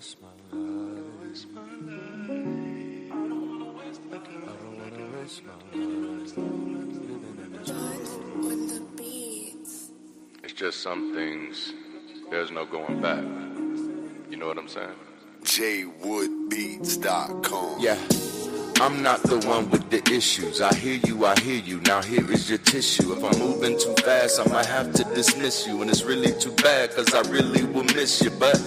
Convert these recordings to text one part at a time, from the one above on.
waste my life. I don't wanna waste my life. Living in this world. With the beats. It's just some things, there's no going back. You know what I'm saying? jwoodbeats.com. Yeah. I'm not the one with the issues. I hear you. Now here is your tissue. If I'm moving too fast, I might have to dismiss you. And it's really too bad, cause I really will miss you. But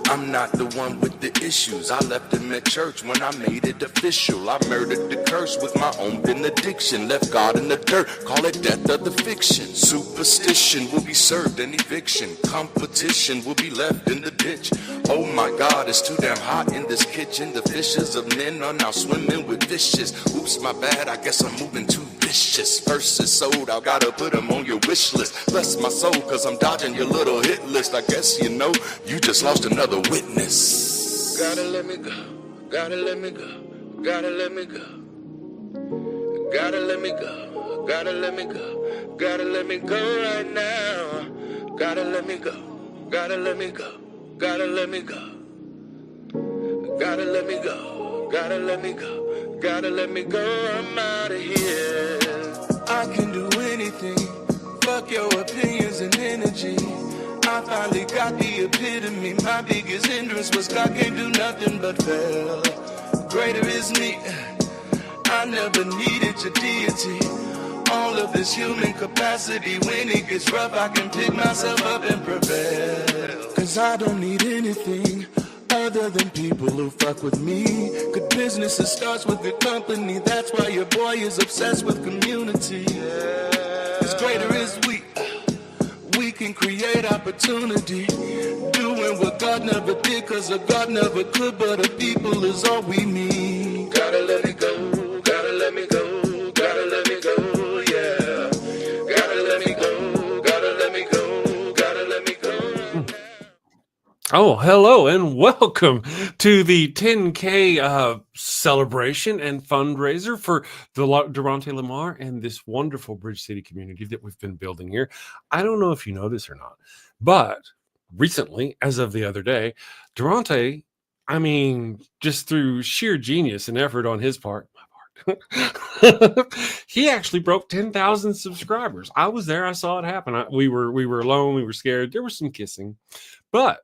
I'm not the one with the issues. I left him at church when I made it official. I murdered the curse with my own benediction. Left God in the dirt, call it death of the fiction. Superstition will be served an eviction. Competition will be left in the ditch. Oh my God, it's too damn hot in this kitchen. The fishes of men are now swimming with fishes. Oops, my bad, I guess I'm moving too vicious. Verses sold, I gotta put them on your wish list. Bless my soul, cause I'm dodging your little hit list. I guess you know, you just lost another witness. Gotta let me go, gotta let me go, gotta let me go. Gotta let me go, gotta let me go, gotta let me go right now. Gotta let me go, gotta let me go, gotta let me go. Gotta let me go, gotta let me go, gotta let me go, I'm out of here. I can do anything, fuck your opinions and energy. I finally got the epitome, my biggest hindrance was God can't do nothing but fail. Greater is me, I never needed your deity. All of this human capacity, when it gets rough, I can pick myself up and prevail. Cause I don't need anything other than people who fuck with me. Good business, it starts with good company. That's why your boy is obsessed with community. Cause greater is we can create opportunity. Doing what God never did, cause a God never could, but a people is all we need. Gotta let me go, gotta let me go, gotta let me go, yeah. Gotta let me go, gotta let me go, gotta let me go. Oh, hello and welcome to the 10K celebration and fundraiser for the Darante LaMar and this wonderful BridgeCity community that we've been building here. I don't know if you know this or not, but recently, as of the other day, Darante, just through sheer genius and effort on his part, he actually broke 10,000 subscribers. I was there. I saw it happen. We were alone. We were scared. There was some kissing, but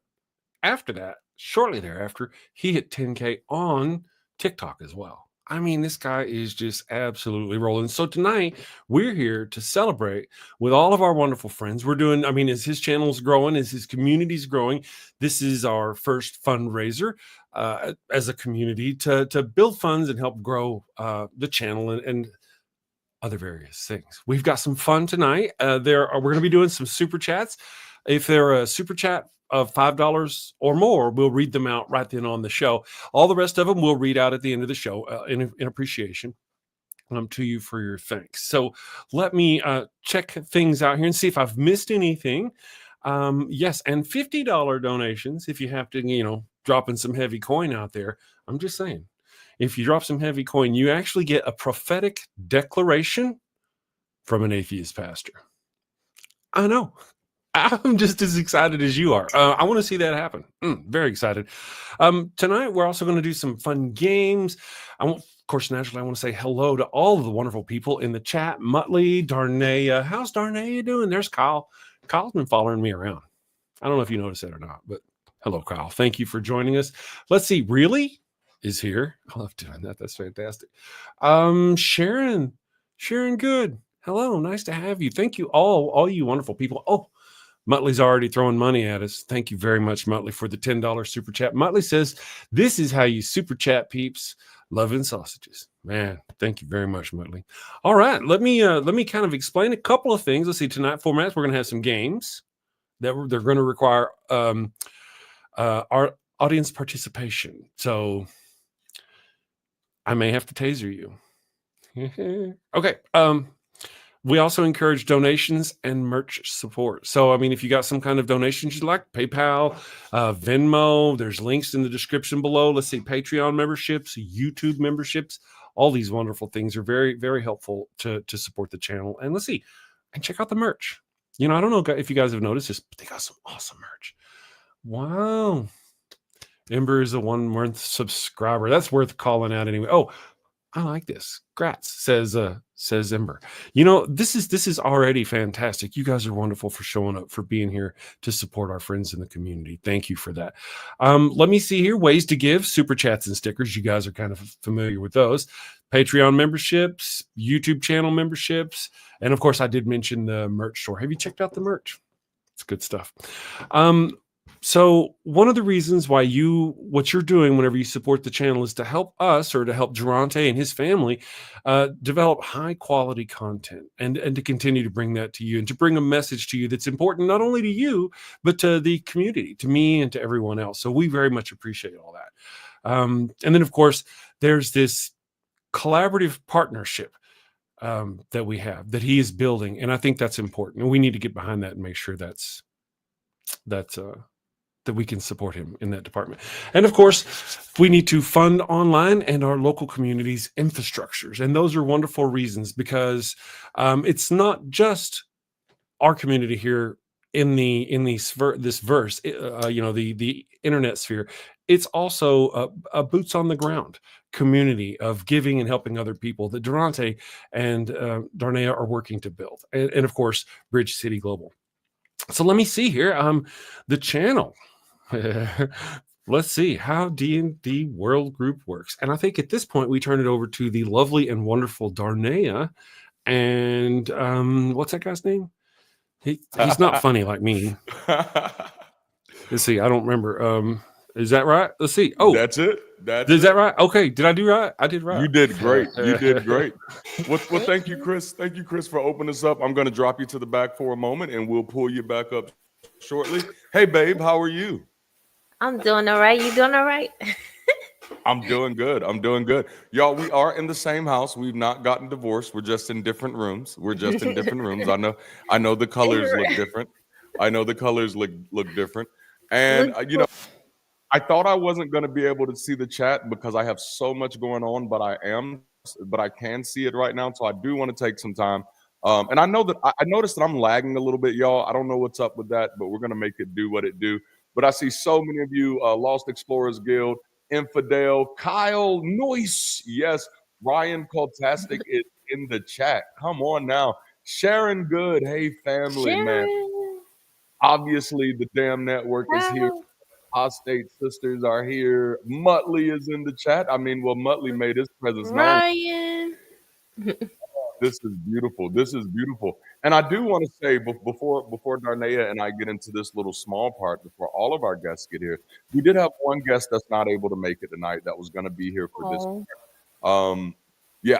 after that, shortly thereafter, he hit 10K on TikTok as well. I mean, this guy is just absolutely rolling. So tonight, we're here to celebrate with all of our wonderful friends. We're doing, as his channel's growing, as his community's growing, this is our first fundraiser as a community to build funds and help grow the channel and other various things. We've got some fun tonight. We're going to be doing some super chats. If they're a super chat of $5 or more, we'll read them out right then on the show. All the rest of them we'll read out at the end of the show in appreciation to you for your thanks. So let me check things out here and see if I've missed anything. Yes, and $50 donations if you have to, dropping some heavy coin out there. I'm just saying, if you drop some heavy coin, you actually get a prophetic declaration from an atheist pastor. I know. I'm just as excited as you are. I want to see that happen. Very excited. Tonight, we're also going to do some fun games. Of course, naturally, I want to say hello to all of the wonderful people in the chat. Muttley, Darnea. How's Darnea doing? There's Kyle. Kyle's been following me around. I don't know if you noticed it or not, but hello, Kyle. Thank you for joining us. Let's see. Really is here. I love doing that. That's fantastic. Sharon Good. Hello. Nice to have you. Thank you all you wonderful people. Oh, Muttley's already throwing money at us. Thank you very much, Muttley, for the $10 super chat. Muttley says, this is how you super chat, peeps. Love and sausages. Man, thank you very much, Muttley. All right, let me kind of explain a couple of things. Let's see, tonight formats, we're going to have some games that they're going to require our audience participation. So I may have to taser you. Okay. We also encourage donations and merch support. So, if you got some kind of donations you'd like, PayPal, Venmo, there's links in the description below. Let's see, Patreon memberships, YouTube memberships, all these wonderful things are very, very helpful to support the channel. And let's see, and check out the merch. I don't know if you guys have noticed this, but they got some awesome merch. Wow. Ember is a 1 month subscriber. That's worth calling out anyway. Oh, I like this. Grats, says Ember. You know, this is already fantastic. You guys are wonderful for showing up, for being here to support our friends in the community. Thank you for that. Let me see here. Ways to give: super chats and stickers. You guys are kind of familiar with those. Patreon memberships, YouTube channel memberships, and of course, I did mention the merch store. Have you checked out the merch? It's good stuff. So one of the reasons why what you're doing whenever you support the channel is to help us, or to help Darante and his family develop high quality content, and to continue to bring that to you, and to bring a message to you that's important not only to you, but to the community, to me, and to everyone else. So we very much appreciate all that. And then, of course, there's this collaborative partnership that we have, that he is building, and I think that's important, and we need to get behind that and make sure that we can support him in that department. And of course, we need to fund online and our local communities' infrastructures, and those are wonderful reasons, because it's not just our community here in this verse, the internet sphere. It's also a boots on the ground community of giving and helping other people that Darante and Darnea are working to build, and of course, BridgeCity Global. So let me see here. The channel. Let's see how DLD World Group works. And I think at this point we turn it over to the lovely and wonderful Darnea. And what's that guy's name? He's not funny like me. Let's see. I don't remember. Is that right? Let's see. Oh, that's it. Is that right? Okay. Did I do right? I did right. You did great. You did great. Well, thank you, Chris. Thank you, Chris, for opening us up. I'm going to drop you to the back for a moment, and we'll pull you back up shortly. Hey, babe, how are you? I'm doing all right. You doing all right? I'm doing good. I'm doing good. Y'all, we are in the same house. We've not gotten divorced. We're just in different rooms. I know the colors look different. I know the colors look different. And, I thought I wasn't going to be able to see the chat because I have so much going on, but I can see it right now. So I do want to take some time. And I know that I noticed that I'm lagging a little bit, y'all. I don't know what's up with that, but we're going to make it do what it do. But I see so many of you, Lost Explorers Guild, Infidel, Kyle, Noyce. Yes, Ryan Coltastic is in the chat. Come on now. Sharon Good. Hey, family, man. Obviously, the damn network is here. Apostate sisters are here. Muttley is in the chat. I mean, well, Muttley made his presence known. Ryan. This is beautiful. This is beautiful. And I do want to say, before Darnea and I get into this little small part, before all of our guests get here, we did have one guest that's not able to make it tonight that was going to be here for this part.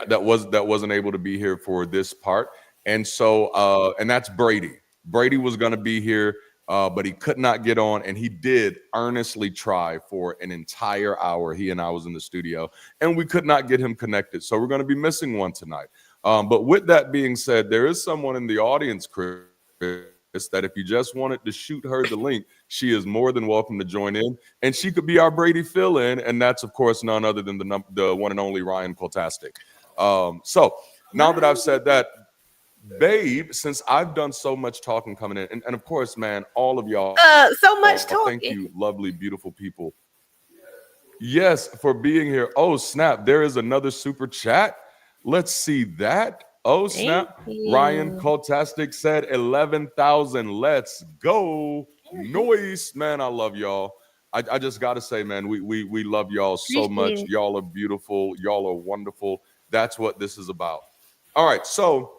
That wasn't able to be here for this part. And so, and that's Brady. Brady was going to be here, but he could not get on, and he did earnestly try for an entire hour. He and I was in the studio, and we could not get him connected. So we're going to be missing one tonight. But with that being said, there is someone in the audience, Chris, that if you just wanted to shoot her the link, she is more than welcome to join in, and she could be our Brady fill-in, and that's, of course, none other than the one and only Ryan Coltastic. So now that I've said that, babe, since I've done so much talking coming in, and of course, man, all of y'all, so much talking. Thank you, lovely, beautiful people. Yes, for being here. Oh, snap. There is another super chat. Let's see that. Oh, snap. Ryan Coltastic said 11,000. Let's go. Noise. Man, I love y'all. I just got to say, man, we love y'all so much. Y'all are beautiful. Y'all are wonderful. That's what this is about. All right. So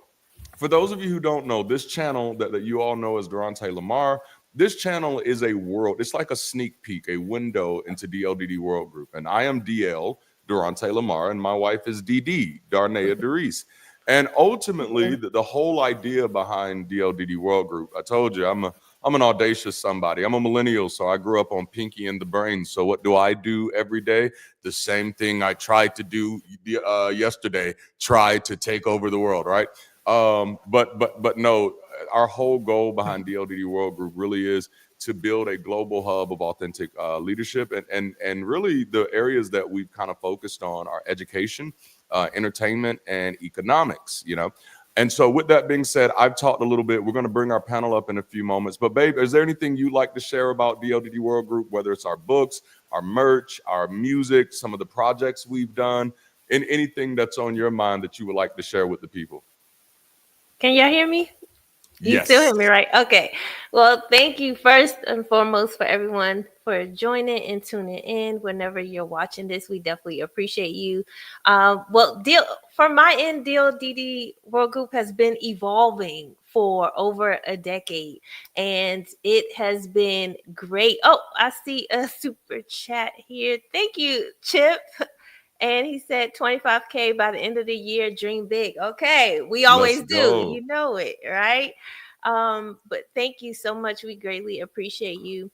for those of you who don't know, this channel that you all know as Darante LaMar, this channel is a world. It's like a sneak peek, a window into DLDD World Group. And I am DL, Darante LaMar, and my wife is DD, Darnea Derice. And ultimately, the whole idea behind DLDD World Group, I told you, I'm an audacious somebody. I'm a millennial, so I grew up on Pinky and the Brain. So what do I do every day? The same thing I tried to do yesterday, try to take over the world, right? But no, our whole goal behind DLDD World Group really is to build a global hub of authentic leadership, and really the areas that we've kind of focused on are education, entertainment, and economics, And so with that being said, I've talked a little bit. We're going to bring our panel up in a few moments. But babe, is there anything you'd like to share about DLDD World Group, whether it's our books, our merch, our music, some of the projects we've done, and anything that's on your mind that you would like to share with the people? Can y'all hear me? You Yes. still hear me, right? Okay. Well, thank you first and foremost for everyone for joining and tuning in. Whenever you're watching this, we definitely appreciate you. From my end, DLDD World Group has been evolving for over a decade, and it has been great. Oh, I see a super chat here. Thank you, Chip. And he said 25K by the end of the year, dream big. Okay, we always do. You know it, right? But thank you so much. We greatly appreciate you.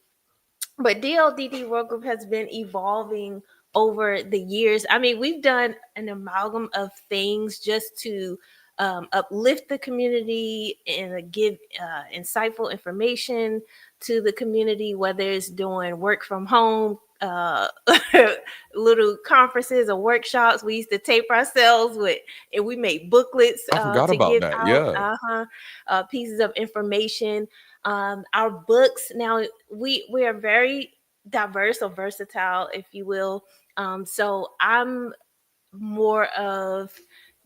But DLDD World Group has been evolving over the years. I mean, we've done an amalgam of things just to uplift the community and give insightful information to the community, whether it's doing work from home, little conferences or workshops. We used to tape ourselves with, and we made booklets to give out pieces of information. Our books now, we are very diverse or versatile, if you will. So I'm more of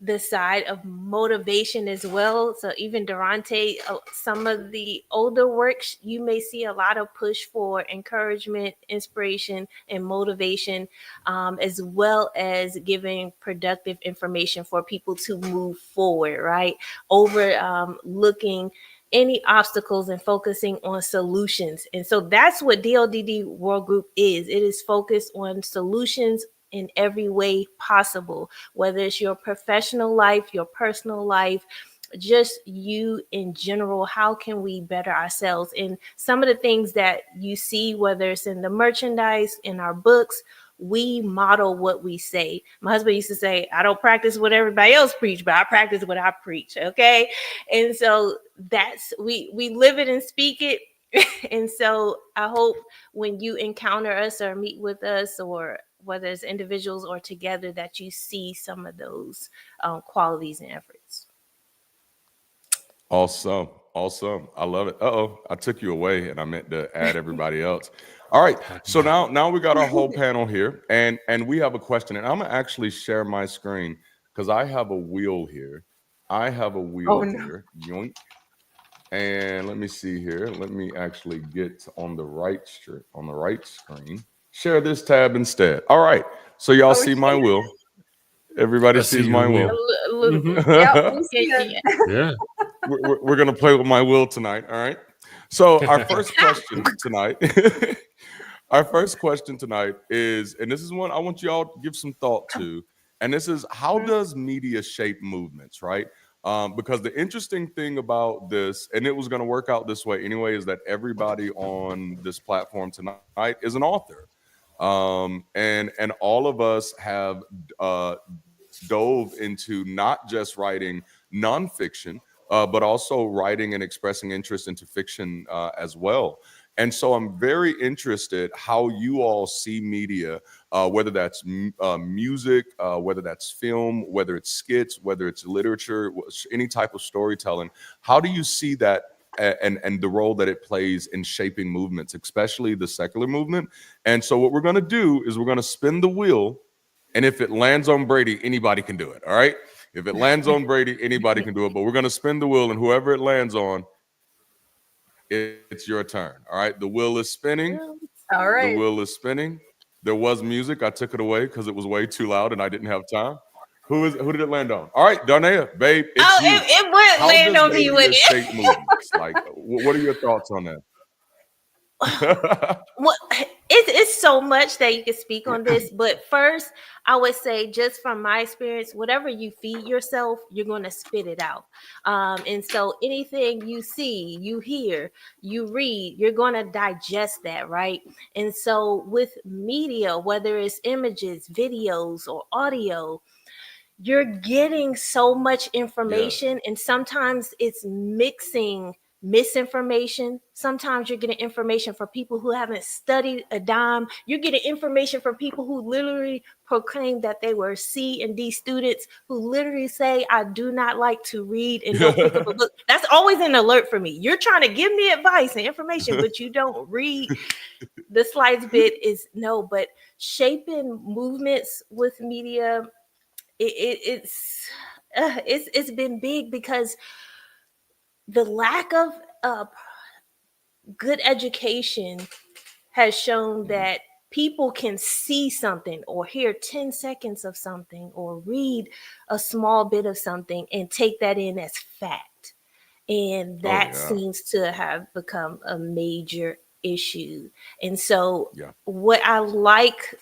the side of motivation as well. So even Darante, some of the older works, you may see a lot of push for encouragement, inspiration, and motivation, as well as giving productive information for people to move forward, right? Overlooking any obstacles and focusing on solutions. And so that's what DLDD World Group is. It is focused on solutions in every way possible, whether it's your professional life, your personal life, just you in general. How can we better ourselves? And some of the things that you see, whether it's in the merchandise, in our books, we model what we say. My husband used to say, I don't practice what everybody else preach, but I practice what I preach. Okay. And so that's, we live it and speak it. And so I hope when you encounter us or meet with us, or whether it's individuals or together, that you see some of those qualities and efforts. Awesome. I love it. I took you away and I meant to add everybody else. All right. So now we got our whole panel here, and we have a question, and I'm gonna actually share my screen because I have a wheel here. Here. Yoink. And let me see here. Let me actually get on the right screen. Share this tab instead. All right. So y'all see my wheel. Everybody sees my wheel. A little bit. Yeah. We're gonna play with my will tonight. All right. So our first question tonight, is, and this is one I want y'all to give some thought to, and this is, how does media shape movements, right? Because the interesting thing about this, and it was going to work out this way anyway, is that everybody on this platform tonight is an author, and all of us have dove into not just writing nonfiction, but also writing and expressing interest into fiction as well. And so I'm very interested how you all see media, whether that's music, whether that's film, whether it's skits, whether it's literature, any type of storytelling. How do you see that and the role that it plays in shaping movements, especially the secular movement? And so what we're going to do is we're going to spin the wheel, and if it lands on Brady, anybody can do it. All right. If it lands on Brady, anybody can do it. But we're going to spin the wheel, and whoever it lands on, it's your turn. All right. The wheel is spinning. All right. The wheel is spinning. There was music. I took it away because it was way too loud and I didn't have time. Who did it land on? All right, Darnea, babe. It's you. It would land on me with it. Movements? Like, what are your thoughts on that? Well, it's so much that you can speak on this, but first I would say, just from my experience, whatever you feed yourself, you're going to spit it out. And so anything you see, you hear, you read, you're going to digest that, right? And so with media, whether it's images, videos, or audio, you're getting so much information, and sometimes it's mixing misinformation. Sometimes you're getting information from people who haven't studied a dime. You're getting information from people who literally proclaim that they were C and D students, who literally say, I do not like to read and don't pick up a book. That's always an alert for me. You're trying to give me advice and information, but you don't read. The slides bit is no, but shaping movements with media, it's been big because the lack of good education has shown that people can see something or hear 10 seconds of something or read a small bit of something and take that in as fact. And that seems to have become a major issue. And so what I like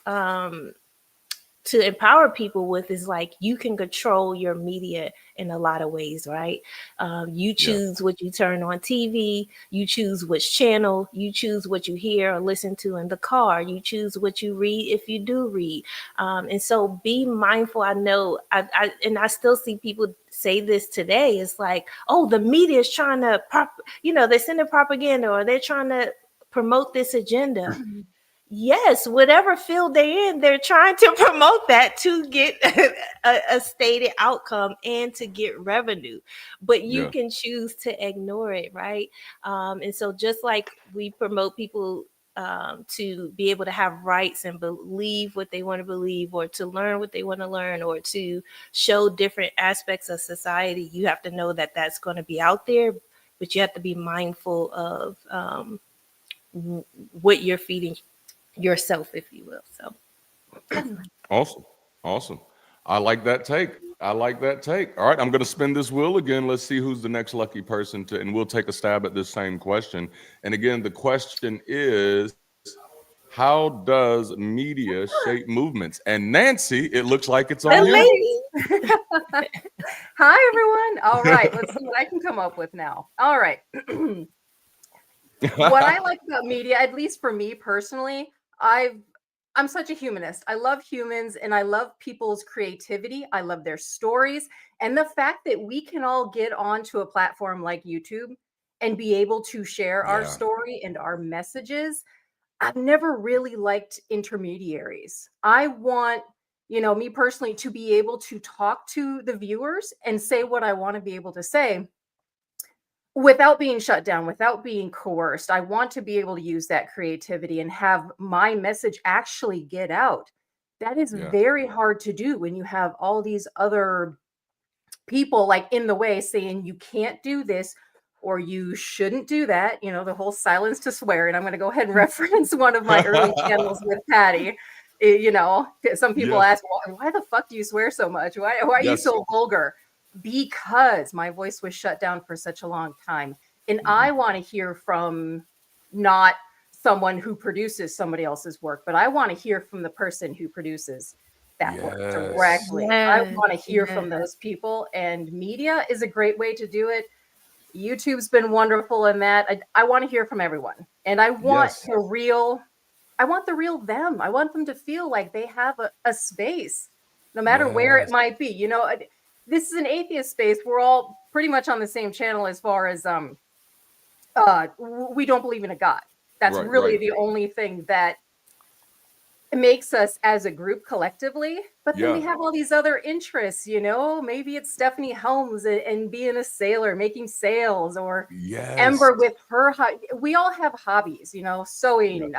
to empower people with is like, you can control your media in a lot of ways, right? You choose what you turn on TV, you choose which channel, you choose what you hear or listen to in the car, you choose what you read if you do read. And so be mindful. I know, I still see people say this today. It's like, oh, the media is trying to, they're sending propaganda or they're trying to promote this agenda. Yes, whatever field they're in, they're trying to promote that to get a stated outcome and to get revenue. But you can choose to ignore it, right? And so just like we promote people to be able to have rights and believe what they want to believe, or to learn what they want to learn, or to show different aspects of society, you have to know that that's going to be out there, but you have to be mindful of what you're feeding yourself, if you will. So awesome. I like that take. All right, I'm going to spin this wheel again. Let's see who's the next lucky person and we'll take a stab at this same question. And again, the question is, how does media shape movements? And Nancy, it looks like it's on you. Hi, everyone. All right, let's see what I can come up with now. All right. What I like about media, at least for me personally, I'm such a humanist. I love humans and I love people's creativity. I love their stories. And the fact that we can all get onto a platform like YouTube and be able to share our story and our messages. I've never really liked intermediaries. I want, me personally, to be able to talk to the viewers and say what I want to be able to say without being shut down, without being coerced. I want to be able to use that creativity and have my message actually get out. That is very hard to do when you have all these other people like in the way saying you can't do this or you shouldn't do that. The whole silence to swear. And I'm going to go ahead and reference one of my early channels with Patty. Some people ask, why the fuck do you swear so much? Why are you so vulgar? Because my voice was shut down for such a long time. And I want to hear from not someone who produces somebody else's work, but I want to hear from the person who produces that work directly. I want to hear from those people, and media is a great way to do it. YouTube's been wonderful in that. I want to hear from everyone, and I want the real them. I want them to feel like they have a space, no matter where it might be. This is an atheist space. We're all pretty much on the same channel as far as we don't believe in a God. That's really the only thing that makes us as a group collectively. But then we have all these other interests, maybe it's Stephanie Helms and being a sailor, making sails, or Ember with her. We all have hobbies, sewing,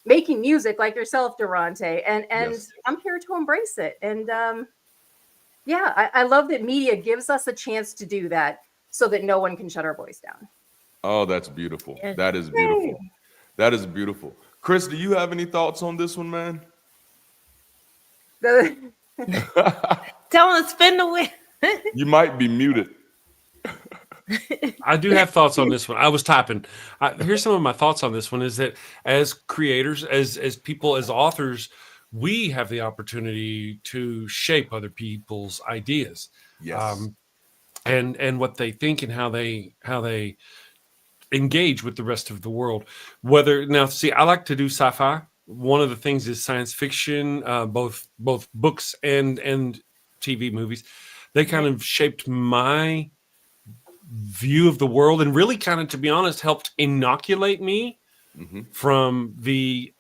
making music like yourself, Darante. And I'm here to embrace it. And I love that media gives us a chance to do that so that no one can shut our voice down. Oh, that's beautiful. That is beautiful. That is beautiful. Chris, do you have any thoughts on this one, man? Tell him to spin the wheel. You might be muted. I do have thoughts on this one. I was typing. Here's some of my thoughts on this one is that as creators, as people, as authors, we have the opportunity to shape other people's ideas. And what they think and how they engage with the rest of the world. I like to do sci-fi. One of the things is science fiction, both books and TV movies. They kind of shaped my view of the world, and really kind of, to be honest, helped inoculate me from the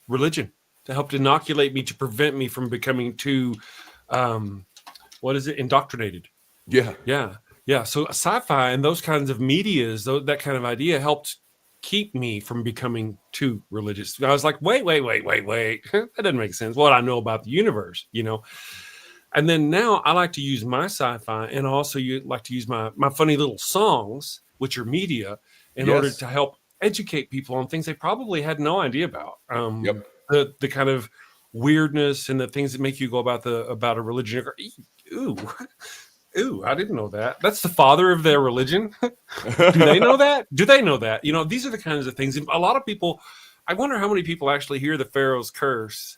religion, to help inoculate me, to prevent me from becoming too, indoctrinated. Yeah. So sci-fi and those kinds of medias, that kind of idea helped keep me from becoming too religious. I was like, wait. That doesn't make sense. What I know about the universe, And then now I like to use my sci-fi, and also like to use my funny little songs, which are media, in order to help educate people on things they probably had no idea about. The kind of weirdness and the things that make you go about a religion. Ooh, I didn't know that. That's the father of their religion. Do they know that? These are the kinds of things. A lot of people, I wonder how many people actually hear the Pharaoh's curse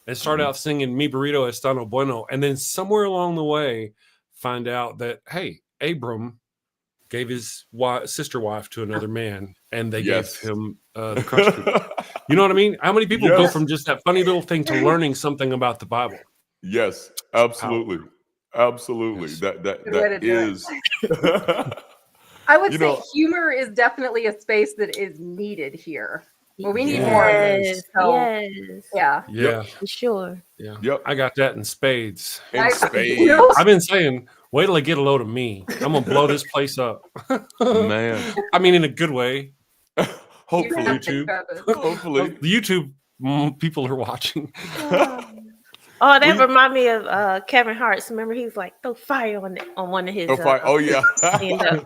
and start out singing Mi Burrito Estano Bueno, and then somewhere along the way find out that, hey, Abram gave his sister wife to another man, and they gave him the crushed food. You know what I mean? How many people go from just that funny little thing to learning something about the Bible? Yes, absolutely. Absolutely. Yes. That is. I would say humor is definitely a space that is needed here. Well, we need more of this. So, yeah, for sure. Yeah. Yep. I got that in spades. Spades. I've been saying, wait till I get a load of me. I'm gonna blow this place up. Man. I mean, in a good way. Hopefully. YouTube. Hopefully. The YouTube people are watching. Oh, that remind me of Kevin Hart. Remember, he was like, throw fire on one of his. Oh yeah. Yeah.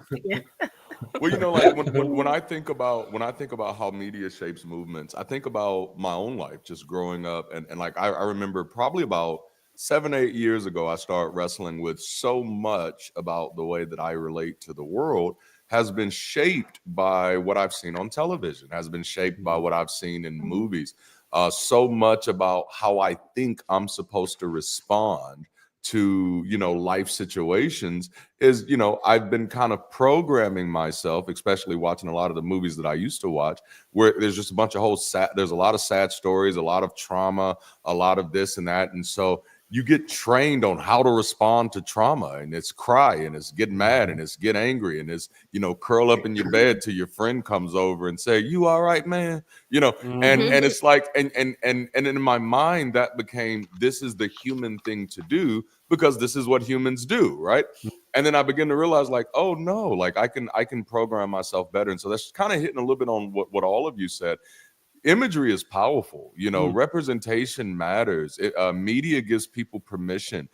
Well, like when I think about how media shapes movements, I think about my own life, just growing up, and like I remember probably about 7-8 years ago, I started wrestling with so much about the way that I relate to the world has been shaped by what I've seen on television, has been shaped by what I've seen in movies. So much about how I think I'm supposed to respond to, life situations is, I've been kind of programming myself, especially watching a lot of the movies that I used to watch, where there's just a bunch of there's a lot of sad stories, a lot of trauma, a lot of this and that. And so you get trained on how to respond to trauma, and it's cry, and it's get mad, and it's get angry, and it's, curl up in your bed till your friend comes over and say, you all right, man? And it's like, and in my mind, that became, this is the human thing to do because this is what humans do, right? And then I begin to realize, like, oh no, like I can program myself better. And so that's kind of hitting a little bit on what all of you said. Imagery is powerful, representation matters. Media gives people permission.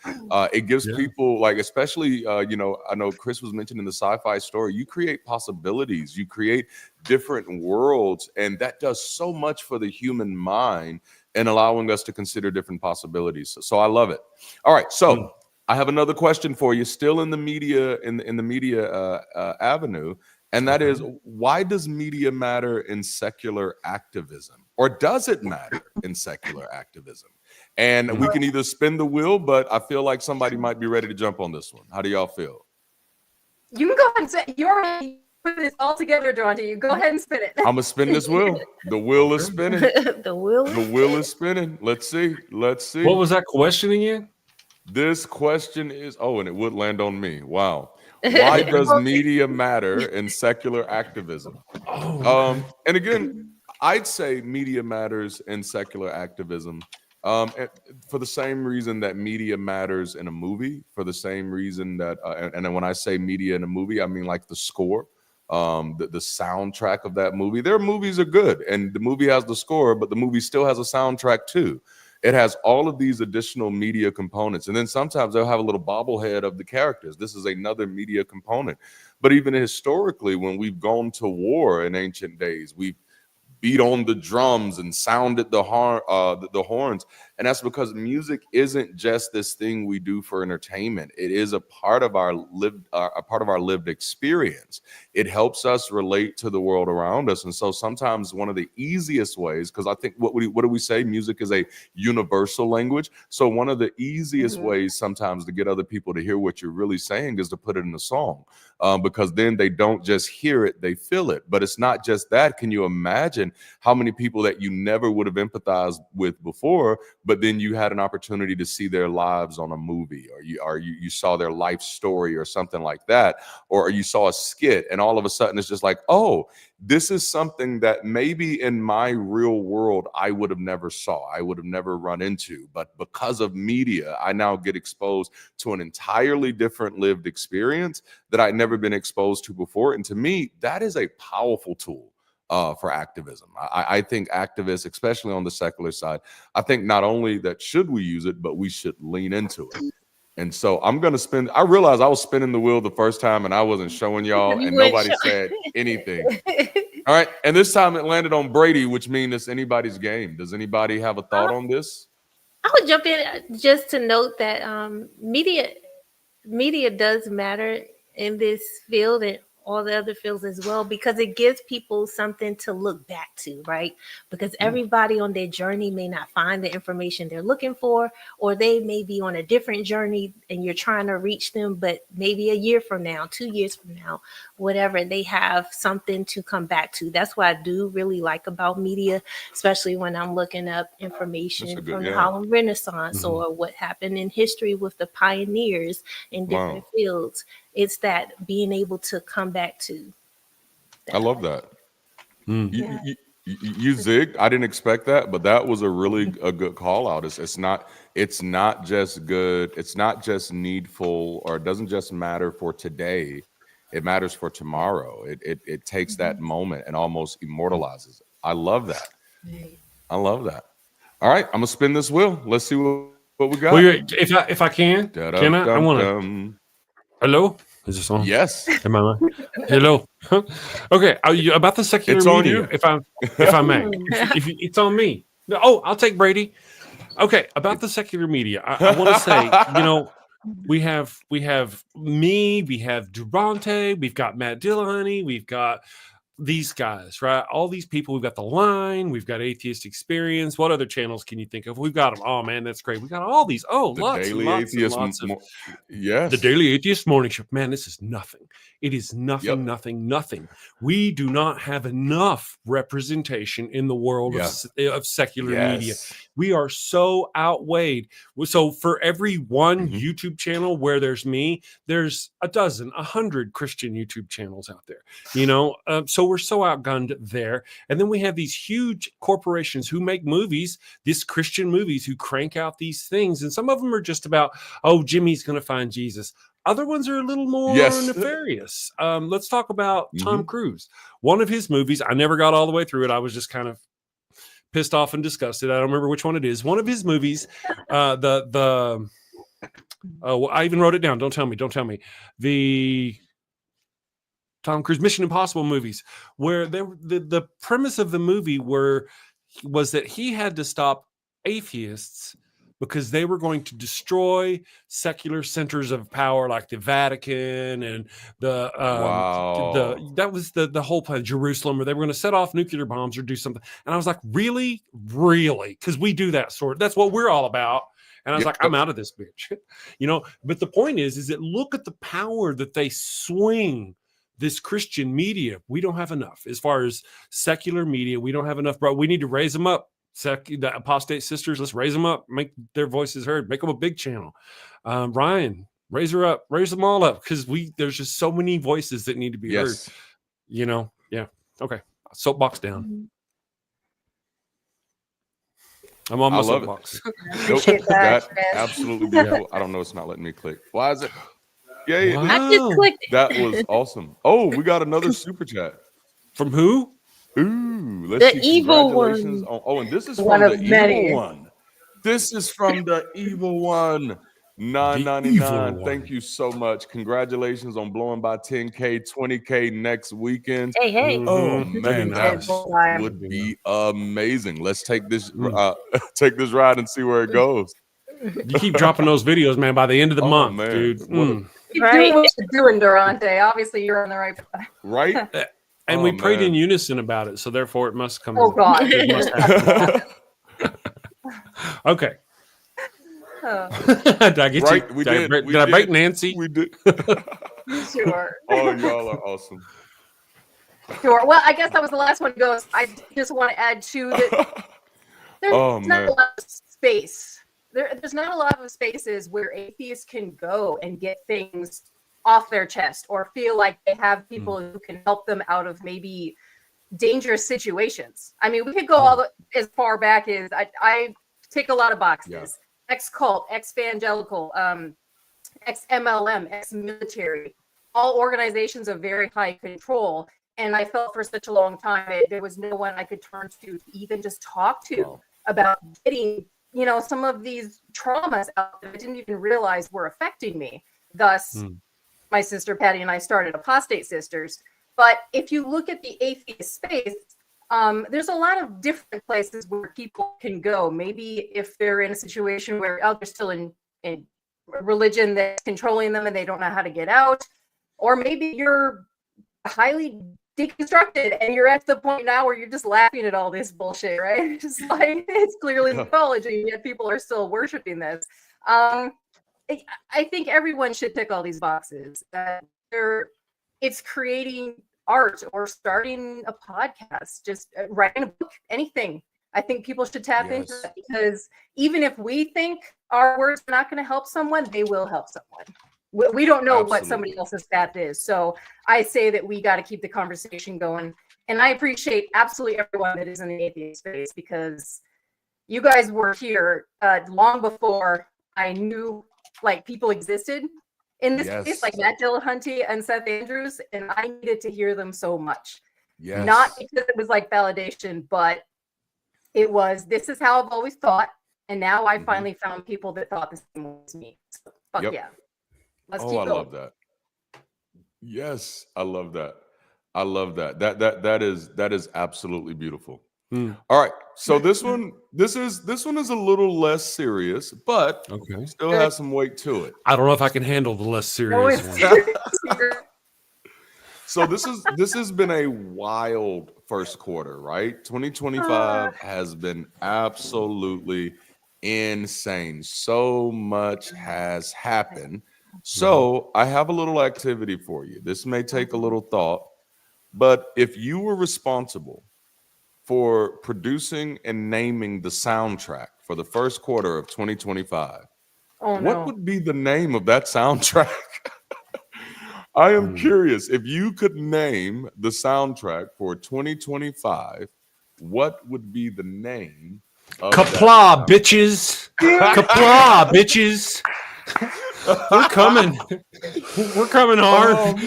It gives people, like, especially, I know Chris was mentioning the sci-fi story. You create possibilities, you create different worlds, and that does so much for the human mind and allowing us to consider different possibilities. So I love it. All right, so I have another question for you, still in the media, in the media avenue. And that is, why does media matter in secular activism? Or does it matter in secular activism? And we can either spin the wheel, but I feel like somebody might be ready to jump on this one. How do y'all feel? You can go ahead and say, you already put this all together, Darante. You go ahead and spin it. I'm going to spin this wheel. The wheel is spinning. The wheel is spinning. Let's see. What was that question again? This question is, and it would land on me. Wow. Why does media matter in secular activism? And again, I'd say media matters in secular activism for the same reason that media matters in a movie, for the same reason that, and then when I say media in a movie, I mean like the score, the soundtrack of that movie. Their movies are good, and the movie has the score, but the movie still has a soundtrack too. It has all of these additional media components. And then sometimes they'll have a little bobblehead of the characters. This is another media component. But even historically, when we've gone to war in ancient days, we've beat on the drums and sounded the horns. And that's because music isn't just this thing we do for entertainment. It is a part of our lived experience. It helps us relate to the world around us. And so sometimes one of the easiest ways, because I think what do we say? Music is a universal language. So one of the easiest ways sometimes to get other people to hear what you're really saying is to put it in a song, because then they don't just hear it, they feel it. But it's not just that. Can you imagine how many people that you never would have empathized with before but then you had an opportunity to see their lives on a movie, or you saw their life story or something like that, or you saw a skit, and all of a sudden it's just like, oh, this is something that maybe in my real world I would have never saw, I would have never run into, but because of media, I now get exposed to an entirely different lived experience that I'd never been exposed to before. And to me, that is a powerful tool for activism. I think activists, especially on the secular side, I think not only that should we use it, but we should lean into it. And so I'm going to spin. I realized I was spinning the wheel the first time and I wasn't showing y'all, and nobody said anything. All right. And this time it landed on Brady, which means it's anybody's game. Does anybody have a thought on this? I would jump in just to note that media does matter in this field and all the other fields as well, because it gives people something to look back to, right? Because everybody on their journey may not find the information they're looking for, or they may be on a different journey and you're trying to reach them, but maybe a year from now, 2 years from now, whatever, they have something to come back to. That's what I do really like about media, especially when I'm looking up information from the Harlem Renaissance or what happened in history with the pioneers in different fields. It's that being able to come back to. I love that. You zigged. I didn't expect that, but that was a good call out. It's not just good. It's not just needful, or it doesn't just matter for today. It matters for tomorrow. It takes that moment and almost immortalizes it. I love that. I love that. All right, I'm gonna spin this wheel. Let's see what we got. Well, if I can I? I want to. Hello? Is this on? Yes. Am I on? Hello. Okay. About the secular it's media, on you. if I may. if it's on me. Oh, I'll take Brady. Okay. About the secular media, I want to say, we have me, we have Darante, we've got Matt Dillahunty, we've got these guys, right? All these people. We've got The Line, we've got Atheist Experience. What other channels can you think of? We've got them. Oh man, that's great. We got all these. Oh, the lots Daily and lots Atheist and lots of yes. The Daily Atheist Morning Show. Man, this is nothing. It is nothing, nothing. We do not have enough representation in the world of secular media. We are so outweighed. So for every one YouTube channel where there's me, there's 100 Christian YouTube channels out there. So we're so outgunned there. And then we have these huge corporations who make movies, these Christian movies, who crank out these things. And some of them are just about, oh, Jimmy's going to find Jesus. Other ones are a little more nefarious. Let's talk about Tom Cruise. One of his movies, I never got all the way through it. I was just kind of pissed off and disgusted. I don't remember which one it is. One of his movies, I even wrote it down. Don't tell me. The Tom Cruise Mission Impossible movies, where the premise of the movie was that he had to stop atheists because they were going to destroy secular centers of power like the Vatican and that was the whole plan, Jerusalem, where they were going to set off nuclear bombs or do something. And I was like, really? Because we do that that's what we're all about. And I was like, I'm out of this bitch. But the point is that look at the power that they swing this Christian media. We don't have enough. As far as secular media, we don't have enough, bro. We need to raise them up. The Apostate sisters, let's raise them up, make their voices heard, make them a big channel. Ryan, raise her up, raise them all up, because there's just so many voices that need to be heard. Okay, soapbox down. I'm on my soapbox. That's absolutely beautiful. I don't know, it's not letting me click. Why is it? Yeah, I just clicked. That was awesome. Oh, we got another super chat. From who? Ooh, let's see. Evil one. And this is from the evil one. This is from the evil one. 999. Thank you so much. Congratulations on blowing by 10K, 20K next weekend. Hey. Oh man, that would be amazing. Let's take this ride and see where it goes. You keep dropping those videos, man, by the end of the month, man. dude. Keep doing what you're doing, Darante. Obviously, you're on the right path. Right? And we prayed in unison about it, so therefore it must come. Oh God! It must happen. Okay. Did I get you? Did I break Nancy? We did. Sure. Oh, y'all are awesome. Sure. Well, I guess that was the last one. Goes. I just want to add to that. There's not a lot of space. There's not a lot of spaces where atheists can go and get things off their chest or feel like they have people who can help them out of maybe dangerous situations. I mean, we could go as far back as I tick a lot of boxes. Yeah. Ex-cult, ex-evangelical, ex-MLM, ex-military, all organizations of very high control. And I felt for such a long time there was no one I could turn to even just talk to about getting, you know, some of these traumas out that I didn't even realize were affecting me. Thus, my sister Patty and I started Apostate Sisters. But if you look at the atheist space, there's a lot of different places where people can go. Maybe if they're in a situation where they're still in religion that's controlling them and they don't know how to get out, or maybe you're highly deconstructed and you're at the point now where you're just laughing at all this bullshit, right? Just like it's clearly mythology, and yet people are still worshiping this. I think everyone should tick all these boxes. It's creating art or starting a podcast, just writing a book, anything. I think people should tap into it, because even if we think our words are not going to help someone, they will help someone. We don't know what somebody else's path is. So I say that we got to keep the conversation going. And I appreciate absolutely everyone that is in the atheist space, because you guys were here long before I knew like people existed in this space, like Matt Dillahunty and Seth Andrews. And I needed to hear them so much. Yes. Not because it was like validation, but it was, this is how I've always thought. And now I finally found people that thought the same way as me. So, fuck yeah. Let's keep going. Love that. Yes, I love that. I love that. That is absolutely beautiful. All right, so this one is a little less serious, but still has some weight to it. I don't know if I can handle the less serious one. So this has been a wild first quarter, right? 2025 has been absolutely insane. So much has happened. So I have a little activity for you. This may take a little thought, but if you were responsible for producing and naming the soundtrack for the first quarter of 2025, what would be the name of that soundtrack? I am curious. If you could name the soundtrack for 2025, what would be the name of Kapla, bitches. Kapla, bitches. We're coming. We're coming hard.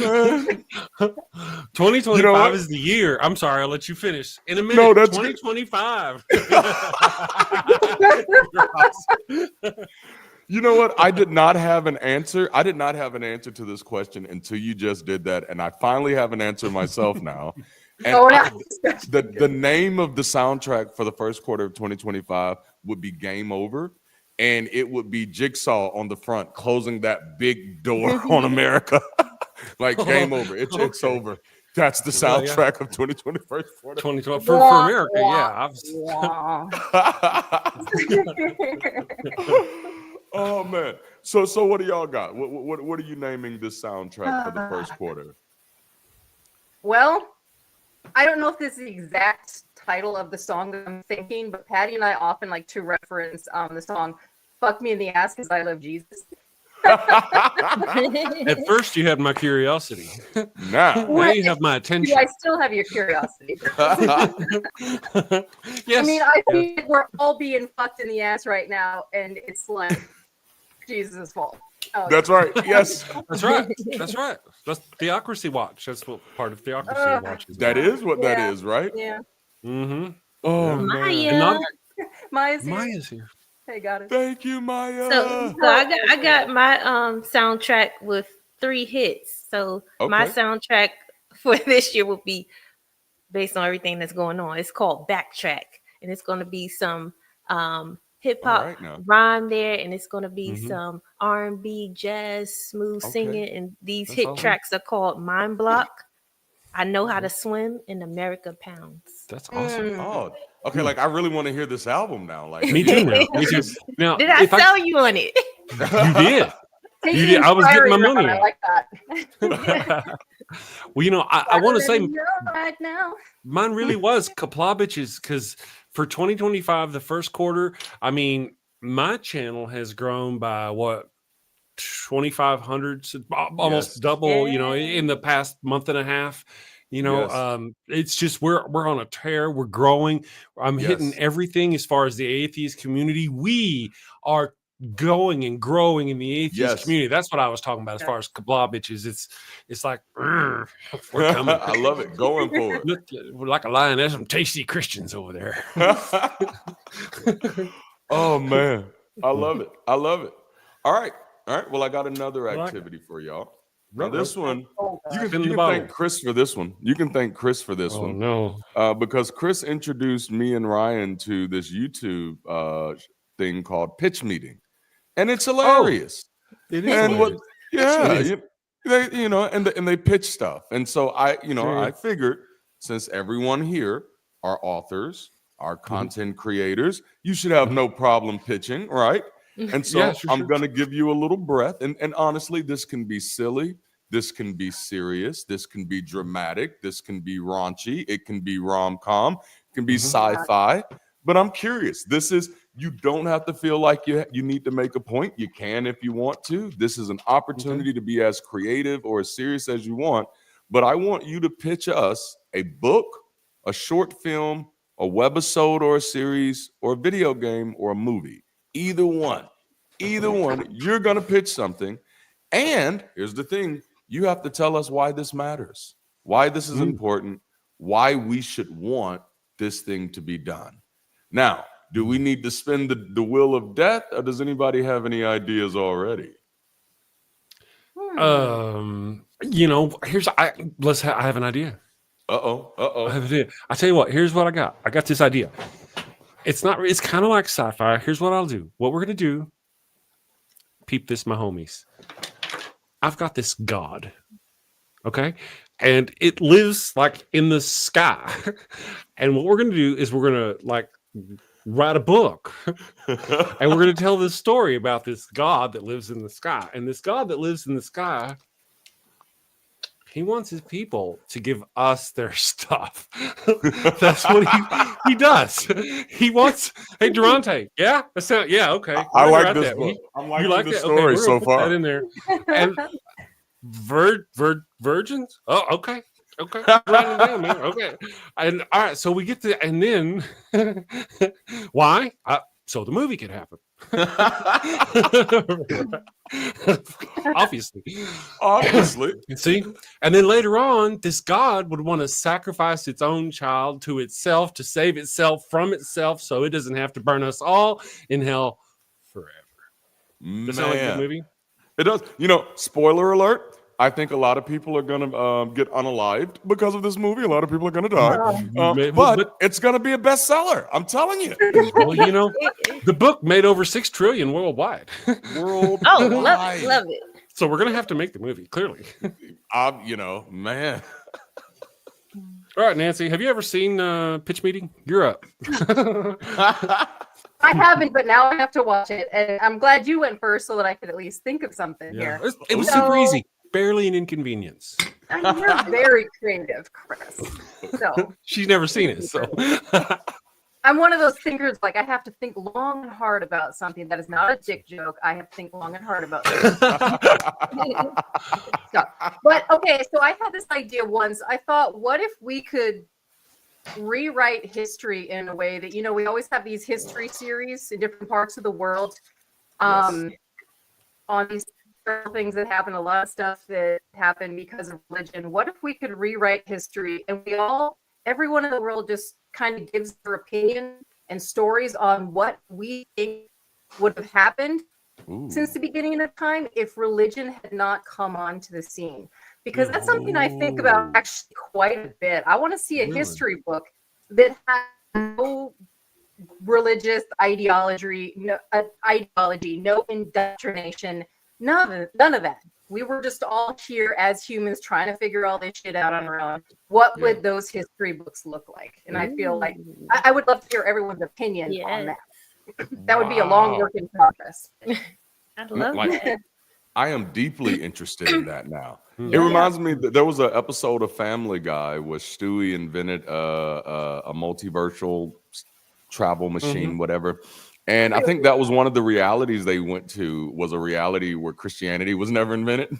2025 is the year. I'm sorry, I'll let you finish. In a minute, no, that's 2025. You know what? I did not have an answer. I did not have an answer to this question until you just did that. And I finally have an answer myself now. And the name of the soundtrack for the first quarter of 2025 would be Game Over. And it would be Jigsaw on the front, closing that big door on America. Like Game Over. It's over. That's the soundtrack of 2021 quarter. 2012 for America, yeah. Oh man. So what do y'all got? What are you naming this soundtrack for the first quarter? Well, I don't know if this is the exact title of the song that I'm thinking, but Patty and I often like to reference the song "Fuck Me in the Ass" because I love Jesus. At first, you had my curiosity. Now you have my attention. Yeah, I still have your curiosity. Yes. I mean, I think we're all being fucked in the ass right now, and it's like Jesus' fault. Oh, that's right. Yes. That's right. That's right. That's Theocracy Watch. That's what part of Theocracy Watch is. That is what that is, right? Yeah. Mm-hmm. Oh, Maya. Maya's here. Hey, got it. Thank you, Maya. So I got my soundtrack with 3 hits. So my soundtrack for this year will be based on everything that's going on. It's called Backtrack, and it's going to be some hip hop rhyme there, and it's going to be some R&B, jazz, smooth singing, and these hit tracks are called Mind Block, I Know How to Swim, and America Pounds. That's awesome. Oh, okay. Like I really want to hear this album now. Like me too. Me too. Now, did I sell you on it? You did. You did. I was getting my money. I like that. Well, you know, I want to say right now. Mine really was Kapla bitches, because for 2025, the first quarter, I mean, my channel has grown by what 2,500, almost double, you know, in the past month and a half. You know, it's just we're on a tear. We're growing. I'm hitting everything as far as the atheist community. We are going and growing in the atheist community. That's what I was talking about as far as Kabbalah bitches. It's like we're coming. I love it. Going for it. Look, we're like a lion. There's some tasty Christians over there. Oh man, I love it. I love it. All right. Well, I got another activity for y'all. Now, this one, you can thank Chris for this one. You can thank Chris for this one. No, because Chris introduced me and Ryan to this YouTube thing called Pitch Meeting, and it's hilarious. It is. And hilarious. they pitch stuff, and so I figured since everyone here are authors, are content creators, you should have no problem pitching, right? And so I'm going to give you a little breath. And honestly, this can be silly. This can be serious. This can be dramatic. This can be raunchy. It can be rom-com. It can be sci-fi. But I'm curious. You don't have to feel like you need to make a point. You can if you want to. This is an opportunity to be as creative or as serious as you want. But I want you to pitch us a book, a short film, a webisode or a series or a video game or a movie. Either one, you're going to pitch something. And here's the thing. You have to tell us why this matters, why this is important, why we should want this thing to be done. Now, do we need to spin the wheel of death, or does anybody have any ideas already? I have an idea. I have an idea. I tell you what, here's what I got. I got this idea. It's kind of like sci-fi. Here's what I'll do. What we're going to do, peep this, my homies. I've got this god, okay? And it lives like in the sky. And what we're going to do is we're going to like write a book. And we're going to tell this story about this god that lives in the sky. And this god that lives in the sky, he wants his people to give us their stuff. That's what he does. He wants, hey, Darante, okay. I like this book. I'm liking the story so far. That in there. And virgins? Oh, okay. Okay. Writing it down, man. Okay. And all right, so we get to, and then why? So the movie can happen. Obviously. See, and then later on, this god would want to sacrifice its own child to itself to save itself from itself, so it doesn't have to burn us all in hell forever. Does that sound like a good movie? It does. Spoiler alert. I think a lot of people are going to get unalived because of this movie. A lot of people are going to die. But it's going to be a bestseller. I'm telling you. Well, the book made over 6 trillion worldwide. Love it. So we're going to have to make the movie, clearly. Man. All right, Nancy, have you ever seen Pitch Meeting? You're up. I haven't, but now I have to watch it. And I'm glad you went first so that I could at least think of something here. It was super easy. Barely an inconvenience. You're very creative, Chris. So she's never seen it, so I'm one of those thinkers. Like I have to think long and hard about something that is not a dick joke. I have to think long and hard about it. But okay, so I had this idea once. I thought, what if we could rewrite history in a way that we always have these history series in different parts of the world, on these things that happen, a lot of stuff that happened because of religion. What if we could rewrite history and everyone in the world just kind of gives their opinion and stories on what we think would have happened since the beginning of time if religion had not come onto the scene? Because that's something I think about actually quite a bit. I want to see a history book that has no religious ideology, no indoctrination. None of that. We were just all here as humans trying to figure all this shit out on our own. What would those history books look like? And I feel like I would love to hear everyone's opinion on that. That would be a long work in progress. I love that. I am deeply interested in that now. It reminds me that there was an episode of Family Guy where Stewie invented a multiversal travel machine, whatever. And I think that was one of the realities they went to, was a reality where Christianity was never invented.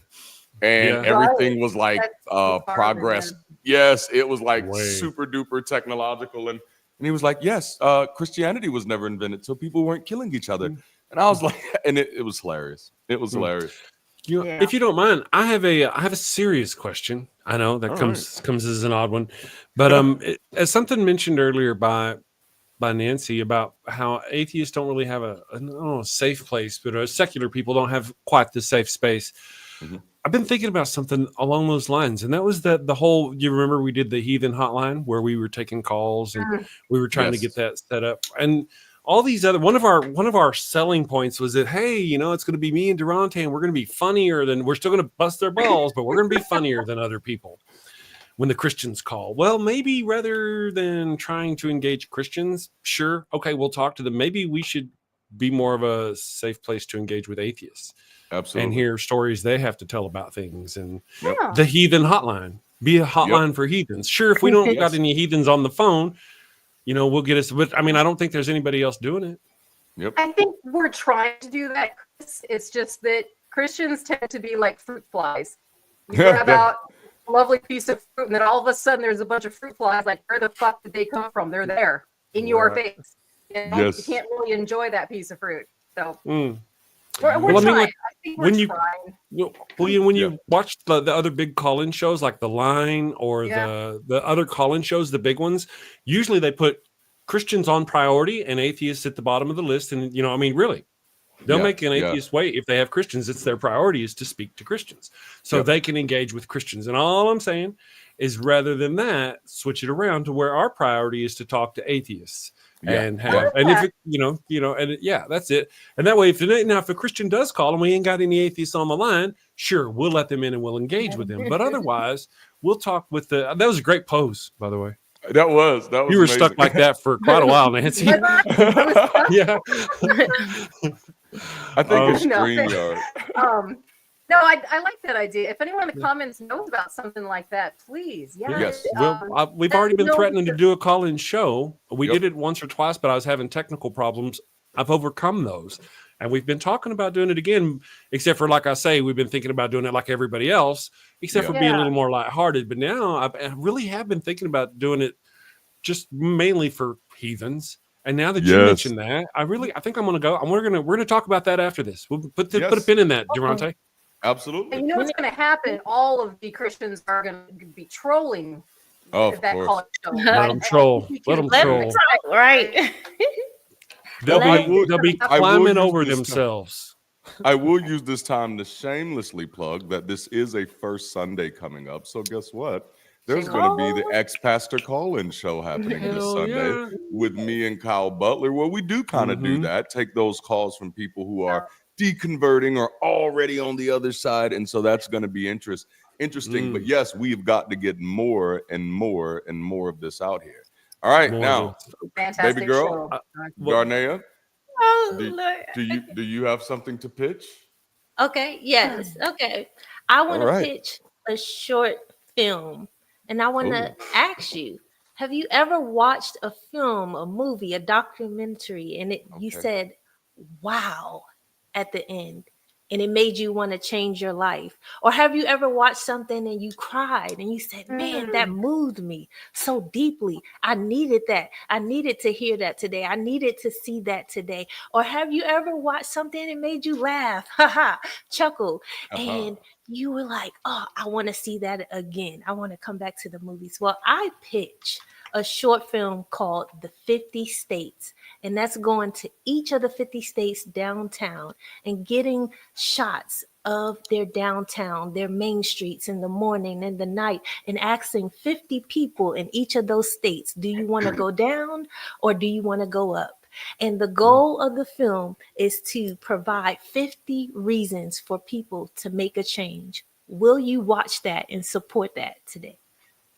And everything was like progress. Yes, it was like super duper technological. And he was like, yes, Christianity was never invented, so people weren't killing each other. And I was like, and it was hilarious. It was hilarious. You know, if you don't mind, I have a serious question. I know that comes as an odd one, but as something mentioned earlier by Nancy about how atheists don't really have a safe place, but secular people don't have quite the safe space. I've been thinking about something along those lines, and that was the whole. You remember we did the Heathen Hotline where we were taking calls and we were trying to get that set up, and all these other one of our selling points was that, hey, you know, it's going to be me and Darante, and we're going to be funnier than, we're still going to bust their balls, but we're going to be funnier than other people when the Christians call. Well, maybe rather than trying to engage Christians, sure, okay, we'll talk to them. Maybe we should be more of a safe place to engage with atheists. Absolutely. And hear stories they have to tell about things. And the Heathen Hotline, be a hotline for heathens. Sure, if we don't got any heathens on the phone, you know, we'll get us. But I mean, I don't think there's anybody else doing it. I think we're trying to do that, Chris. It's just that Christians tend to be like fruit flies. You grab out a lovely piece of fruit, and then all of a sudden there's a bunch of fruit flies. Like, where the fuck did they come from? They're there in your face. You know? You can't really enjoy that piece of fruit. So we're trying. I think we're trying. When you watch the other big call-in shows like The Line or the other call-in shows, the big ones, usually they put Christians on priority and atheists at the bottom of the list. And, you know, I mean, really, they'll make an atheist wait. If they have Christians, it's their priority is to speak to Christians. So they can engage with Christians. And all I'm saying is, rather than that, switch it around to where our priority is to talk to atheists. And have, and if it, that's it. And that way, if a Christian does call and we ain't got any atheists on the line, sure, we'll let them in and we'll engage with them. But otherwise, we'll talk with that was a great pose, by the way. That was you were amazing. Stuck like that for quite a while, Nancy. I think it's StreamYard. No, I like that idea. If anyone in the comments knows about something like that, please. Yes. Well, we've already been threatening to do a call-in show. We did it once or twice, but I was having technical problems. I've overcome those. And we've been talking about doing it again, except for, like I say, we've been thinking about doing it like everybody else, except for being a little more lighthearted. But now I really have been thinking about doing it just mainly for heathens. And now that you mentioned that, I think I'm going to go. We're going to talk about that after this. We'll put a pin in that, Darante. Absolutely. And you know what's going to happen? All of the Christians are going to be trolling. Of course. Let them troll. Let them troll. Right. They'll be climbing over themselves. I will use this time to shamelessly plug that this is a first Sunday coming up. So guess what? There's going to be the ex-pastor call-in show happening this Sunday with me and Kyle Butler, where we do kind of do that, take those calls from people who are deconverting or already on the other side. And so that's going to be interesting. But yes, we've got to get more and more and more of this out here. All right, now, baby girl, Darnea, do you have something to pitch? Okay, yes. Okay. I want to pitch a short film. And I want to ask you, have you ever watched a film, a movie, a documentary, and you said, wow, at the end, and it made you want to change your life? Or have you ever watched something and you cried and you said, man, that moved me so deeply. I needed that. I needed to hear that today. I needed to see that today. Or have you ever watched something and made you laugh, chuckle, and you were like, oh, I want to see that again. I want to come back to the movies. Well, I pitch a short film called The 50 States. And that's going to each of the 50 states downtown and getting shots of their downtown, their main streets in the morning and the night, and asking 50 people in each of those states, do you want to go down or do you want to go up? And the goal of the film is to provide 50 reasons for people to make a change. Will you watch that and support that today?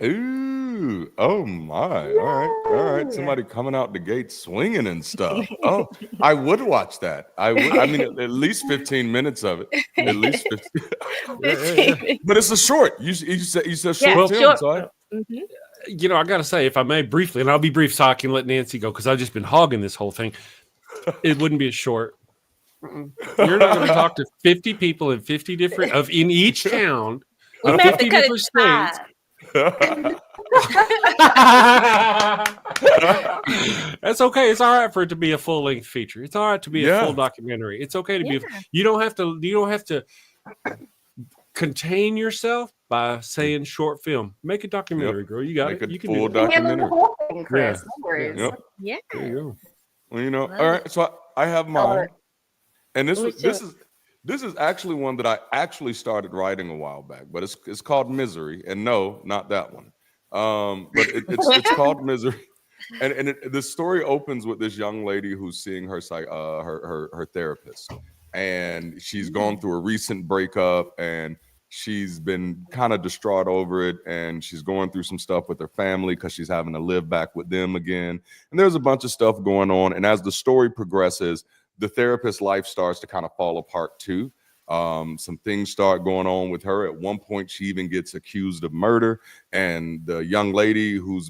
Ooh, oh my. All right. Somebody coming out the gate swinging and stuff. Oh, I would watch that. I would. I mean, at least 15 minutes of it. At least 15. But it's a short. You said short film, so you know, I got to say, if I may briefly, and I'll be brief so I can let Nancy go because I've just been hogging this whole thing. It wouldn't be a short. You're not going to talk to 50 people in 50 different in each town. We may have to cut it to 5. That's okay. It's all right for it to be a full-length feature. It's all right to be a full documentary. It's okay to be. You don't have to contain yourself by saying short film. Make a documentary, girl. You got it. You can full do it. documentary. The whole thing, Chris. No worries. Yeah. There you go. Well, you know, all right. So I have mine, and this is actually one that I actually started writing a while back, but it's called Misery, and no, not that one. But it's called Misery, and the story opens with this young lady who's seeing her therapist, and she's gone through a recent breakup, and she's been kind of distraught over it, and she's going through some stuff with her family because she's having to live back with them again, and there's a bunch of stuff going on, and as the story progresses, the therapist's life starts to kind of fall apart too. Some things start going on with her. At one point, she even gets accused of murder, and the young lady who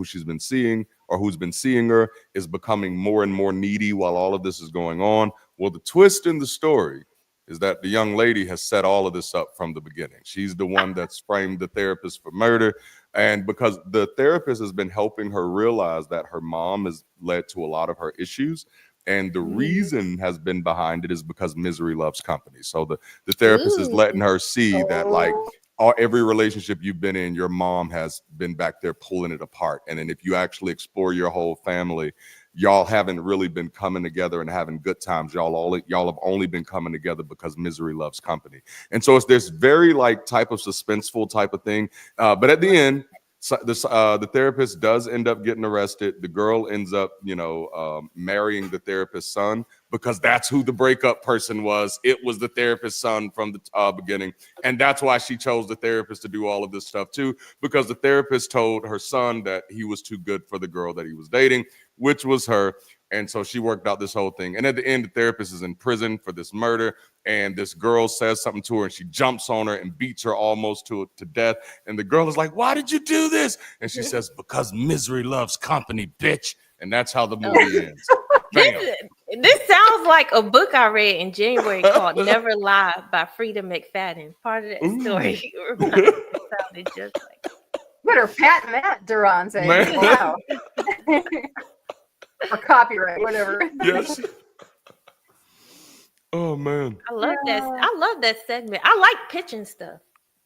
she's been seeing or who's been seeing her is becoming more and more needy while all of this is going on. Well, the twist in the story is that the young lady has set all of this up from the beginning. She's the one that's framed the therapist for murder. And because the therapist has been helping her realize that her mom has led to a lot of her issues. And the reason has been behind it is because misery loves company. So the therapist is letting her see that like every relationship you've been in, your mom has been back there pulling it apart. And then if you actually explore your whole family, y'all haven't really been coming together and having good times. Y'all have only been coming together because misery loves company. And so it's this very like type of suspenseful type of thing. But at the end, the therapist does end up getting arrested. The girl ends up, marrying the therapist's son because that's who the breakup person was. It was the therapist's son from the beginning. And that's why she chose the therapist to do all of this stuff too, because the therapist told her son that he was too good for the girl that he was dating, which was her. And so she worked out this whole thing. And at the end, the therapist is in prison for this murder. And this girl says something to her and she jumps on her and beats her almost to death. And the girl is like, "Why did you do this?" And she says, "Because misery loves company, bitch." And that's how the movie ends. This sounds like a book I read in January called Never Lie by Frida McFadden. Part of that story sounded just like. Better patent that, Darante. Wow. Or copyright, whatever. Yes. Oh man. I love that segment. I like pitching stuff.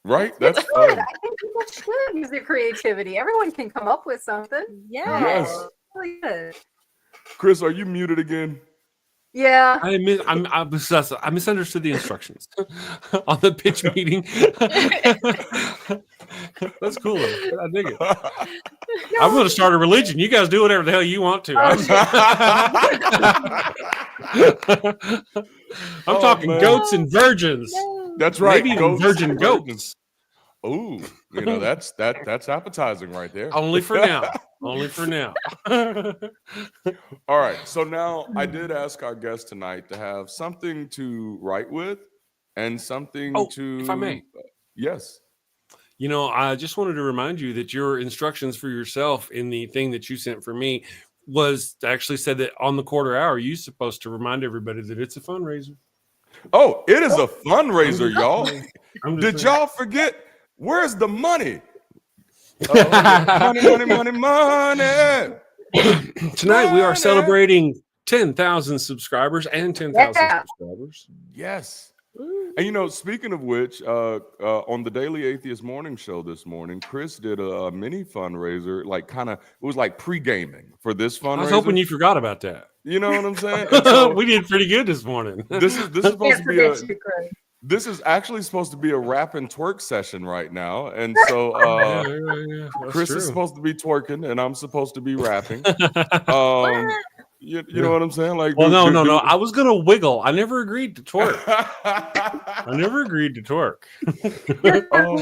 Right? That's good. I think people should use their creativity. Everyone can come up with something. Yes. Really good. Chris, are you muted again? Yeah. I misunderstood the instructions on the pitch meeting. That's cool. I dig it. I'm going to start a religion. You guys do whatever the hell you want to. I'm talking goats and virgins. That's right. Maybe even virgin goats. Ooh, that's appetizing right there. Only for now. Only for now. All right. So now I did ask our guest tonight to have something to write with and something to. If I may. Yes. I just wanted to remind you that your instructions for yourself in the thing that you sent for me was actually said that on the quarter hour, you're supposed to remind everybody that it's a fundraiser. Oh, it is a fundraiser, y'all. Did y'all forget? Where's the money? Money. Tonight we are celebrating 10,000 subscribers and 10,000 subscribers. Yes. And speaking of which, on the Daily Atheist Morning Show this morning, Chris did a mini fundraiser, it was like pre-gaming for this fundraiser. I was hoping you forgot about that. You know what I'm saying? So, we did pretty good this morning. This is supposed to be this is actually supposed to be a rap and twerk session right now. And so Chris is supposed to be twerking and I'm supposed to be rapping. You know what I'm saying? Like, no. I was gonna wiggle. I never agreed to twerk.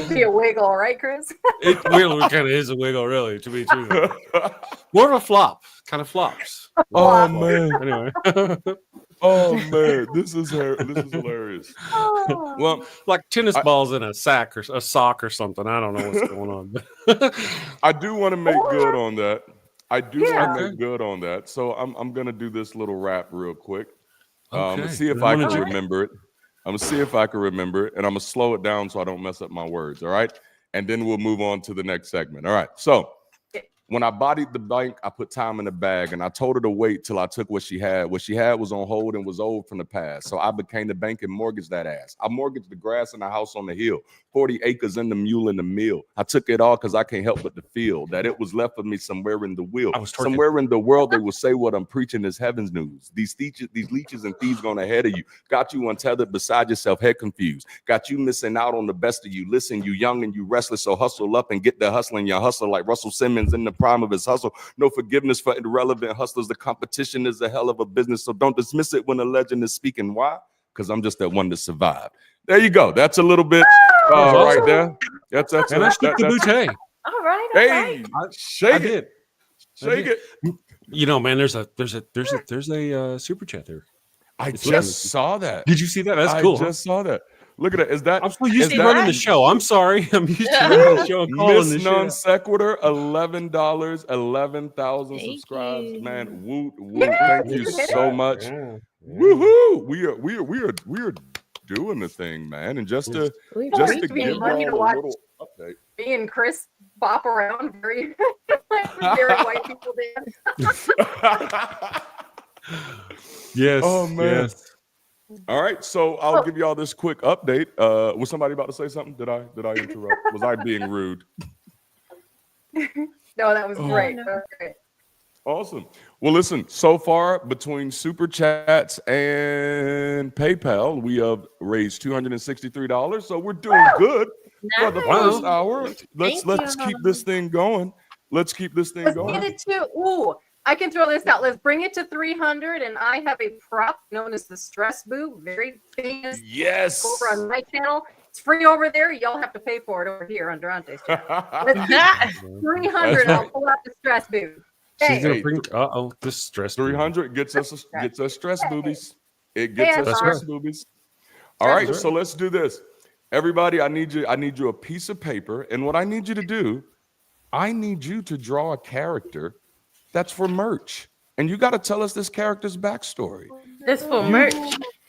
Be a wiggle, right, Chris? It kind of is a wiggle, really. To be true, more of a flop. Kind of flops. Oh man. Anyway. Oh man, this is hilarious. Well, like tennis balls in a sack or a sock or something. I don't know what's going on. I do want to make good on that. I do want to make good on that. So I'm gonna do this little rap real quick. See if I can remember it. I'm gonna see if I can remember it, and I'm gonna slow it down so I don't mess up my words. All right, and then we'll move on to the next segment. All right. So when I bodied the bank, I put time in the bag, and I told her to wait till I took what she had. What she had was on hold and was old from the past. So I became the bank and mortgaged that ass. I mortgaged the grass and the house on the hill, 40 acres and the mule in the mill. I took it all because I can't help but to feel that it was left of me somewhere in the wheel. Somewhere in the world, they will say what I'm preaching is heaven's news. These leeches and thieves going ahead of you. Got you untethered beside yourself, head confused. Got you missing out on the best of you. Listen, you young and you restless, so hustle up and get the hustling. You hustle like Russell Simmons in the prime of his hustle. No forgiveness for irrelevant hustlers. The competition is a hell of a business, so don't dismiss it when a legend is speaking. Why? Because I'm just that one to survive. There you go. That's a little bit right there. That's and I shook the bouquet. All right. Hey, shake it. Shake it. You know, man, there's a super chat there. I just saw that. Did you see that? That's cool. I just saw that. Look at it. Is that? I'm so used to running the show. I'm sorry. I'm used to running the show and calling the show. Non sequitur, $11, 11,000 subscribers. Man, woot woot! Thank you so much. Woohoo! We are doing the thing, man. And just to give you all a little update. Me and Chris bop around very white people dance. Yes. Oh man. Yes. All right, so I'll give you all this quick update. Was somebody about to say something? Did I interrupt? Was I being rude? No, that was great. That was great. Awesome. Well, listen, so far between Super Chats and PayPal, we have raised $263. So we're doing good for the first hour. Let's keep this thing going. Let's keep this thing going. Get it to I can throw this out. Let's bring it to 300, and I have a prop known as the Stress Boo, very famous. Yes. Over on my channel. It's free over there. Y'all have to pay for it over here on Darante's channel. Let's do 300. I'll pull out the Stress Boo. She's gonna bring the stress. 300 gets us stress boobies. It gets us stress boobies. All right, so let's do this. Everybody, I need you a piece of paper, and what I need you to do, I need you to draw a character that's for merch, and you got to tell us this character's backstory. It's for merch.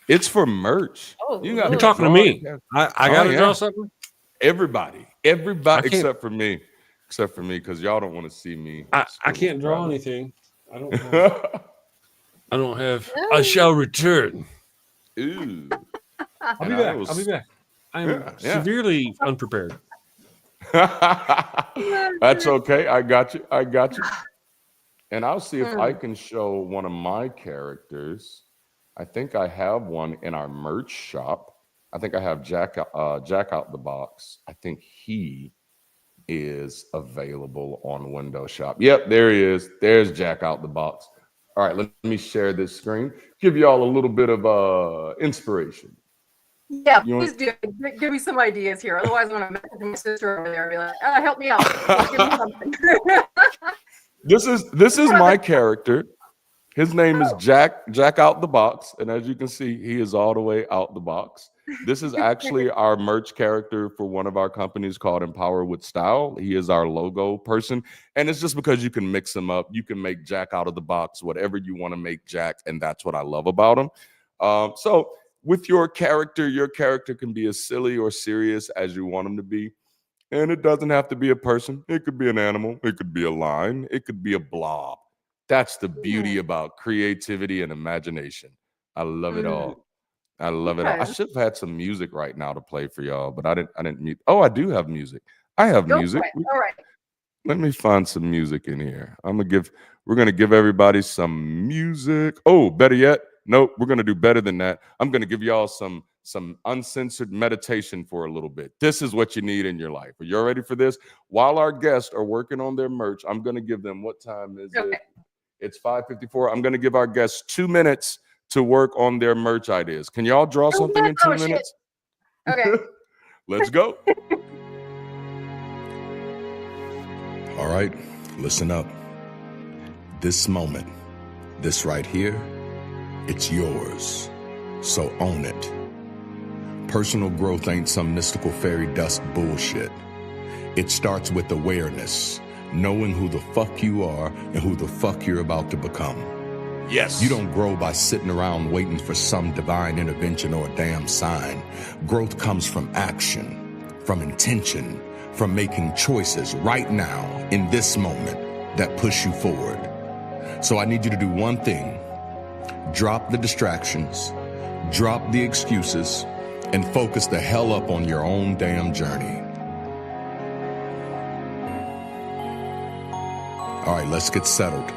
It's for merch. You're talking to me. I got to draw something. Everybody except for me, because y'all don't want to see me. I can't draw anything. I don't have. I shall return. Ooh. I'll be back. I'm severely unprepared. That's okay. I got you. And I'll see if I can show one of my characters. I think I have one in our merch shop. I think I have Jack Out the Box. I think he is available on Windows Shop. Yep, there he is. There's Jack Out the Box. All right, let me share this screen. Give you all a little bit of inspiration. Yeah, please do. Give me some ideas here. Otherwise, I'm going to message my sister over there and be like, help me out. Give me something. This is my character. His name is Jack Out the Box, and as you can see, he is all the way out the box. This is actually our merch character for one of our companies called Empower with Style. He is our logo person, and it's just because you can mix him up. You can make Jack out of the box, whatever you want to make Jack, and that's what I love about him. So with your character can be as silly or serious as you want him to be. And it doesn't have to be a person. It could be an animal. It could be a line. It could be a blob. That's the beauty about creativity and imagination. I love it all. I love it all. I should have had some music right now to play for y'all, but I didn't mute. Oh, I do have music. I have music. All right. Let me find some music in here. We're gonna give everybody some music. Oh, better yet, nope, we're gonna do better than that. I'm gonna give y'all some uncensored meditation for a little bit. This is what you need in your life. Are you ready for this? While our guests are working on their merch, I'm going to give them, what time is it? It's 5:54. I'm going to give our guests 2 minutes to work on their merch ideas. Can y'all draw something in 2 minutes? Okay. Let's go. All right, listen up. This moment, this right here, it's yours. So own it. Personal growth ain't some mystical fairy dust bullshit. It starts with awareness, knowing who the fuck you are and who the fuck you're about to become. Yes. You don't grow by sitting around waiting for some divine intervention or a damn sign. Growth comes from action, from intention, from making choices right now in this moment that push you forward. So I need you to do one thing. Drop the distractions, drop the excuses, and focus the hell up on your own damn journey. All right, let's get settled.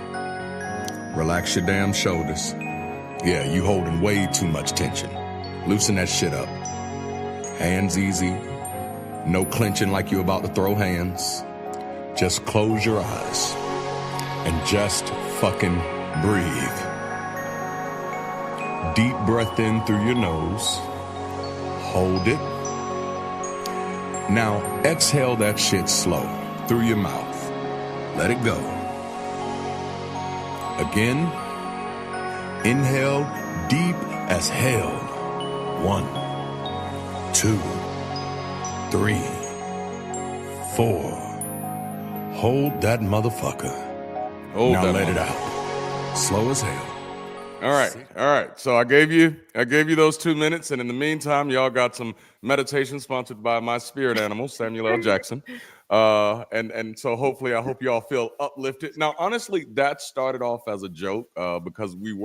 Relax your damn shoulders. Yeah, you holding way too much tension. Loosen that shit up. Hands easy. No clenching like you're about to throw hands. Just close your eyes and just fucking breathe. Deep breath in through your nose. Hold it. Now exhale that shit slow through your mouth. Let it go. Again, inhale deep as hell. 1, 2, 3, 4. Hold that motherfucker. Now let it out. Slow as hell. All right. So I gave you those 2 minutes, and in the meantime, y'all got some meditation sponsored by my spirit animal, Samuel L. Jackson. And so hopefully, I hope y'all feel uplifted. Now, honestly, that started off as a joke because we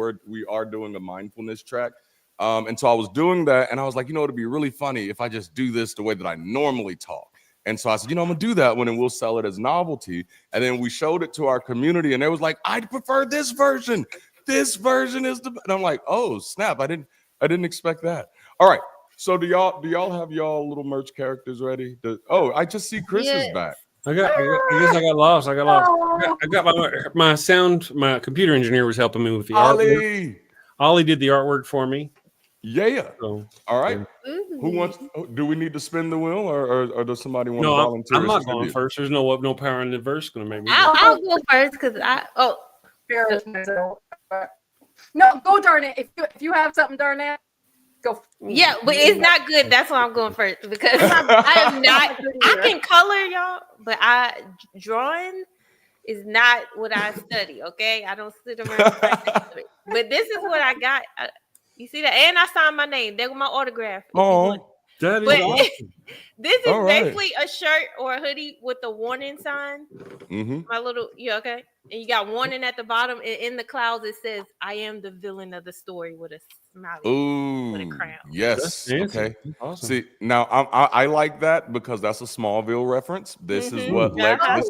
are doing a mindfulness track. And so I was doing that, and I was like, it'd be really funny if I just do this the way that I normally talk. And so I said, I'm gonna do that one, and we'll sell it as novelty. And then we showed it to our community, and they was like, I prefer this version. This version is and I'm like, oh snap! I didn't expect that. All right. So do y'all have y'all little merch characters ready? I just see Chris is back. I guess I got lost. I got my sound. My computer engineer was helping me with the artwork. Ollie did the artwork for me. Yeah. So, all right. Who wants? Do we need to spin the wheel, or does somebody want to volunteer? I'm not going first. There's no power in the verse going to make me. I'll go first because No, go darn it. If you have something, darn it, go. Yeah, but it's not good. That's why I'm going first because I am not. I can color, y'all, but drawing is not what I study. Okay, I don't sit around and practice it. But this is what I got. You see that? And I signed my name. There with my autograph. Oh, that is awesome. This is basically a shirt or a hoodie with the warning sign. Mm-hmm. My little, okay. And you got warning at the bottom. And in the clouds, it says, I am the villain of the story with a smiley. Ooh, with a crown. Yes. Okay. Awesome. See, now I like that because that's a Smallville reference. This is what Lex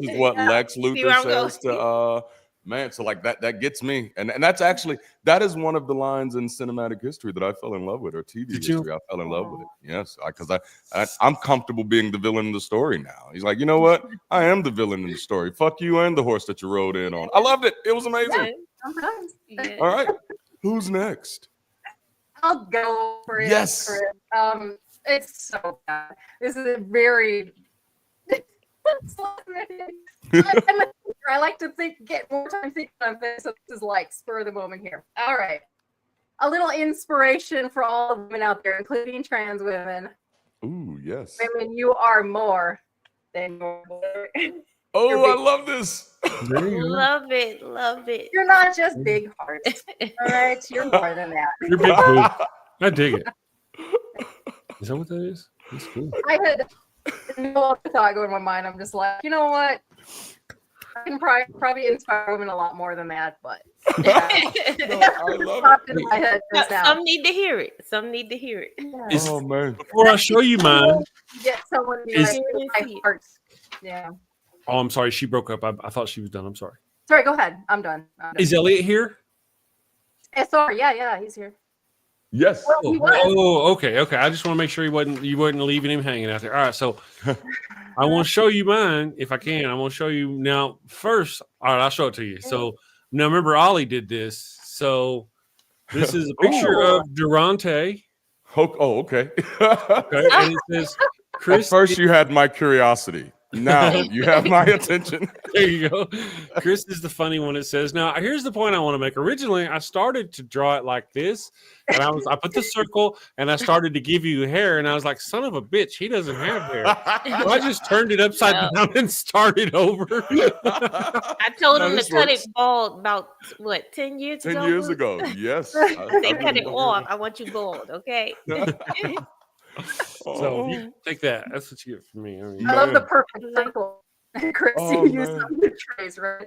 Luthor says to man. So like that gets me. And that is one of the lines in cinematic history that I fell in love with, or TV history. I fell in love with it. Yes. Because I'm comfortable being the villain in the story now. He's like, you know what? I am the villain in the story. Fuck you and the horse that you rode in on. I loved it. It was amazing. Yeah. All right. Who's next? I'll go for it. Yes. It's so bad. This is a very. I like to get more time thinking on this. So this is like spur of the moment here. All right. A little inspiration for all the women out there, including trans women. Ooh, yes. Women, you are more than your Oh, I love this. Love it. You're not just big hearts. All right. You're more than that. You're big boob. I dig it. Is that what that is? That's cool. I had no thought going in my mind. I'm just like, you know what? I can probably inspire women a lot more than that, but yeah. I love it. In my head just now. Some need to hear it. Yeah. Oh man! Before I show you mine, Get someone to be like, my heart. Yeah. oh, I'm sorry, she broke up. I thought she was done. I'm sorry. Sorry, go ahead. I'm done. Is Elliot here? Sorry, yeah, he's here. Yes. Well, he was. Oh, okay. I just want to make sure you wasn't leaving him hanging out there. All right, so I want to show you mine if I can. I want to show you now. First, all right, I'll show it to you. So now remember, Ollie did this. So this is a picture of Darante. Oh, okay. Okay, and it says, "Chris." At first, you had my curiosity. Now you have my attention. There you go. Chris is the funny one. It says, now here's the point I want to make. Originally, I started to draw it like this, and I put the circle and I started to give you hair, and I was like, son of a bitch, he doesn't have hair. So I just turned it upside down and started over. I told him to cut it bald about 10 years ago? 10 years ago, yes. They cut it off. I want you bald, okay? So you take that. That's what you get from me. I love the perfect circle. Chris, you use some of the trays, right?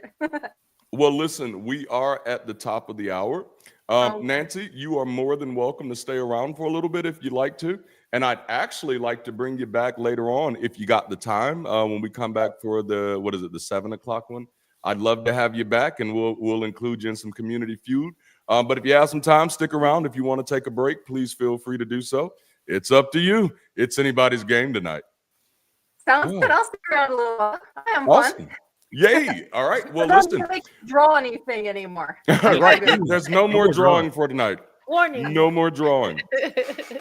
Well, listen, we are at the top of the hour. Nancy, you are more than welcome to stay around for a little bit if you'd like to. And I'd actually like to bring you back later on if you got the time when we come back for the 7 o'clock one. I'd love to have you back, and we'll include you in some community feud. But if you have some time, stick around. If you want to take a break, please feel free to do so. It's up to you. It's anybody's game tonight. Sounds good. I'll stick around a little while. I am awesome. Fun. Yay. All right. Well, listen. I don't draw anything anymore. Right. There's no more drawing for tonight. Warning. No more drawing.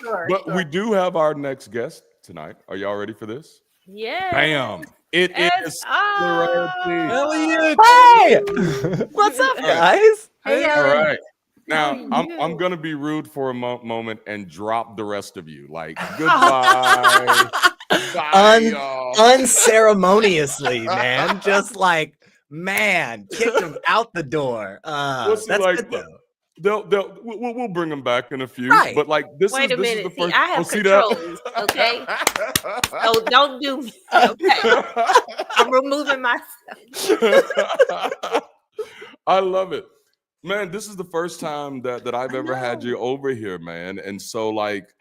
Sure. We do have our next guest tonight. Are y'all ready for this? Yeah. Bam. It is Elliot. Hey. What's up, guys? Hey, all right. Now, I'm going to be rude for a moment and drop the rest of you. Like, goodbye. Unceremoniously, man. Just like, man, kicked him out the door. That's good, though. We'll bring them back in a few. Right. But like, this Wait a minute. is the first. See, I have controls, okay? So don't do me, okay? I'm removing myself. I love it. Man, this is the first time that I've ever had you over here, man. And so, like,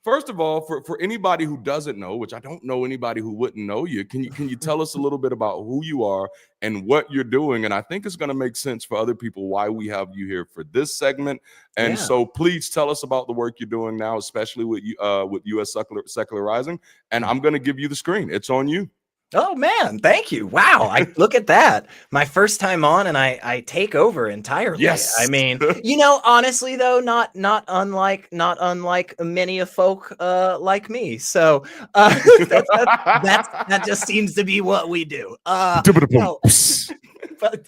first of all, for anybody who doesn't know, which I don't know anybody who wouldn't know you, can you tell us a little bit about who you are and what you're doing? And I think it's going to make sense for other people why we have you here for this segment. And so, please tell us about the work you're doing now, especially with US Secularizing. And I'm going to give you the screen. It's on you. Oh man, thank you. Wow, I look at that. My first time on, and I take over entirely. Yes. I mean, honestly though, not unlike many of folk like me. So that just seems to be what we do. No, but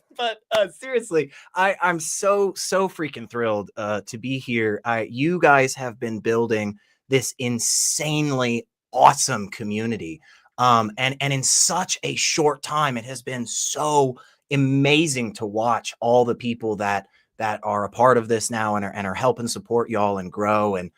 seriously, I'm so freaking thrilled to be here. You guys have been building this insanely awesome community. And in such a short time, it has been so amazing to watch all the people that are a part of this now and are helping support y'all and grow. And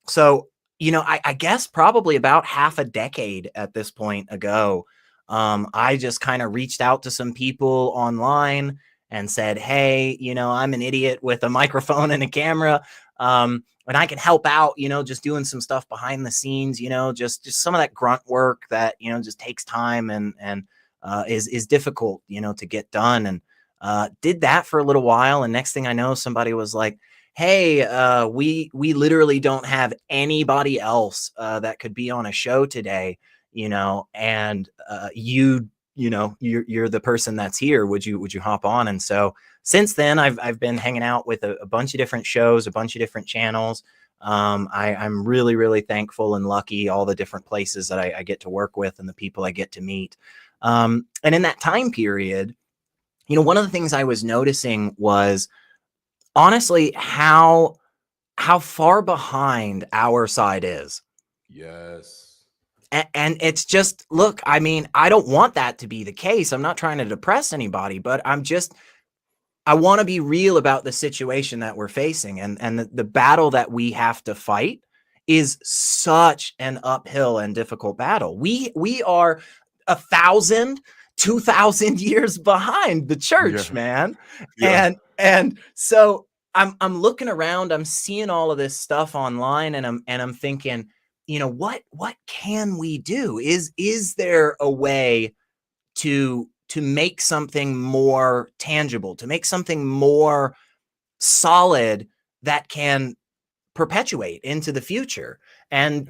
so, I guess probably about half a decade at this point ago, I just kind of reached out to some people online and said, hey, I'm an idiot with a microphone and a camera. And I can help out, just doing some stuff behind the scenes, just some of that grunt work that, just takes time and is difficult, to get done. And did that for a little while. And next thing I know, somebody was like, hey, we literally don't have anybody else that could be on a show today, and you're the person that's here. Would you hop on? And so since then, I've been hanging out with a bunch of different shows, a bunch of different channels. I'm really, really thankful and lucky all the different places that I get to work with and the people I get to meet. And in that time period, one of the things I was noticing was honestly how far behind our side is. Yes. And it's just, look, I mean, I don't want that to be the case. I'm not trying to depress anybody, but I want to be real about the situation that we're facing, and the battle that we have to fight is such an uphill and difficult battle. We are 1,000, 2,000 years behind the church, man. Yeah. And so I'm looking around, I'm seeing all of this stuff online, and I'm thinking, what can we do? Is there a way to make something more tangible, to make something more solid that can perpetuate into the future? And,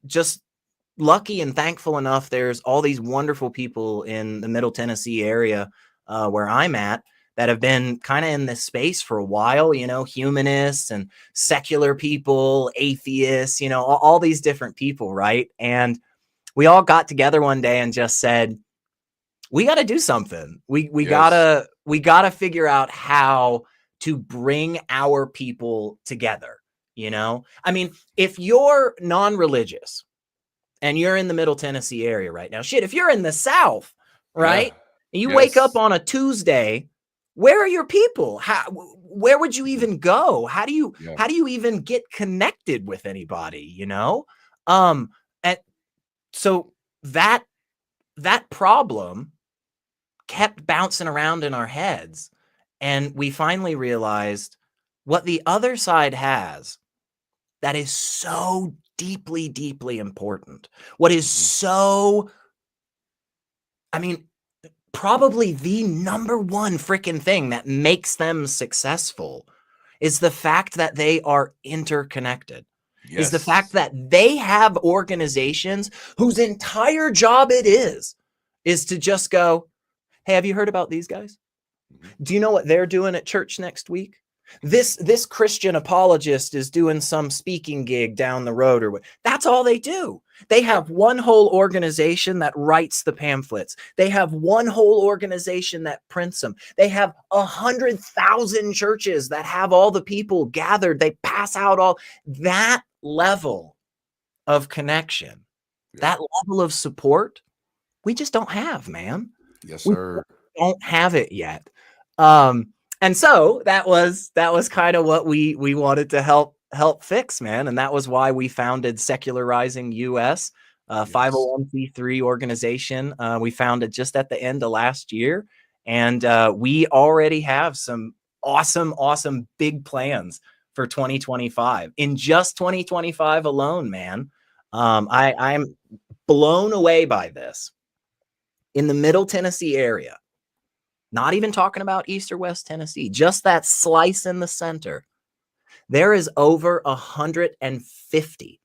just lucky and thankful enough, there's all these wonderful people in the Middle Tennessee area where I'm at that have been kind of in this space for a while, humanists and secular people, atheists, all these different people, right? And we all got together one day and just said, we got to do something. We gotta figure out how to bring our people together. You know, I mean, if you're non-religious and you're in the Middle Tennessee area right now, shit, if you're in the South, right, and you wake up on a Tuesday, where are your people? Where would you even go? How do you even get connected with anybody? You know, and so that problem kept bouncing around in our heads, and we finally realized what the other side has that is so deeply, deeply important. What is so, I mean, probably the number one freaking thing that makes them successful is the fact that they are interconnected. Is the fact that they have organizations whose entire job it is to just go, hey, have you heard about these guys? Do you know what they're doing at church next week? This Christian apologist is doing some speaking gig down the road, or what. That's all they do. They have one whole organization that writes the pamphlets. They have one whole organization that prints them. They have 100,000 churches that have all the people gathered. They pass out all that level of connection, that level of support. We just don't have, man. Yes, sir. We don't have it yet. And so that was kind of what we wanted to help fix, man. And that was why we founded Secularizing US, 501c3 organization. We founded just at the end of last year. And we already have some awesome big plans for 2025. In just 2025 alone, man. I'm blown away by this. In the Middle Tennessee area, not even talking about East or West Tennessee, just that slice in the center, there is over 150.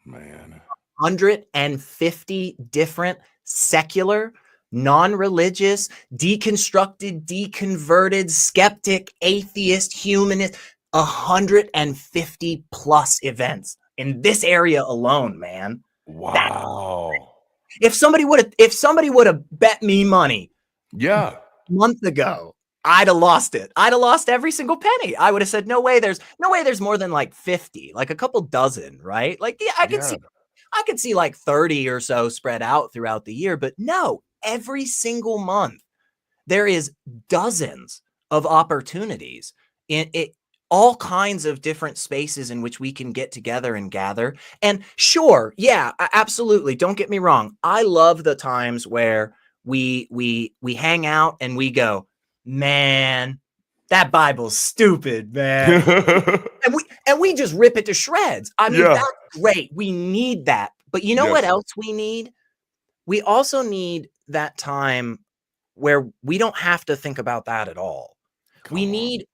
Man. 150 different secular, non-religious, deconstructed, deconverted, skeptic, atheist, humanist, 150 plus events in this area alone, man. Wow. If somebody would have bet me money, a month ago, I'd have lost it. I'd have lost every single penny. I would have said, no way there's more than like 50, like a couple dozen, right? Like, yeah, I could see like 30 or so spread out throughout the year, but no, every single month there is dozens of opportunities in it, all kinds of different spaces in which we can get together and gather. And sure, yeah, absolutely. Don't get me wrong. I love the times where we hang out and we go, man, that Bible's stupid, man. and we just rip it to shreds. I mean, that's great. We need that. But you know what else we need? We also need that time where we don't have to think about that at all. We need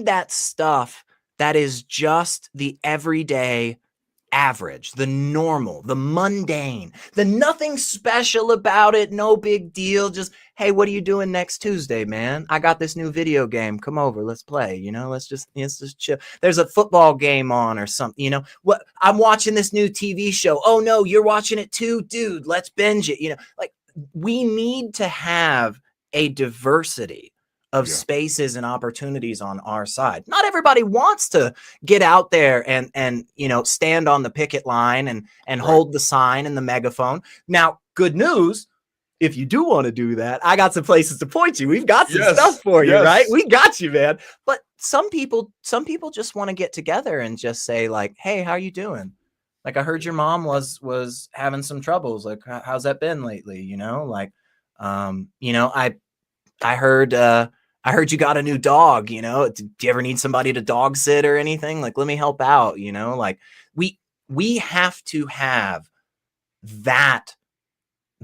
that stuff that is just the everyday average, the normal, the mundane, the nothing special about it, no big deal. Just, hey, what are you doing next Tuesday, man? I got this new video game. Come over, let's play. You know, let's just chill. There's a football game on or something. You know, what? I'm watching this new TV show. Oh no, you're watching it too, dude. Let's binge it. You know, like we need to have a diversity of spaces and opportunities on our side. Not everybody wants to get out there and you know, stand on the picket line and hold the sign and the megaphone. Now, good news, if you do want to do that, I got some places to point you. We've got some stuff for you, right? We got you, man. But some people just want to get together and just say like, hey, how are you doing? Like, I heard your mom was having some troubles. Like, how's that been lately? You know, like, you know, I heard you got a new dog, you know, do you ever need somebody to dog sit or anything? Like, let me help out, you know, like we have to have that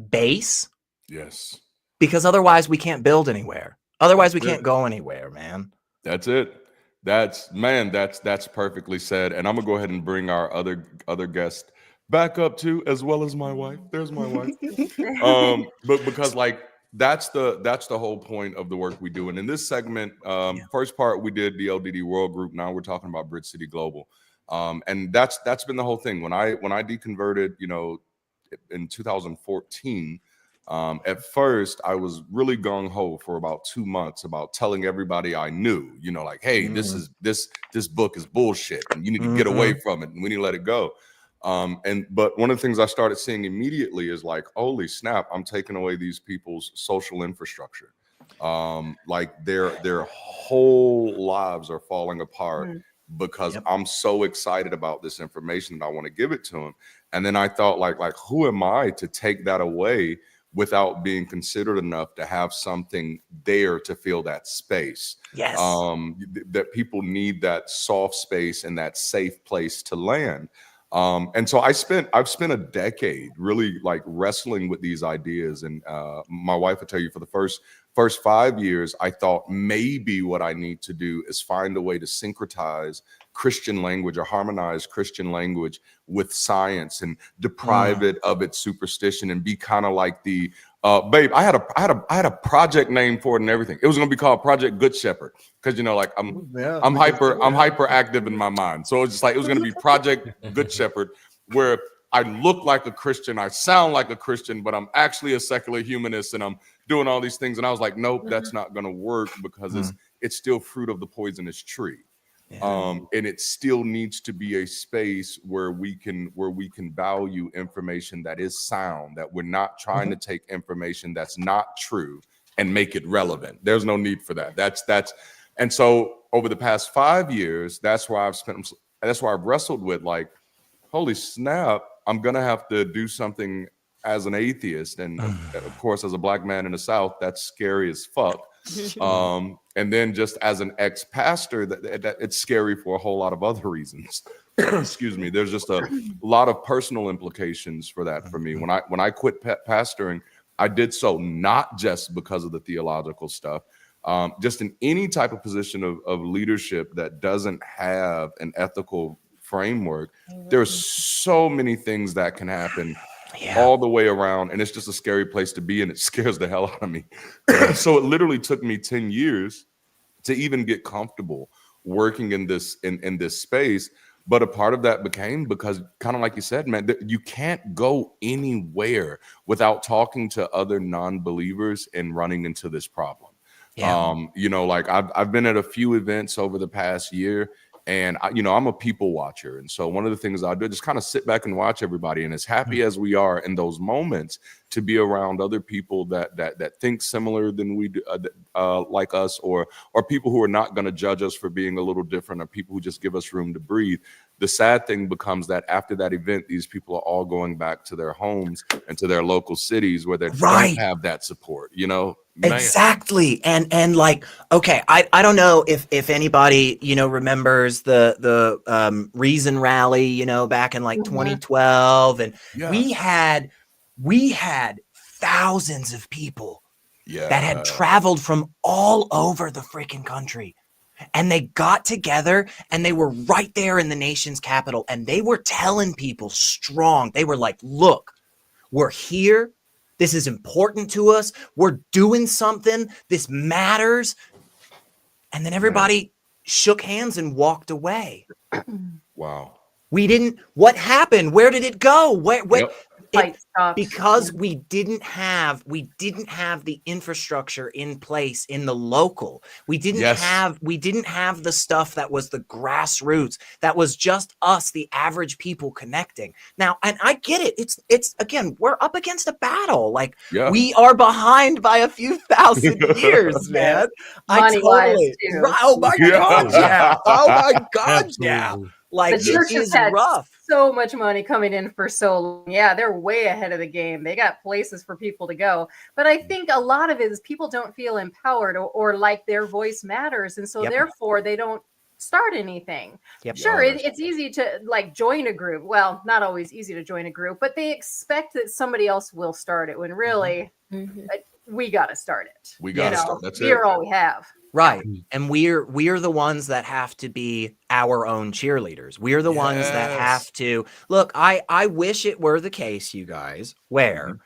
base. Yes. Because otherwise we can't build anywhere. Otherwise we can't go anywhere, man. That's it. That's perfectly said. And I'm gonna go ahead and bring our other guest back up too, as well as my wife. There's my wife. But because like, that's the whole point of the work we do. And in this segment, first part we did DLDD World Group. Now we're talking about BridgeCity Global, and that's been the whole thing. When I deconverted, you know, in 2014. At first, I was really gung-ho for about 2 months about telling everybody I knew, like, hey, this book is bullshit and you need to get away from it and we need to let it go. But one of the things I started seeing immediately is like, holy snap, I'm taking away these people's social infrastructure. Like their whole lives are falling apart because I'm so excited about this information that I want to give it to them. And then I thought like who am I to take that away without being considered enough to have something there to fill that space? Yes. That people need that soft space and that safe place to land. And so I've spent a decade really like wrestling with these ideas. And my wife will tell you, for the first 5 years, I thought maybe what I need to do is find a way to syncretize Christian language or harmonize Christian language with science and deprive it of its superstition and be kind of like the babe. I had a project name for it and everything. It was going to be called Project Good Shepherd because like I'm hyper active in my mind. So it's just like it was going to be Project Good Shepherd, where I look like a Christian, I sound like a Christian, but I'm actually a secular humanist and I'm doing all these things. And I was like, nope, that's not going to work because it's still fruit of the poisonous tree. And it still needs to be a space where we can value information that is sound, that we're not trying to take information that's not true and make it relevant. There's no need for that. And so over the past 5 years, that's where I've wrestled with like, holy snap, I'm gonna have to do something as an atheist, and of course as a Black man in the South, that's scary as fuck. And then just as an ex-pastor, that it's scary for a whole lot of other reasons. Excuse me. There's just a lot of personal implications for that for me. When I quit pastoring, I did so not just because of the theological stuff, just in any type of position of leadership that doesn't have an ethical framework. There's so many things that can happen all the way around, and it's just a scary place to be, and it scares the hell out of me. So it literally took me 10 years to even get comfortable working in this space. But a part of that became because, kind of like you said, man, you can't go anywhere without talking to other non-believers and running into this problem. Like I've been at a few events over the past year, and I'm a people watcher. And so one of the things I do is just kind of sit back and watch everybody. And as happy as we are in those moments to be around other people that think similar than we do, like us, or people who are not going to judge us for being a little different, or people who just give us room to breathe. The sad thing becomes that after that event, these people are all going back to their homes and to their local cities where they don't have that support, Man. Exactly. And like, okay, I don't know if anybody, remembers the Reason Rally, back in like 2012. And we had thousands of people that had traveled from all over the freaking country. And they got together and they were right there in the nation's capital. And they were telling people strong. They were like, look, we're here. This is important to us. We're doing something. This matters. And then everybody shook hands and walked away. Wow. What happened? Where did it go? Because we didn't have the infrastructure in place in the local. We didn't have the stuff that was the grassroots, that was just us, the average people connecting. Now, and I get it. It's again, we're up against a battle. Like we are behind by a few thousand years, man. Oh my God, yeah. Oh my God, yeah. Like, the church is had rough. So much money coming in for so long. Yeah, they're way ahead of the game. They got places for people to go. But I think a lot of it is people don't feel empowered or like their voice matters. And so therefore they don't start anything. Sure, it's easy to like join a group. Well, not always easy to join a group, but they expect that somebody else will start it when really we got to start it. We got to start. That's We're all we have. Right. And we're the ones that have to be our own cheerleaders. We're the ones that have to look. I wish it were the case, you guys, where,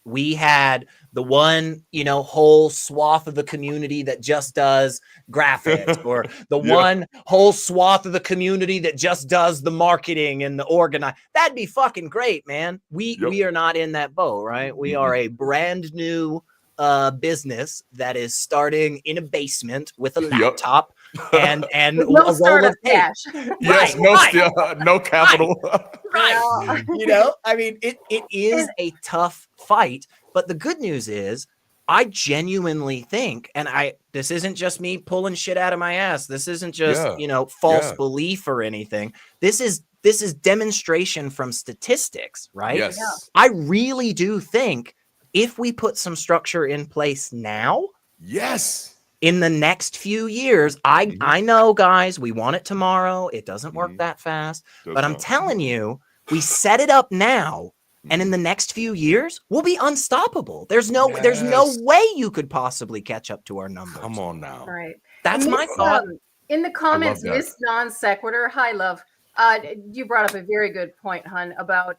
we had the one, whole swath of the community that just does graphics, or the one whole swath of the community that just does the marketing and the organize. That'd be fucking great, man. We are not in that boat, right? We are a brand new business that is starting in a basement with a laptop and no a roll of tape. cash. Yes, no capital. Right. I mean, it is a tough fight, but the good news is I genuinely think, and this isn't just me pulling shit out of my ass. This isn't just, false belief or anything. This is demonstration from statistics, right? Yes. Yeah. I really do think if we put some structure in place now, in the next few years, I know, guys, we want it tomorrow. It doesn't work that fast, but I'm telling you, we set it up now, and in the next few years, we'll be unstoppable. There's no way you could possibly catch up to our numbers. Come on now. Right. That's my thought. In the comments, Miss Non Sequitur, hi, love. You brought up a very good point, hun, about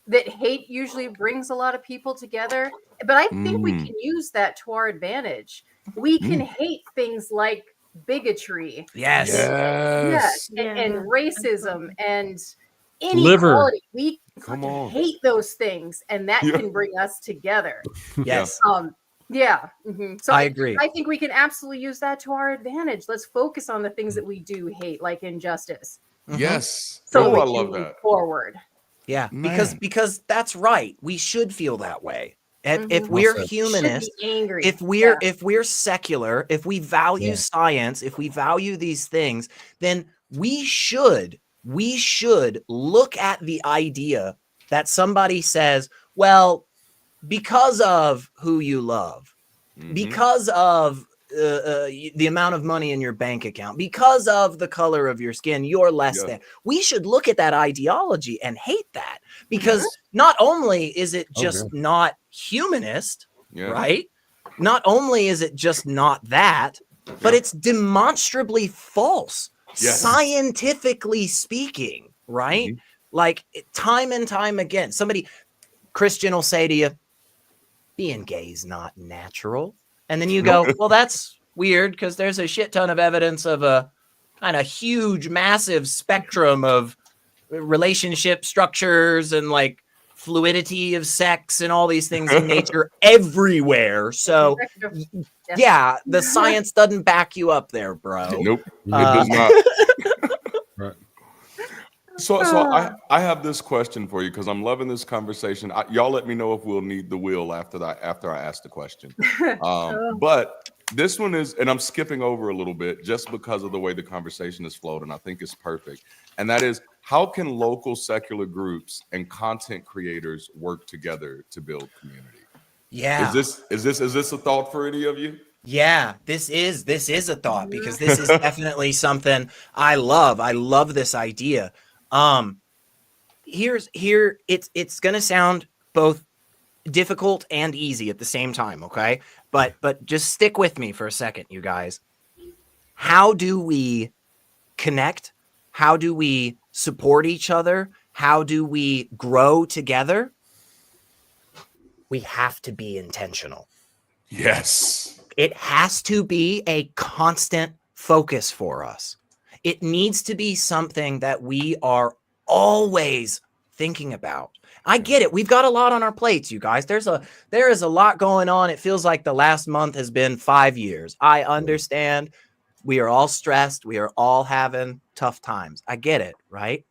that hate usually brings a lot of people together. But I think we can use that to our advantage. We can hate things like bigotry. Yes. And racism and inequality. We fucking hate those things, and that can bring us together. Yes. So I agree. I think we can absolutely use that to our advantage. Let's focus on the things that we do hate, like injustice. Yes. So we I can love move that. forward. Yeah, because that's right. We should feel that way. If we're humanist, if we're secular, if we value science, if we value these things, then we should look at the idea that somebody says, well, because of who you love, because of the amount of money in your bank account, because of the color of your skin, you're less than. We should look at that ideology and hate that, because not only is it just not humanist, right? Not only is it just not that, but it's demonstrably false, scientifically speaking, right? Like time and time again, Christian will say to you, being gay is not natural. And then you go, well, that's weird, because there's a shit ton of evidence of a kind of huge, massive spectrum of relationship structures and like fluidity of sex and all these things in nature everywhere. So the science doesn't back you up there, bro. Nope, it does not. Right. So I have this question for you, because I'm loving this conversation. Y'all let me know if we'll need the wheel after I ask the question. But this one is, and I'm skipping over a little bit just because of the way the conversation is flowed, and I think it's perfect. And that is, how can local secular groups and content creators work together to build community? Yeah. Is this a thought for any of you? Yeah, this is a thought, because this is definitely something I love. I love this idea. It's gonna sound both difficult and easy at the same time, okay? But just stick with me for a second, you guys. How do we connect? How do we support each other? How do we grow together? We have to be intentional. Yes. It has to be a constant focus for us. It needs to be something that we are always thinking about. I get it. We've got a lot on our plates, you guys. There is a lot going on. It feels like the last month has been 5 years. I understand. We are all stressed. We are all having tough times. I get it, right?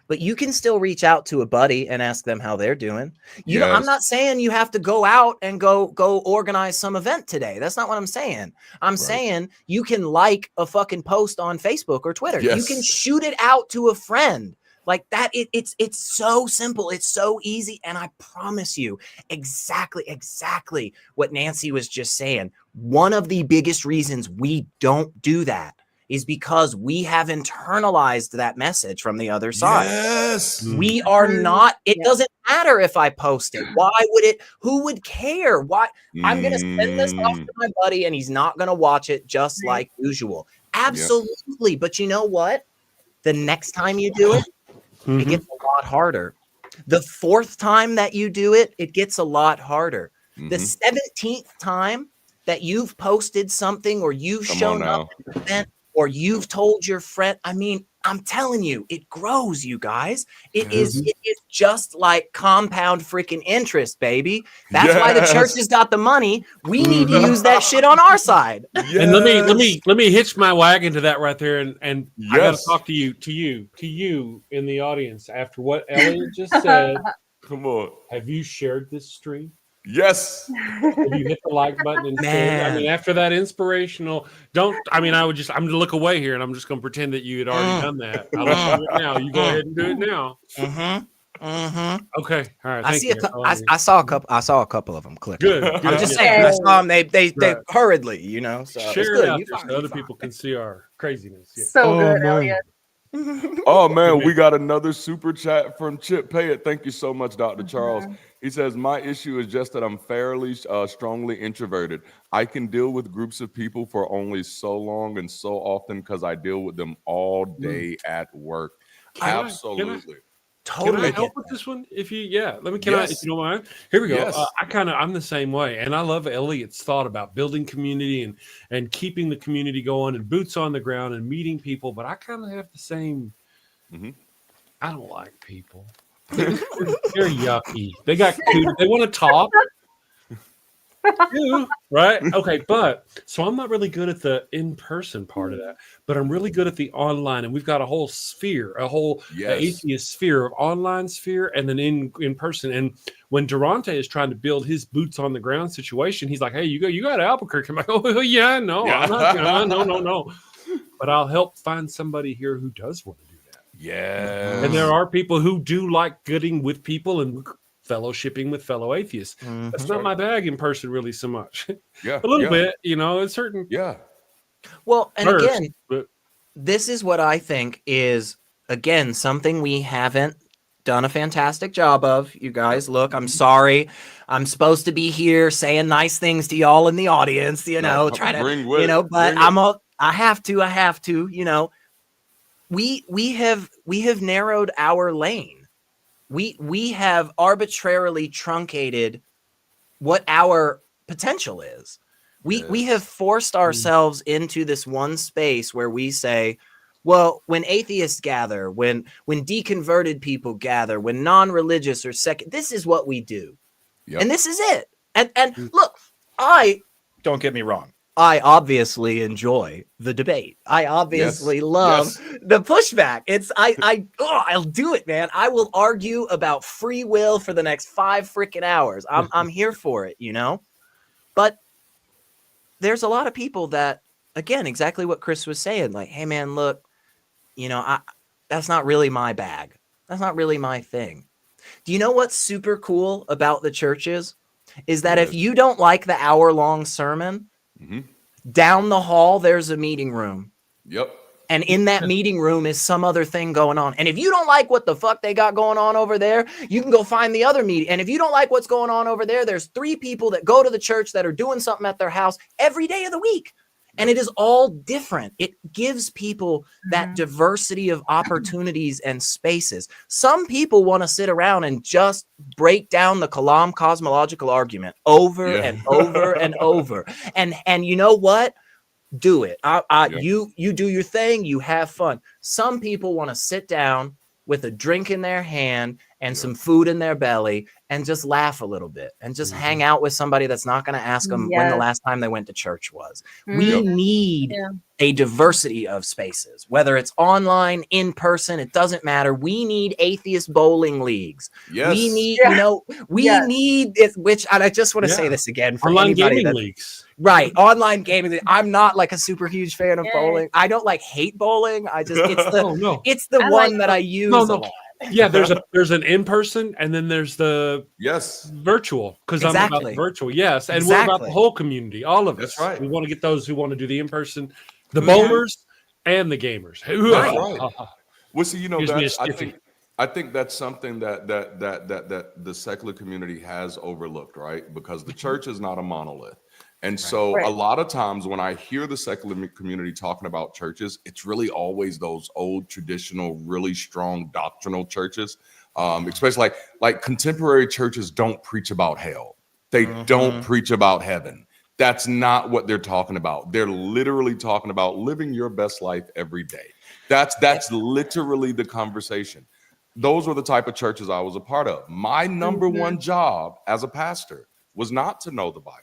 But you can still reach out to a buddy and ask them how they're doing. I'm not saying you have to go out and go organize some event today. That's not what I'm saying. I'm saying you can like a fucking post on Facebook or Twitter. Yes. You can shoot it out to a friend. Like that, it's so simple. It's so easy. And I promise you exactly what Nancy was just saying. One of the biggest reasons we don't do that is because we have internalized that message from the other side. Yes. We are not, it doesn't matter if I post it. Why would it? Who would care? Why? I'm going to send this off to my buddy and he's not going to watch it just like usual. Absolutely. But you know what? The next time you do it, it gets a lot harder. The 4th time that you do it, it gets a lot harder. The 17th time that you've posted something or you've shown up at an event or you've told your friend, I mean, I'm telling you, it grows, you guys. It is just like compound freaking interest, baby. That's why the church has got the money. We need to use that shit on our side. And let me hitch my wagon to that right there. And I got to talk to you in the audience after what Elliot just said. Come on. Have you shared this stream? Yes. Have you hit the like button and shared? I mean, after that inspirational, I'm going to look away here and I'm just going to pretend that you had already done that. I'll let you do it now. You go ahead and do it now. Okay. All right. I saw a couple of them click. Good. I'm just saying. I saw them. They hurriedly, you know. So share it out there so other people can see our craziness. Yeah. So good, Elliot. Oh man, we got another super chat from Chip Pay It. Thank you so much, Dr. Charles. He says, my issue is just that I'm fairly strongly introverted. I can deal with groups of people for only so long and so often because I deal with them all day at work. Absolutely. Can I help with this one? If you if you don't mind. Here we go. I'm the same way. And I love Elliot's thought about building community and keeping the community going and boots on the ground and meeting people. But I kind of have the same. I don't like people. They're yucky. They want to talk. Right? Okay, but so I'm not really good at the in-person part of that, but I'm really good at the online, and we've got a whole sphere, atheist sphere of online sphere, and then in person. And when Darante is trying to build his boots on the ground situation, he's like, "Hey, you got Albuquerque." I'm like, "Oh yeah, no, I'm not no." But I'll help find somebody here who does want to do that. Yeah, and there are people who do like getting with people and fellowshipping with fellow atheists. That's not my bag in person really so much. A little bit, you know, it's certain. Well, and again, this is what I think is, again, something we haven't done a fantastic job of. You guys, look, I'm sorry. I'm supposed to be here saying nice things to y'all in the audience, you know, but I have to, you know, we have narrowed our lane. We have arbitrarily truncated what our potential is. We have forced ourselves into this one space where we say, well, when atheists gather, when deconverted people gather, when non-religious or this is what we do. And this is it. And look, don't get me wrong. I obviously enjoy the debate. I obviously love the pushback. I'll do it, man. I will argue about free will for the next 5 freaking hours. I'm here for it, you know? But there's a lot of people that, again, exactly what Chris was saying, like, hey man, look, you know, that's not really my bag. That's not really my thing. Do you know what's super cool about the churches? Is that if you don't like the hour-long sermon, down the hall, there's a meeting room. And in that meeting room is some other thing going on. And if you don't like what the fuck they got going on over there, you can go find the other meeting. And if you don't like what's going on over there, there's 3 people that go to the church that are doing something at their house every day of the week. And it is all different. It gives people that diversity of opportunities and spaces. Some people want to sit around and just break down the Kalam cosmological argument over and over and over. And you know what? Do it. You do your thing. You have fun. Some people want to sit down with a drink in their hand and some food in their belly and just laugh a little bit and just hang out with somebody that's not going to ask them when the last time they went to church was. We need a diversity of spaces, whether it's online, in person, it doesn't matter. We need atheist bowling leagues. We need, you know, need it, which, and I just want to say this again for online anybody gaming leagues. Right. Online gaming. I'm not like a super huge fan of bowling. I don't like hate bowling. I just, it's the one that I use a lot. Yeah, there's an in-person and then there's the virtual, because I'm about the virtual. And we're about the whole community, all of us. We want to get those who want to do the in-person, the bowlers and the gamers. Well, see, you know, I think that's something that the secular community has overlooked, right? Because the church is not a monolith. And so a lot of times when I hear the secular community talking about churches, it's really always those old traditional, really strong doctrinal churches. Especially like contemporary churches don't preach about hell. They don't preach about heaven. That's not what they're talking about. They're literally talking about living your best life every day. That's literally the conversation. Those were the type of churches I was a part of. My number one job as a pastor was not to know the Bible.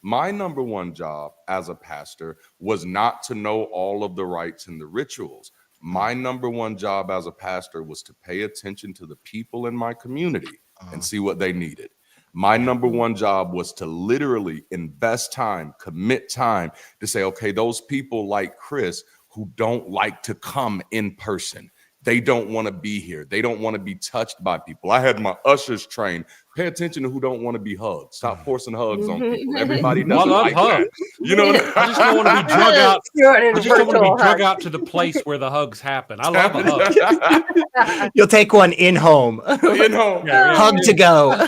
My number one job as a pastor was not to know all of the rites and the rituals. My number one job as a pastor was to pay attention to the people in my community and see what they needed. My number one job was to literally invest time, commit time to say, okay, those people like Chris who don't like to come in person, they don't want to be here. They don't want to be touched by people. I had my ushers trained. Pay attention to who don't want to be hugged. Stop forcing hugs on people. Everybody doesn't like that. You know, I just don't want to be drug out. I just don't want to be drug out to the place where the hugs happen. I love a hug. You'll take one in home. In home. Hug to go.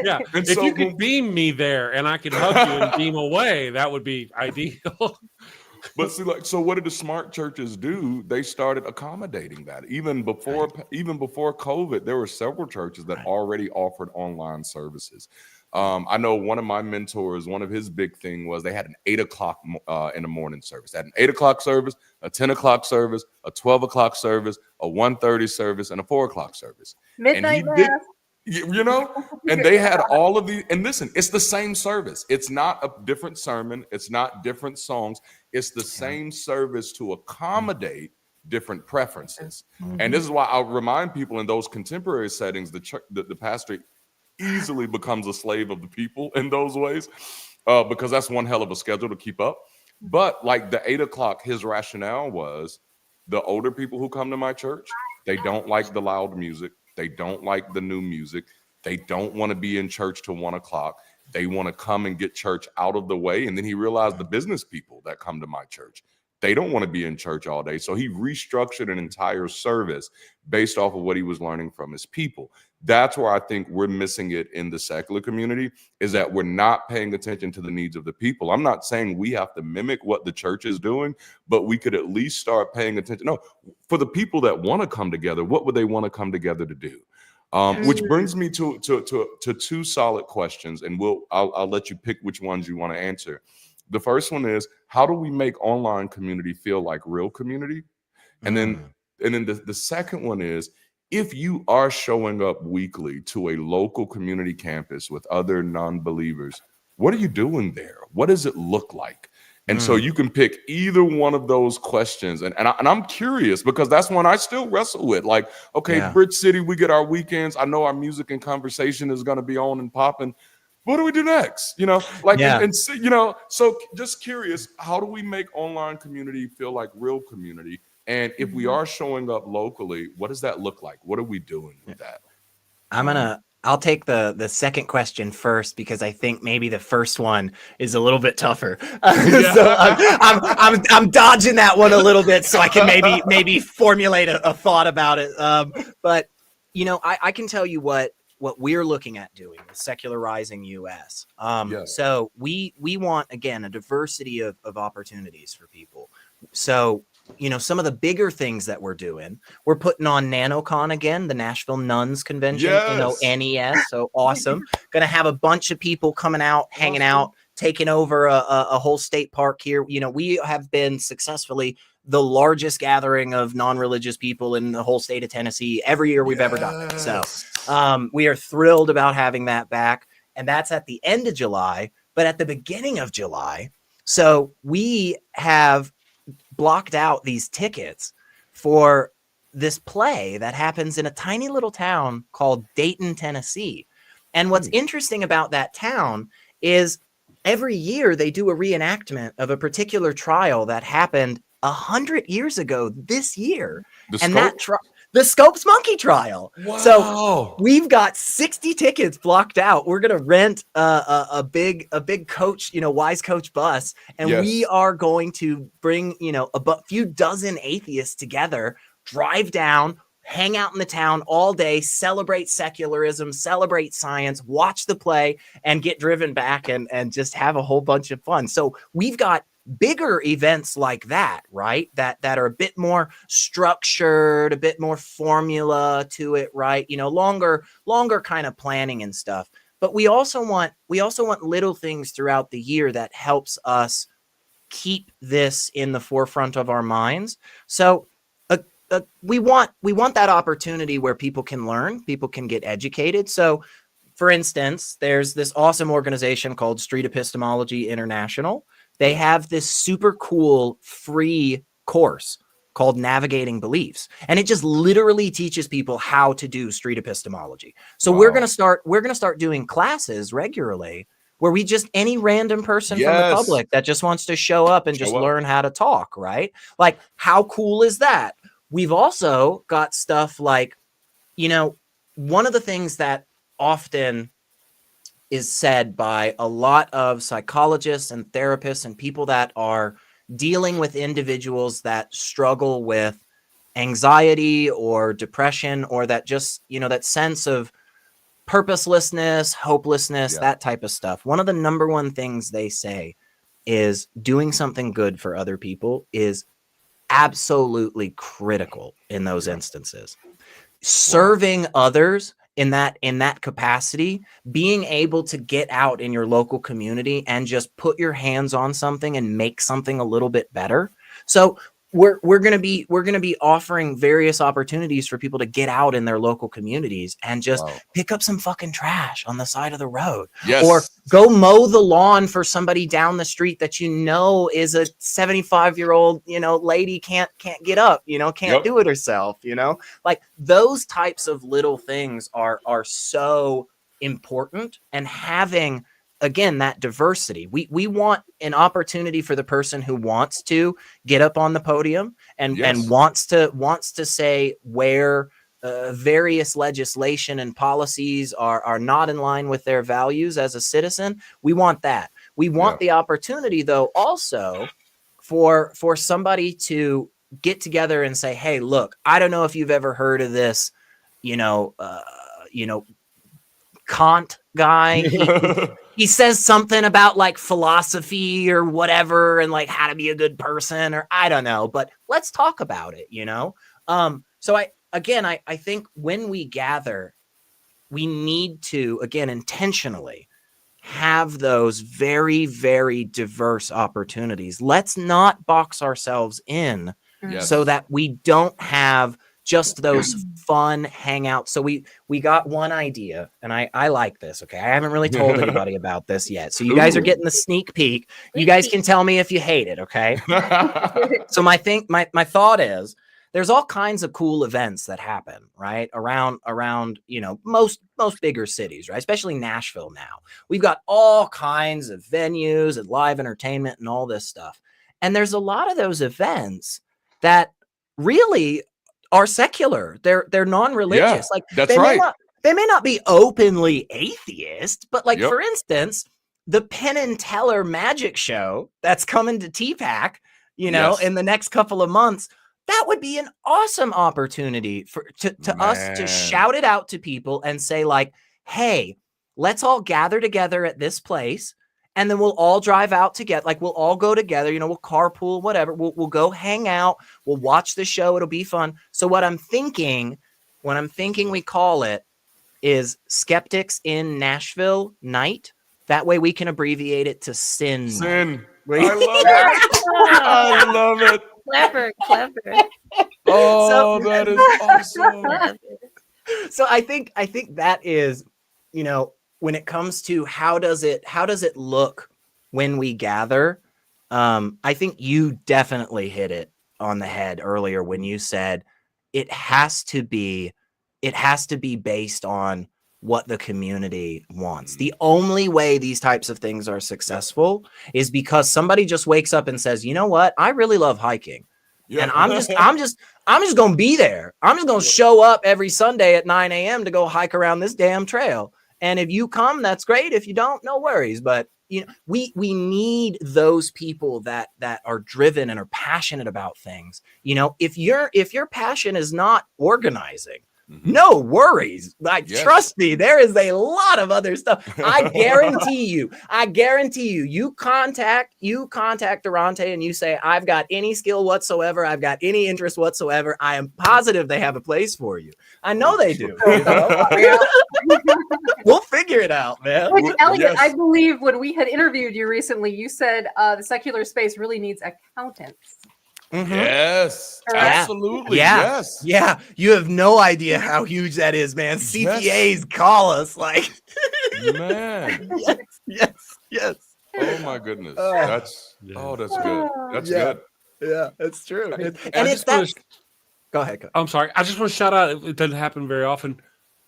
Yeah. And if so you could beam me there and I could hug you and beam away, that would be ideal. But see, like, so what did the smart churches do? They started accommodating that. Even before COVID, there were several churches that already offered online services. I know one of my mentors, one of his big thing was they had an 8 o'clock in the morning service. They had an 8 o'clock service, a 10 o'clock service, a 12 o'clock service, a 1:30 service, and a 4 o'clock service. Midnight mass. You know, and they had all of these. And listen, it's the same service. It's not a different sermon. It's not different songs. It's the same service to accommodate different preferences. And this is why I'll remind people in those contemporary settings, the pastor easily becomes a slave of the people in those ways, because that's one hell of a schedule to keep up. But like the 8 o'clock, his rationale was the older people who come to my church, they don't like the loud music. They don't like the new music. They don't want to be in church till 1 o'clock. They want to come and get church out of the way. And then he realized the business people that come to my church, they don't want to be in church all day. So he restructured an entire service based off of what he was learning from his people. That's where I think we're missing it in the secular community, is that we're not paying attention to the needs of the people. I'm not saying we have to mimic what the church is doing, but we could at least start paying attention. No, for the people that want to come together, what would they want to come together to do? Which brings me to two solid questions, and I'll let you pick which ones you want to answer. The first one is, how do we make online community feel like real community? And then the second one is, if you are showing up weekly to a local community campus with other non-believers, what are you doing there? What does it look like? And so you can pick either one of those questions. And I'm curious, because that's one I still wrestle with. Like, okay, BridgeCity, we get our weekends. I know our music and conversation is going to be on and popping. What do we do next? You know, like, you know, so just curious, how do we make online community feel like real community? And if we are showing up locally, what does that look like? What are we doing with that? I'll take the second question first, because I think maybe the first one is a little bit tougher. So I'm dodging that one a little bit so I can maybe formulate a thought about it. But you know, I can tell you what we're looking at doing with Secularizing US. So we want, again, a diversity of opportunities for people. So, you know, some of the bigger things that we're doing, we're putting on NanoCon again, the Nashville Nuns Convention, you know, NES. So awesome. Going to have a bunch of people coming out, hanging out, taking over a whole state park here. You know, we have been successfully the largest gathering of non-religious people in the whole state of Tennessee every year we've ever done it. So we are thrilled about having that back. And that's at the end of July, but at the beginning of July. So we have blocked out these tickets for this play that happens in a tiny little town called Dayton, Tennessee. And what's interesting about that town is every year they do a reenactment of a particular trial that happened 100 years ago this year. The Scopes Monkey trial. Wow. So we've got 60 tickets blocked out. We're going to rent a big coach, you know, Wise Coach bus. And we are going to bring, you know, a few dozen atheists together, drive down, hang out in the town all day, celebrate secularism, celebrate science, watch the play, and get driven back and just have a whole bunch of fun. So we've got bigger events like that, right? That are a bit more structured, a bit more formula to it, right? You know, longer kind of planning and stuff. But we also want little things throughout the year that helps us keep this in the forefront of our minds. So we want that opportunity where people can learn, people can get educated. So for instance, there's this awesome organization called Street Epistemology International. They have this super cool free course called Navigating Beliefs. And it just literally teaches people how to do street epistemology. So we're going to start doing classes regularly where we just, any random person from the public that just wants to show up and just learn how to talk, right? Like, how cool is that? We've also got stuff like, you know, one of the things that often is said by a lot of psychologists and therapists and people that are dealing with individuals that struggle with anxiety or depression, or that just, you know, that sense of purposelessness, hopelessness, that type of stuff. One of the number one things they say is doing something good for other people is absolutely critical in those instances. Serving others in that capacity, being able to get out in your local community and just put your hands on something and make something a little bit better. So we're going to be offering various opportunities for people to get out in their local communities and just pick up some fucking trash on the side of the road, or go mow the lawn for somebody down the street that you know is a 75-year-old, you know, lady can't get up, you know, can't do it herself, you know, like those types of little things are so important. And having, again, that diversity, we want an opportunity for the person who wants to get up on the podium and wants to say where various legislation and policies are not in line with their values as a citizen. We want that. We want the opportunity, though, also for somebody to get together and say, hey, look, I don't know if you've ever heard of this, Kant guy. He says something about like philosophy or whatever, and like how to be a good person, or I don't know, but let's talk about it, you know? So I think when we gather, we need to, again, intentionally have those very, very diverse opportunities. Let's not box ourselves in so that we don't have just those fun hangouts. So we got one idea, and I like this. Okay, I haven't really told anybody about this yet, so you guys are getting the sneak peek. You guys can tell me if you hate it. Okay. So my thought is, there's all kinds of cool events that happen right around you know, most bigger cities, right? Especially Nashville now. We've got all kinds of venues and live entertainment and all this stuff, and there's a lot of those events that really are secular. They're non-religious. Like they may not be openly atheist, but like for instance, the Penn and Teller magic show that's coming to TPAC, you know, in the next couple of months, that would be an awesome opportunity to us to shout it out to people and say like, hey, let's all gather together at this place. And then we'll all drive out together. Like we'll all go together, you know, we'll carpool, whatever. We'll go hang out. We'll watch the show. It'll be fun. So what I'm thinking we call it is Skeptics in Nashville Night. That way we can abbreviate it to SIN. SIN. I love it. I love it. Clever. Oh, that is awesome. So I think that is, you know, when it comes to how does it look when we gather, I think you definitely hit it on the head earlier when you said it has to be based on what the community wants. The only way these types of things are successful is because somebody just wakes up and says, you know what, I really love hiking. And I'm just going to be there. I'm just going to show up every Sunday at 9 a.m. to go hike around this damn trail. And if you come, that's great. If you don't, no worries. But you know, we need those people that are driven and are passionate about things. You know, if your passion is not organizing, No worries. Like, Yes. trust me, there is a lot of other stuff. I guarantee you, you contact Darante and you say, I've got any skill whatsoever. I've got any interest whatsoever. I am positive they have a place for you. I know they do. We'll figure it out, man. Which, Elliot, Yes. I believe when we had interviewed you recently, you said the secular space really needs accountants. Yes, Correct. absolutely. Yeah. Yes. Yeah, you have no idea how huge that is, man. CPAs call us like, Man. yes. Oh my goodness. That's good. That's Yeah. good. Yeah, it's true. And I it's just wanna- that. Go ahead. I'm sorry. I just want to shout out. It doesn't happen very often.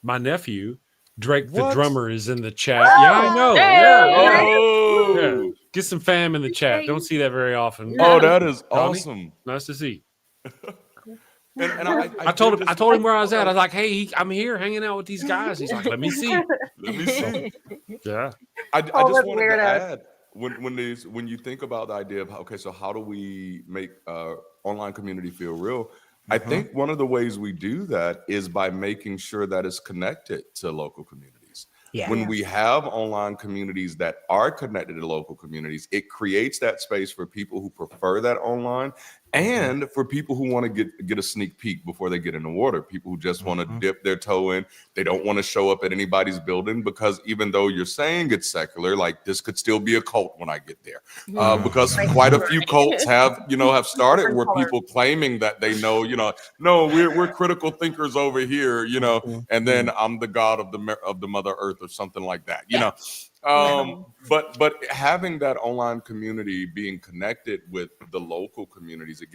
My nephew, Drake the What? drummer, is in the chat. Yeah, I know. Oh. Yeah. Get some fam in the chat. Don't see that very often. Oh, that is Tony? awesome. Nice to see. And I told him where I was at. I was like, "Hey, I'm here hanging out with these guys." He's like, "Let me see." Let me see. Yeah. I that's just wanted weird to ass. add when you think about the idea of okay, so how do we make online community feel real? I think one of the ways we do that is by making sure that it's connected to local communities. Yeah. When we have online communities that are connected to local communities, it creates that space for people who prefer that online and for people who want to get a sneak peek before they get in the water, people who just want to dip their toe in. They don't want to show up at anybody's building because even though you're saying it's secular, like this could still be a cult when I get there. Because quite a few cults have started where people claiming that they know, no, we're critical thinkers over here, and then I'm the god of the Mother Earth or something like that, But having that online community being connected with the local communities, it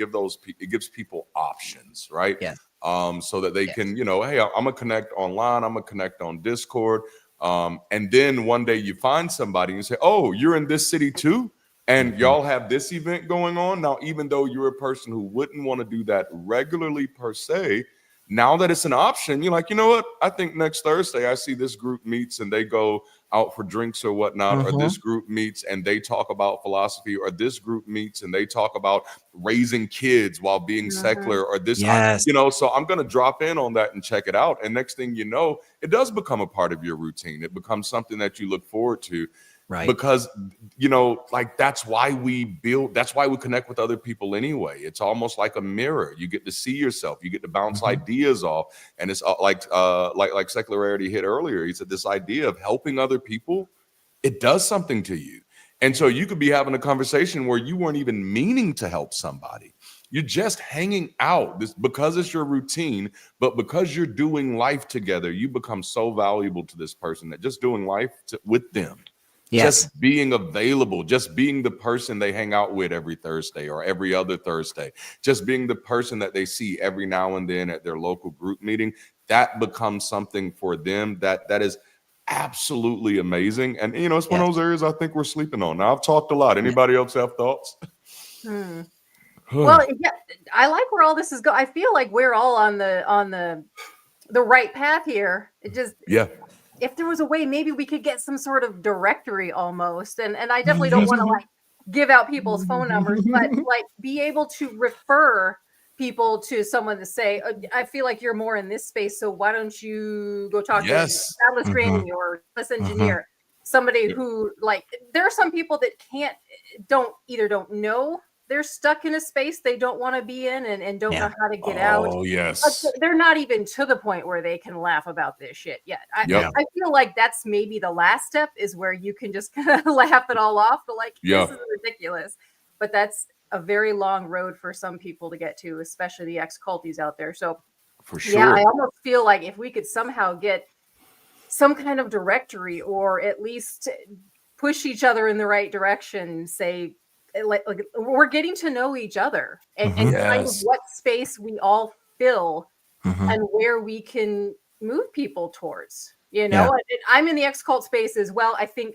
gives people options, right? Yes. So that they can, hey, I'm gonna connect online, I'm gonna connect on Discord, and then one day you find somebody and you say, oh, you're in this city too, and y'all have this event going on. Now, even though you're a person who wouldn't want to do that regularly per se, now that it's an option, you're like, you know what? I think next Thursday I see this group meets and they go out for drinks or whatnot, or this group meets and they talk about philosophy, or this group meets and they talk about raising kids while being secular, or this, so I'm going to drop in on that and check it out. And next thing you know, it does become a part of your routine. It becomes something that you look forward to. Right. Because, that's why we connect with other people anyway. It's almost like a mirror. You get to see yourself, you get to bounce ideas off. And it's like Secularity hit earlier. He said this idea of helping other people, it does something to you. And so you could be having a conversation where you weren't even meaning to help somebody. You're just hanging out because it's your routine, but because you're doing life together, you become so valuable to this person that just doing life with them. Yes. Just being available, just being the person they hang out with every Thursday or every other Thursday, just being the person that they see every now and then at their local group meeting, that becomes something for them that is absolutely amazing. And, it's one of those areas I think we're sleeping on. Now, I've talked a lot. Anybody else have thoughts? Well, yeah, I like where all this is going. I feel like we're all on the right path here. It just, if there was a way, maybe we could get some sort of directory almost. And I definitely don't want to give out people's phone numbers, but be able to refer people to someone to say, I feel like you're more in this space, so why don't you go talk to Atlas Granny or Atlas Engineer, somebody who there are some people that don't know they're stuck in a space they don't want to be in and don't know how to get out. Oh, yes. They're not even to the point where they can laugh about this shit yet. I feel like that's maybe the last step is where you can just kind of laugh it all off. But this is ridiculous. But that's a very long road for some people to get to, especially the ex-culties out there. So for sure. Yeah, I almost feel like if we could somehow get some kind of directory or at least push each other in the right direction, say, like we're getting to know each other and kind of what space we all fill and where we can move people towards, I'm in the ex-cult space as well. I think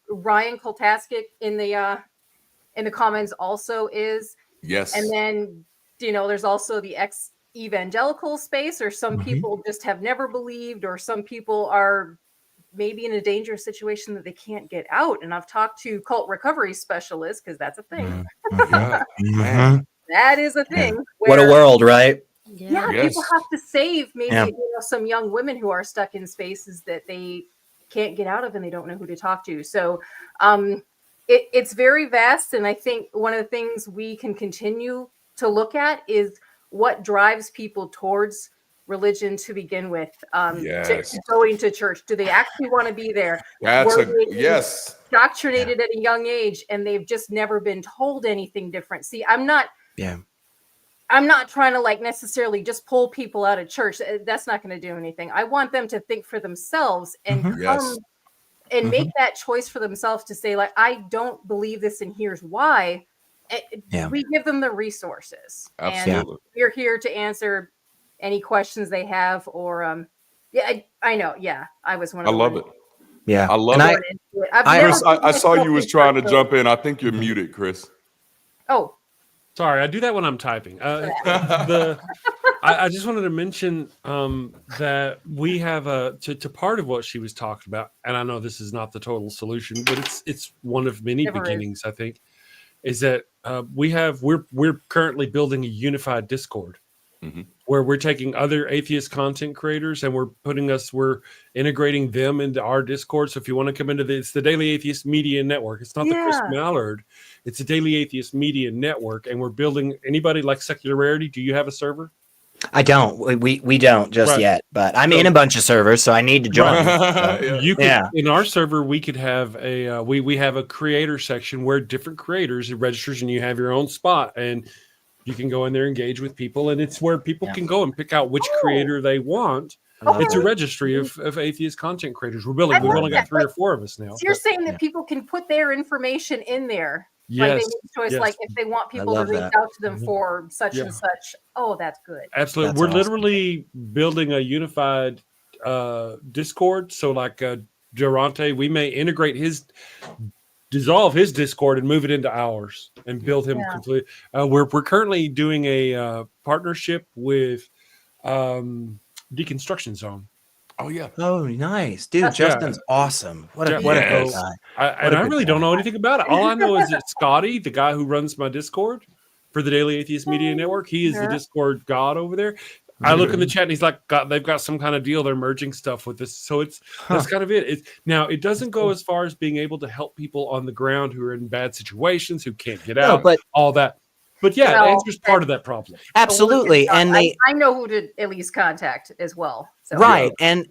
Ryan Koltaskic in the comments also is. Yes. And then, there's also the ex-evangelical space, or some people just have never believed, or some people are maybe in a dangerous situation that they can't get out. And I've talked to cult recovery specialists, because that's a thing. Man. That is a thing. What a world, right? Yeah, Yes. people have to save maybe some young women who are stuck in spaces that they can't get out of and they don't know who to talk to. So it's very vast, and I think one of the things we can continue to look at is what drives people towards religion to begin with. To going to church. Do they actually want to be there? Yes. Indoctrinated at a young age, and they've just never been told anything different. See, I'm not trying to like necessarily just pull people out of church. That's not going to do anything. I want them to think for themselves and come and make that choice for themselves to say, like, I don't believe this and here's why. We give them the resources. Absolutely. And we're here to answer any questions they have or I know. Yeah. I was one of I love it. Yeah. I love it. Chris, I saw you was trying to jump in. I think you're muted, Chris. Oh. Sorry, I do that when I'm typing. I just wanted to mention that we have to part of what she was talking about, and I know this is not the total solution, but it's one of many beginnings. I think is that we're currently building a unified Discord where we're taking other atheist content creators and we're integrating them into our Discord. So if you want to come into it's the Daily Atheist Media Network. It's not the Chris Mallard. It's the Daily Atheist Media Network. And we're building anybody like Secularity. Do you have a server? I don't. We don't just yet, but I'm in a bunch of servers, so I need to join. In our server, we could have we have a creator section where different creators, it registers and you have your own spot and you can go in there, engage with people, and it's where people can go and pick out which creator they want. It's a registry of atheist content creators. We've only got 3 or 4 of us now. So you're saying that people can put their information in there. Yes. Like they make a choice, like if they want people to reach out to them for such and such. Oh, that's good. Absolutely. We're literally building a unified Discord. So like Darante, we may dissolve his Discord and move it into ours and build him completely. We're currently doing a partnership with Deconstruction Zone. Oh yeah. Oh, nice, dude. Justin's awesome. What a great guy. I really don't know anything about it. All I know is that Scotty, the guy who runs my Discord for the Daily Atheist Media Network, he is the Discord god over there. I look in the chat and he's like, they've got some kind of deal. They're merging stuff with this. So that's kind of it. Now, it doesn't go as far as being able to help people on the ground who are in bad situations, who can't get out, but all that. But it answers part of that problem. Absolutely. And I know who to at least contact as well. So. Right. And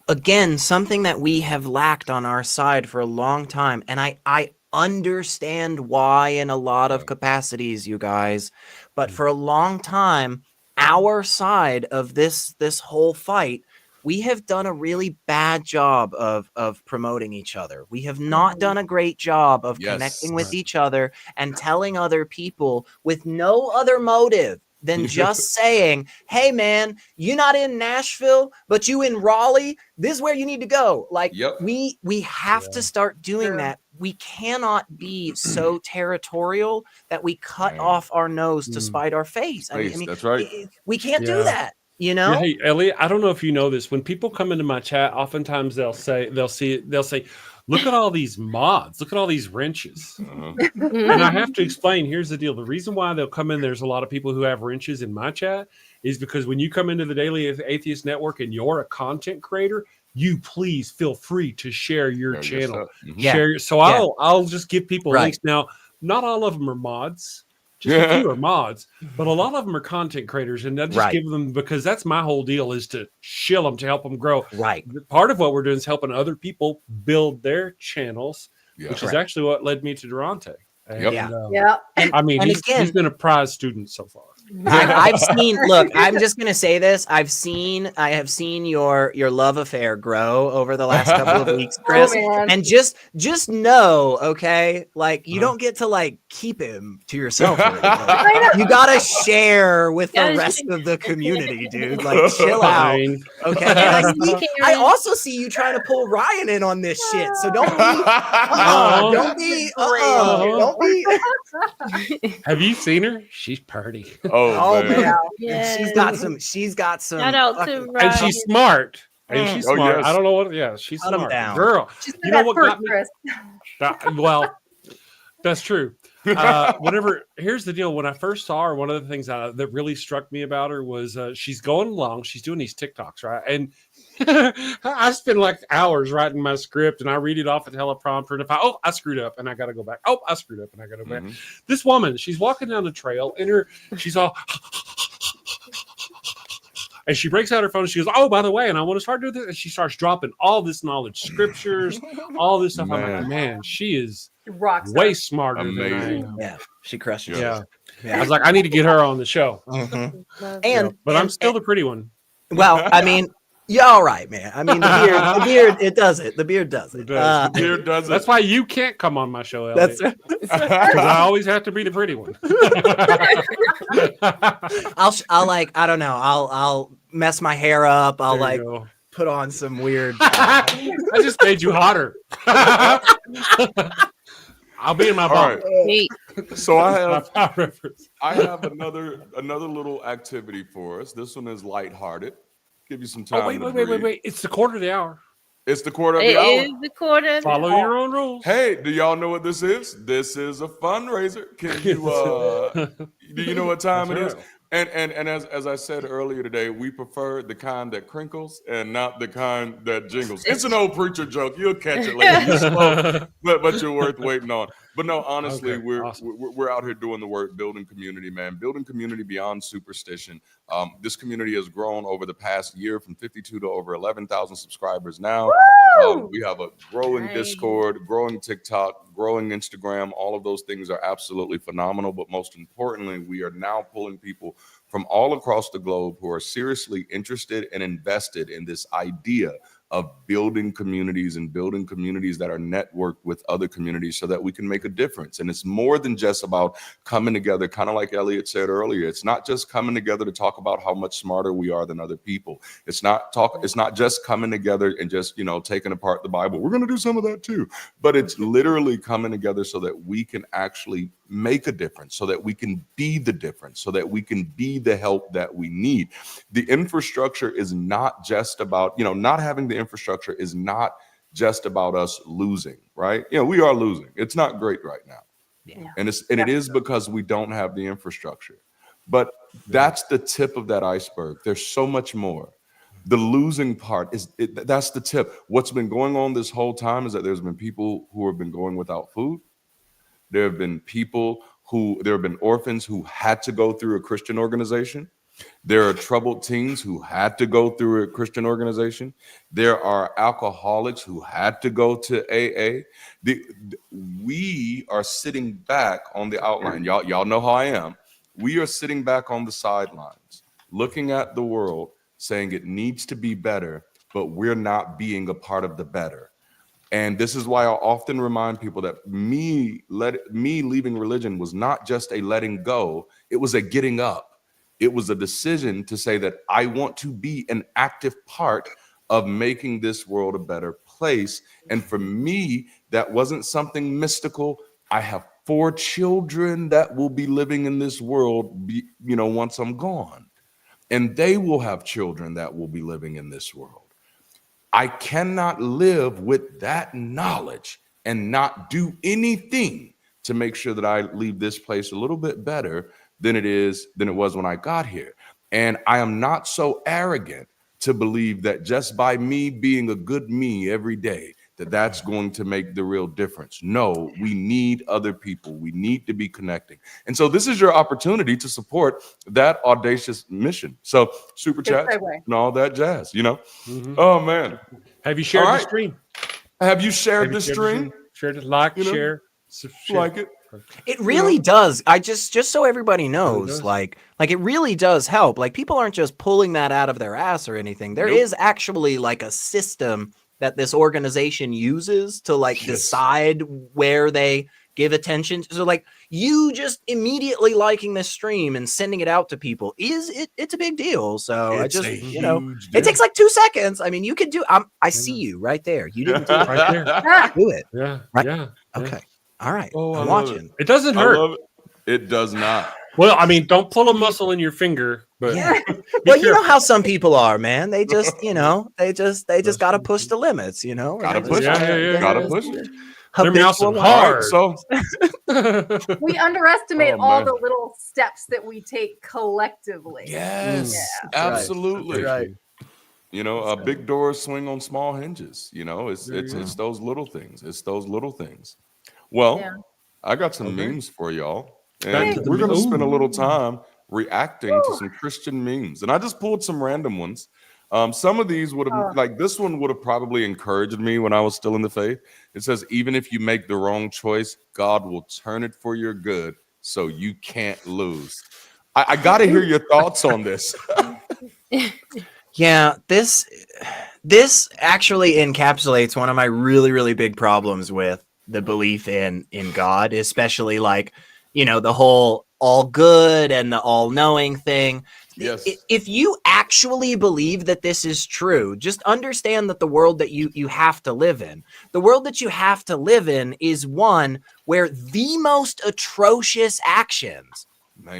again, something that we have lacked on our side for a long time. And I understand why in a lot of capacities, you guys, but for a long time, our side of this whole fight, we have done a really bad job of promoting each other. We have not done a great job of connecting with each other and telling other people with no other motive than just saying, hey man, you're not in Nashville, but you in Raleigh. This is where you need to go. Like we have to start doing that. We cannot be so territorial that we cut off our nose to spite our face. I mean, that's right. We can't do that. You know, hey Elliot, I don't know if you know this. When people come into my chat, oftentimes they'll say, look at all these mods, look at all these wrenches. And I have to explain, here's the deal. The reason why they'll come in, there's a lot of people who have wrenches in my chat, is because when you come into the Daily Atheist Network and you're a content creator, you please feel free to share your channel. I'll just give people links. Now, not all of them are mods. Just a few are mods, but a lot of them are content creators, and I just give them, because that's my whole deal, is to shill them, to help them grow. Right. Part of what we're doing is helping other people build their channels, which is actually what led me to Durante. And, I mean, he's been a prize student so far. I've seen. Look, I'm just gonna say this. I have seen your love affair grow over the last couple of weeks, Chris. And just know, okay, like you don't get to like keep him to yourself. You gotta share with the rest of the community, dude. Like, chill out, okay? And I also see you trying to pull Ryan in on this shit. So don't be. Have you seen her? She's pretty. Oh man. Yeah. She's got some. Shout out to Ryan. And she's smart. She's smart. I don't know what. Yeah, she's smart. Girl, you know what got me? Well, that's true. Here's the deal. When I first saw her, one of the things that really struck me about her was she's going along. She's doing these TikToks, right? And I spend like hours writing my script, and I read it off a teleprompter. And if I screwed up, and I got to go back. Oh, I screwed up, and I got to go back. This woman, she's walking down the trail, and she's all. And she breaks out her phone. And she goes, "Oh, by the way, and I want to start doing this." And she starts dropping all this knowledge, scriptures, all this stuff. I'm like, man, she is way smarter than I am. Yeah, she crushes. Yeah. I was like, I need to get her on the show. But I'm still the pretty one. Well, I mean, you're all right, man. I mean, the beard, it does it. The beard does it. The beard does it. That's why you can't come on my show, Elliot. That's right. Because I always have to be the pretty one. I'll like, I don't know. I'll mess my hair up. I'll like put on some weird. I just made you hotter. I'll be in my bar. Right. So I have another little activity for us. This one is lighthearted. Give you some time. Wait. It's the quarter of the hour. It's the quarter of the hour. It is the quarter of the hour. Follow your own rules. Hey, do y'all know what this is? This is a fundraiser. Can you do you know what time it is? And as I said earlier today, we prefer the kind that crinkles and not the kind that jingles. It's an old preacher joke. You'll catch it later. You slow, but you're worth waiting on. But no, honestly, we're out here doing the work, building community, man. Building community beyond superstition. This community has grown over the past year from 52 to over 11,000 subscribers now. We have a growing Discord, growing TikTok, growing Instagram. All of those things are absolutely phenomenal. But most importantly, we are now pulling people from all across the globe who are seriously interested and invested in this idea of building communities and building communities that are networked with other communities so that we can make a difference. And it's more than just about coming together, kind of like Elliot said earlier. It's not just coming together to talk about how much smarter we are than other people. It's not just coming together and just, taking apart the Bible. We're going to do some of that too. But it's literally coming together so that we can actually make a difference, so that we can be the difference, so that we can be the help that we need. The infrastructure is not just about, not having the infrastructure is not just about us losing, right? We are losing. It's not great right now. Yeah. And it is because we don't have the infrastructure. But that's the tip of that iceberg. There's so much more. The losing part that's the tip. What's been going on this whole time is that there's been people who have been going without food. There have been orphans who had to go through a Christian organization. There are troubled teens who had to go through a Christian organization. There are alcoholics who had to go to AA. We are sitting back on the outline. Y'all know how I am. We are sitting back on the sidelines, looking at the world, saying it needs to be better, but we're not being a part of the better. And this is why I often remind people that me leaving religion was not just a letting go, it was a getting up. It was a decision to say that I want to be an active part of making this world a better place. And for me, that wasn't something mystical. I have 4 children that will be living in this world, once I'm gone. And they will have children that will be living in this world. I cannot live with that knowledge and not do anything to make sure that I leave this place a little bit better than it was when I got here. And I am not so arrogant to believe that just by me being a good me every day, that's going to make the real difference. No, we need other people. We need to be connecting. And so this is your opportunity to support that audacious mission. So super chats and all that jazz, Mm-hmm. Oh man. Have you shared the stream? Have you shared the stream? Shared it, share. Like it. It really does. I just so everybody knows, like it really does help. Like people aren't just pulling that out of their ass or anything. There is actually like a system that this organization uses to decide where they give attention. So like you just immediately liking this stream and sending it out to people it's a big deal. So it takes like 2 seconds. I mean, you can do, I see you right there. You didn't do it right there. Do it. Yeah. Right? Yeah. Okay. All right. Oh, I'm watching. It doesn't hurt. I love it. It does not. Well, I mean, don't pull a muscle in your finger, but well, you know how some people are, man. They just, they just got to push the limits, Gotta push it. Gotta push it. They're mousing hard. So We underestimate all man. the little steps that we take collectively. Yes, Yeah. absolutely. Right. You know, big doors swing on small hinges. You know, it's There you it's those little things. It's those little things. Well, Yeah. I got some Okay. memes for y'all, Back and to the we're gonna spend a Ooh. little time reacting to some Christian memes. And I just pulled some random ones. Some of these would have, like this one would have probably encouraged me when I was still in the faith. It says, even if you make the wrong choice, God will turn it for your good, so you can't lose. I got to hear your thoughts on this. Yeah, this actually encapsulates one of my really, really big problems with the belief in God, especially like, you know, the whole all good and the all knowing thing. Yes. If you actually believe that this is true, just understand that the world that you have to live in, the world that you have to live in is one where the most atrocious actions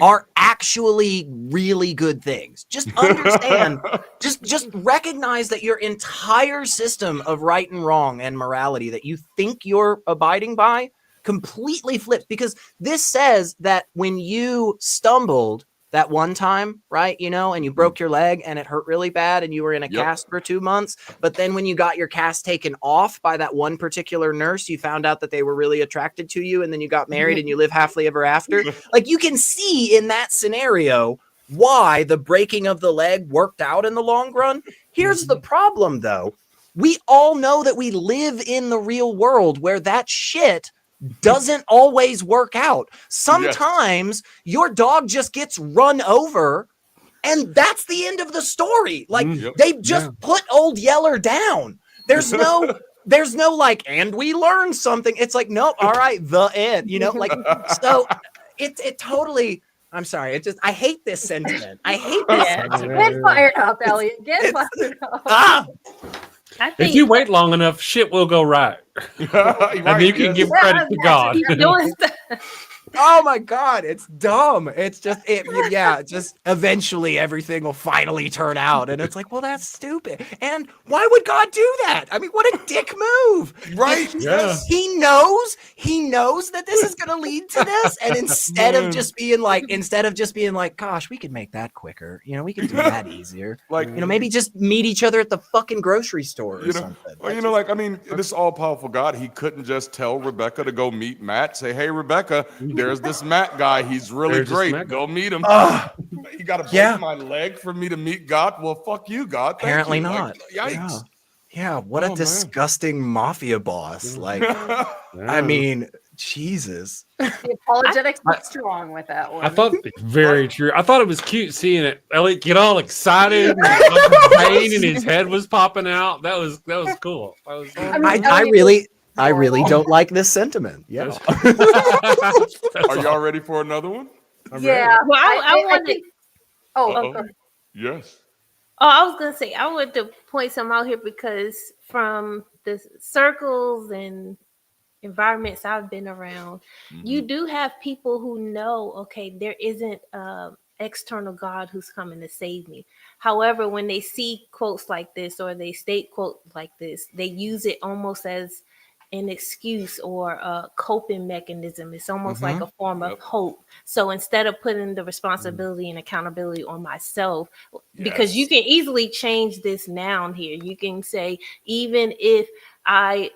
are actually really good things. Just understand, just recognize that your entire system of right and wrong and morality that you think you're abiding by completely flips, because this says that when you stumbled that one time, right, you know, and you broke your leg and it hurt really bad and you were in a cast for 2 months, but then when you got your cast taken off by that one particular nurse, you found out that they were really attracted to you, and then you got married and you live happily ever after. Like, you can see in that scenario why the breaking of the leg worked out in the long run. Here's the problem, though. We all know that we live in the real world where that shit doesn't always work out. Sometimes your dog just gets run over, and that's the end of the story. Like, they just put Old Yeller down. There's no like, and we learned something. It's like, nope, all right, the end. You know, like, so it totally. I'm sorry. I hate this sentiment. I hate this sentiment. Get fired up, Elliot. Get fired up. I think If you wait long enough, shit will go right. And you can give credit to God. Oh my God, it's dumb. It's just, just eventually everything will finally turn out. And it's like, well, that's stupid. And why would God do that? I mean, what a dick move. Right. Yes. He knows that this is going to lead to this. And instead of just being like, gosh, we could make that quicker. You know, we could do that easier. Like, you know, maybe just meet each other at the fucking grocery store or something. Well, I mean, this all powerful God, he couldn't just tell Rebecca to go meet Matt, say, hey, Rebecca, there's this Matt guy. He's really great. Go meet him. You got to break my leg for me to meet God? Well, fuck you, God. Apparently not. Like, yikes. Yeah, what a disgusting mafia boss. Like, I mean, Jesus. The apologetics was strong with that one. I thought very true. I thought it was cute seeing it. Elliot get all excited, and like pain in his head was popping out. That was cool. I really don't like this sentiment. Yeah. Are y'all ready for another one? Yeah. Well, I wanted. Yes. Oh, I was gonna say I wanted to point something out here, because from the circles and environments I've been around, you do have people who know, okay, there isn't external God who's coming to save me. However, when they see quotes like this, or they state quotes like this, they use it almost as an excuse or a coping mechanism. It's almost like a form of hope. So instead of putting the responsibility and accountability on myself, because you can easily change this noun here. You can say, even if I,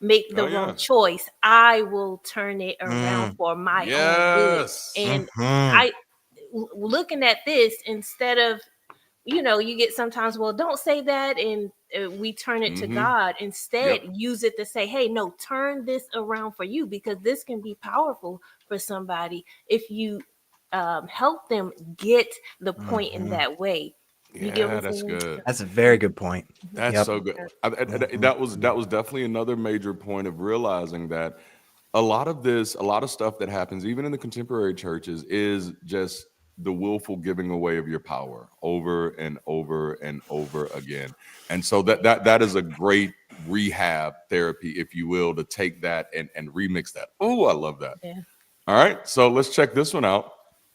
make the wrong choice, I will turn it around for my own good. And I, looking at this, instead of, you get sometimes, well, don't say that, and we turn it to God. Instead, use it to say, hey, no, turn this around for you, because this can be powerful for somebody if you help them get the point in that way. That's good. That's a very good point. That's so good. That was definitely another major point of realizing that a lot of stuff that happens, even in the contemporary churches, is just the willful giving away of your power over and over and over again. And so that is a great rehab therapy, if you will, to take that and remix that. Oh, I love that. Yeah. All right. So let's check this one out.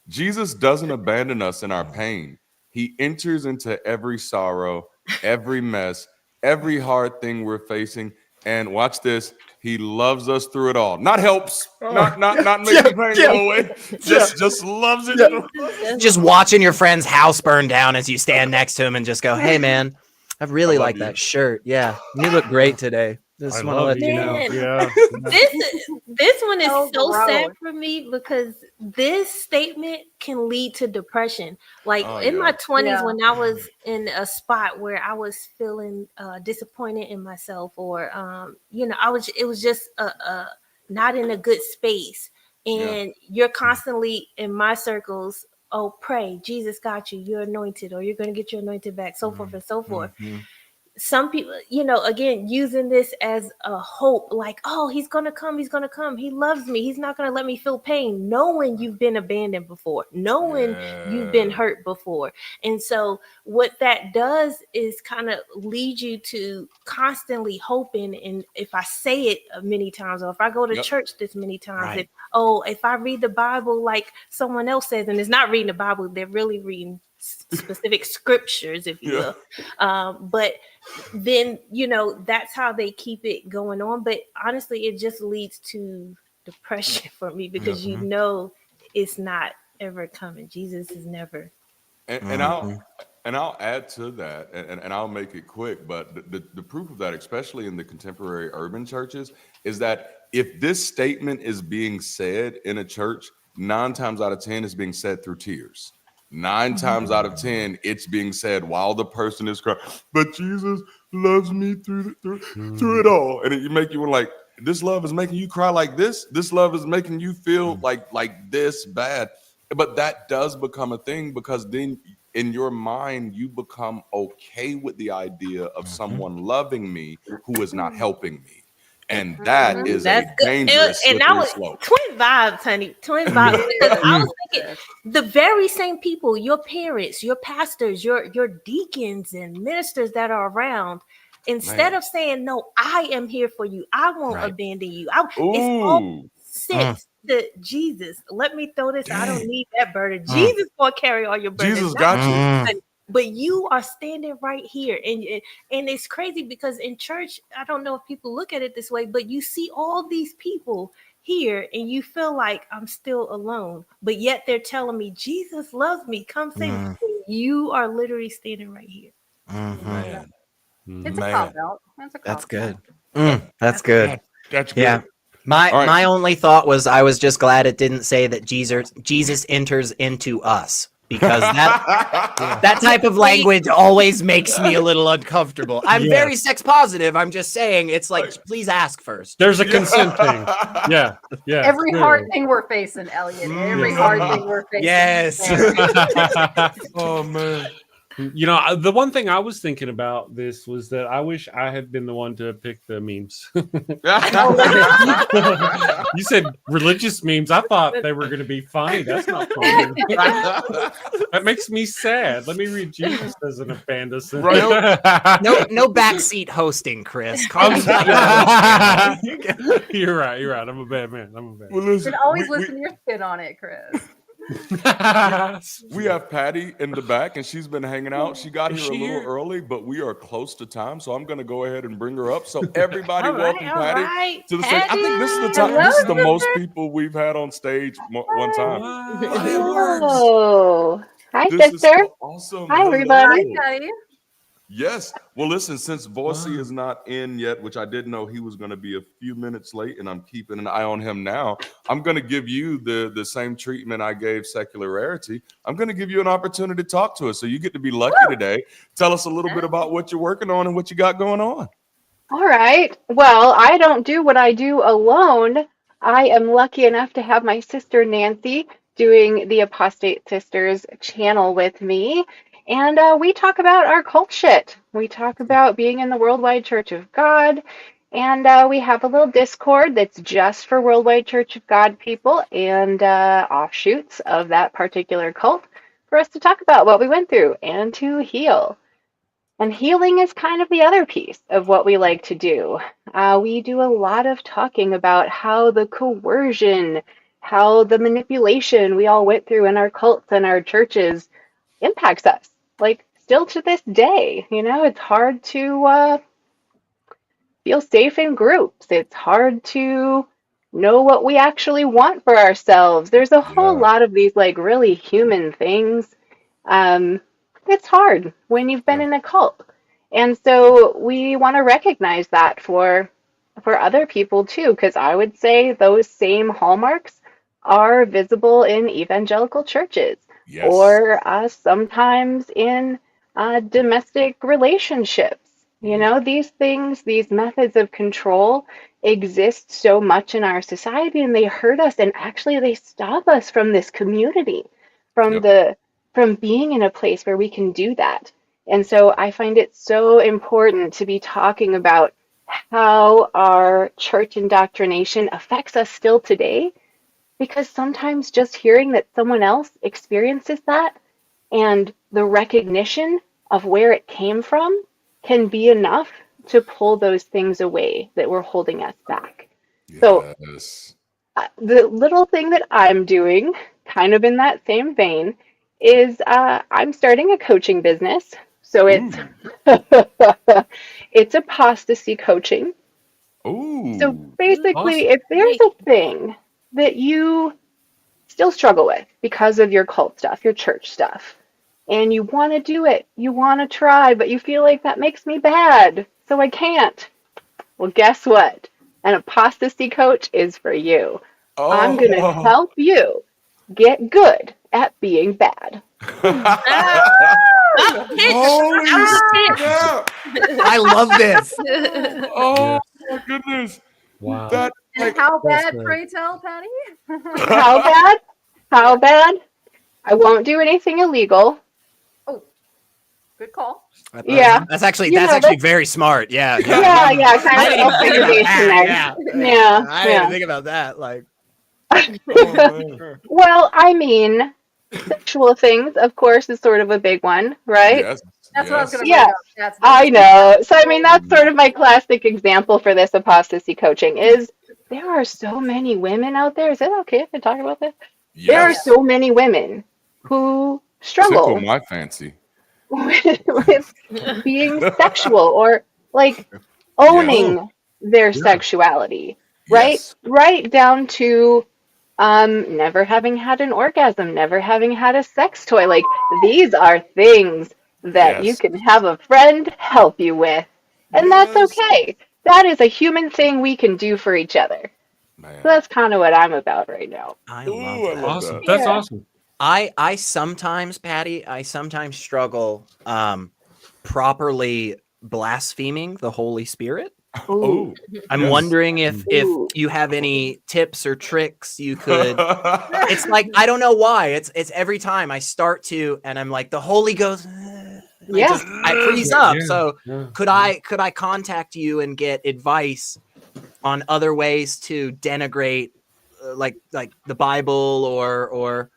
Jesus doesn't abandon us in our pain. He enters into every sorrow, every mess, every hard thing we're facing. And watch this. He loves us through it all. Not helps, not making pain go away. Just loves it. Just watching your friend's house burn down as you stand next to him and just go, "Hey, man, I really like that shirt. Yeah, you look great today. Just want to let you know." Yeah. This one is so gross. sad for me because this statement can lead to depression. Like in my 20s, when I was in a spot where I was feeling disappointed in myself, or it was just not in a good space, and you're constantly in my circles. Oh, pray, Jesus got you. You're anointed, or you're going to get your anointed back, so forth and so forth. Some people, again, using this as a hope, like, oh, he's going to come. He loves me. He's not going to let me feel pain, knowing you've been abandoned before, knowing you've been hurt before. And so what that does is kind of lead you to constantly hoping. And if I say it many times, or if I go to church this many times, if I read the Bible like someone else says, and it's not reading the Bible, they're really reading specific scriptures, if you will. But then, that's how they keep it going on. But honestly, it just leads to depression for me, because it's not ever coming. Jesus is never. And I'll add to that, and I'll make it quick, but the proof of that, especially in the contemporary urban churches, is that if this statement is being said in a church, 9 times out of 10 is being said through tears. 9 times out of 10, it's being said while the person is crying, but Jesus loves me through it all. And you make you like, this love is making you cry like this. This love is making you feel like this bad. But that does become a thing, because then in your mind, you become okay with the idea of someone loving me who is not helping me. And that is a dangerous slope. Twin vibes, honey. Twin vibes. Because I was thinking, the very same people, your parents, your pastors, your deacons and ministers that are around, instead of saying, no, I am here for you, I won't abandon you. It's all sits to Jesus. Let me throw this. I don't need that burden. Jesus will carry all your burdens. Jesus got you. But you are standing right here, and it's crazy, because in church, I don't know if people look at it this way, but you see all these people here, and you feel like I'm still alone, but yet they're telling me Jesus loves me. Come save me. You are literally standing right here. It's a cop out. That's good. That's good. That's good. Yeah. My only thought was, I was just glad it didn't say that Jesus enters into us, because that type of language always makes me a little uncomfortable. I'm very sex positive. I'm just saying, it's like, please ask first. There's a consent thing. Yeah. Every hard thing we're facing, Elliot. Every hard thing we're facing. Yes. Oh man. The one thing I was thinking about this was that I wish I had been the one to pick the memes. You said religious memes. I thought they were going to be funny. That's not funny. That makes me sad. Let me read Jesus doesn't abandon us. No backseat hosting, Chris. You're right. I'm a bad man. Well, listen, you can always listen to your spin on it, Chris. We have Patty in the back, and she's been hanging out. She got here a little early, but we are close to time, so I'm going to go ahead and bring her up. So everybody, welcome Patty to the stage. I think this is the time. This is the most people we've had on stage one time. Oh, hi, sister. So awesome. Hi, everybody. Hi, Patty. Yes. Well, listen, since Bossy is not in yet, which I didn't know he was going to be a few minutes late, and I'm keeping an eye on him now, I'm going to give you the same treatment I gave Secularity. I'm going to give you an opportunity to talk to us. So you get to be lucky today. Tell us a little bit about what you're working on and what you got going on. All right. Well, I don't do what I do alone. I am lucky enough to have my sister Nancy doing the Apostate Sisters channel with me. And we talk about our cult shit. We talk about being in the Worldwide Church of God. And we have a little Discord that's just for Worldwide Church of God people and offshoots of that particular cult for us to talk about what we went through and to heal. And healing is kind of the other piece of what we like to do. We do a lot of talking about how the coercion, how the manipulation we all went through in our cults and our churches impacts us. Like, still to this day, it's hard to feel safe in groups. It's hard to know what we actually want for ourselves. There's a whole lot of these like really human things. It's hard when you've been in a cult. And so we want to recognize that for other people too, because I would say those same hallmarks are visible in evangelical churches or sometimes in domestic relationships. You know, these things, these methods of control exist so much in our society, and they hurt us, and actually they stop us from this community, from being in a place where we can do that. And so I find it so important to be talking about how our church indoctrination affects us still today, because sometimes just hearing that someone else experiences that and the recognition of where it came from can be enough to pull those things away that were holding us back. So the little thing that I'm doing, kind of in that same vein, is I'm starting a coaching business. So it's it's apostasy coaching. So basically, if there's a thing that you still struggle with because of your cult stuff, your church stuff, and you want to do it, you want to try, but you feel like that makes me bad, so I can't. Well, guess what? An apostasy coach is for you. I'm going to help you get good at being bad. I love this. Oh my goodness. Wow. That, And how bad, pray tell, Patty? How bad? How bad? I won't do anything illegal. Oh, good call. That's actually very smart. Yeah. Kind of self-preservation there. Yeah. I didn't think about that. Like, well, I mean, sexual things, of course, is sort of a big one, right? That's what I was going to bring up. I know. So, I mean, that's sort of my classic example for this apostasy coaching is there are so many women out there. Is it okay if I talk about this? Yes. There are so many women who struggle. Tickle my fancy. with being sexual or like owning their sexuality, right? Right down to never having had an orgasm, never having had a sex toy. Like these are things that you can have a friend help you with, and that's okay. That is a human thing we can do for each other. So that's kind of what I'm about right now. I love that. Awesome. That's awesome. I sometimes, Patty, struggle properly blaspheming the Holy Spirit. Ooh. I'm wondering if you have any tips or tricks you could. It's like I don't know why. It's every time I start to, and I'm like the Holy Ghost. I freeze up. So could I contact you and get advice on other ways to denigrate, like the Bible or?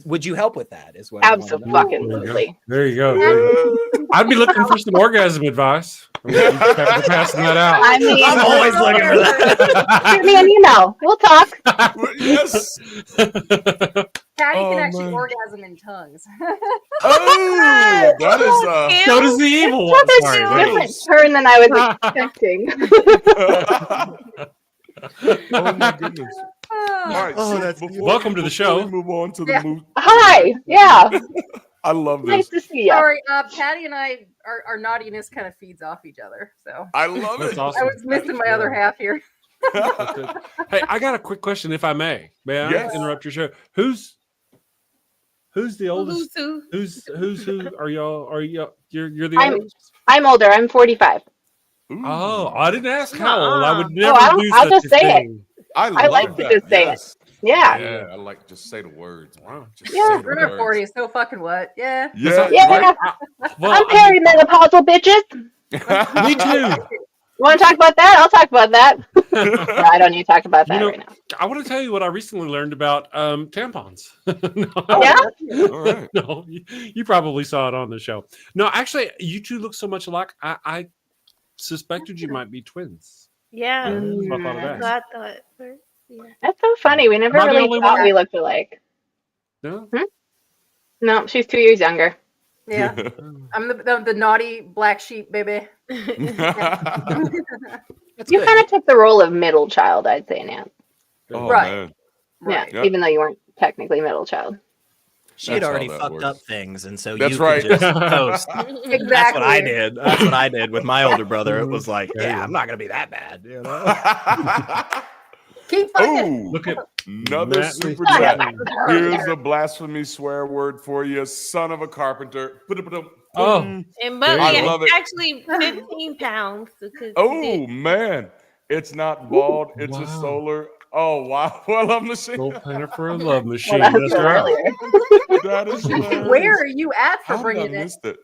Would you help with that? Is what absolutely. There you go. I'd be looking for some orgasm advice. I'm passing that out. I mean, I'm always looking for that. Shoot me an email. We'll talk. Yes. Patty can actually orgasm in tongues. That is so does the evil one. Different turn than I was expecting. Oh my goodness. All right, welcome to the show. Move on to the movie. Hi. Yeah. I love this. Nice to see you. Sorry, Patty and I, our naughtiness kind of feeds off each other. So I love it. Awesome. I was missing my other half here. Hey, I got a quick question, if I may. May I interrupt your show? Who's the oldest? Who's who? Are y'all? You're the oldest? I'm older. I'm 45. Ooh. Oh, I didn't ask how old. I would never do such I'll just say thing. I like to just say it. Yeah, I like just say the words. Wow. We're in our 40s. So fucking what? Yeah. Well, I'm perimenopausal, bitches. Me too. You want to talk about that? I'll talk about that. No, I don't need to talk about that right now. I want to tell you what I recently learned about tampons. All right. No, you probably saw it on the show. No, actually, you two look so much alike. I suspected you might be twins. Yeah, that's what I thought. That's so funny. We never really thought we looked alike. No? No, she's 2 years younger. Yeah. I'm the naughty black sheep, baby. That's You good. kind of took the role of middle child, I'd say, Nan. Oh Right. man, Right. Yeah, even though you weren't technically middle child. She had That's how already that fucked up works. things, and so That's you right. could just host. Exactly. That's what I did. That's what I did with my older brother. It was like, There you yeah, go. I'm not gonna be that bad, you know. Keep fucking. Oh, Look at another Matt super Lee- chat. Here's a blasphemy swear word for you, son of a carpenter. Oh. And There Muttley you go. I love it. actually 15 pounds. Because Oh man, it's not bald, it's a Wow. solar. Oh wow, well I'm machine. Gold planner for a love Well, machine. that was That's from right. earlier. That is hilarious. Where are you at for How did I bringing miss it?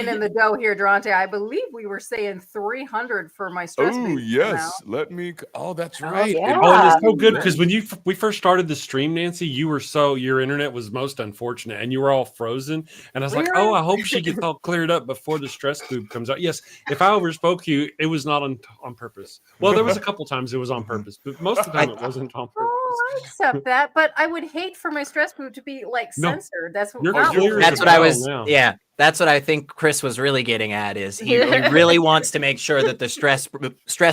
in the dough here, Darante? I believe we were saying 300 for my stress. Oh boost yes, let me. Oh, that's right. yeah. Oh, and it's so good because when we first started the stream, Nancy, your internet was most unfortunate, and you were all frozen. And I was like, oh, I hope she gets all cleared up before the stress boob comes out. Yes, if I overspoke you, it was not on purpose. Well, there was a couple times it was on purpose, but most of the time it wasn't on purpose. Oh, I accept that, but I would hate for my stress boob to be like No. censored. That's what You're not clear what as That's a what I bell was. now. Yeah, that's what I think Chris was really getting at. Is he really wants to make sure that the stress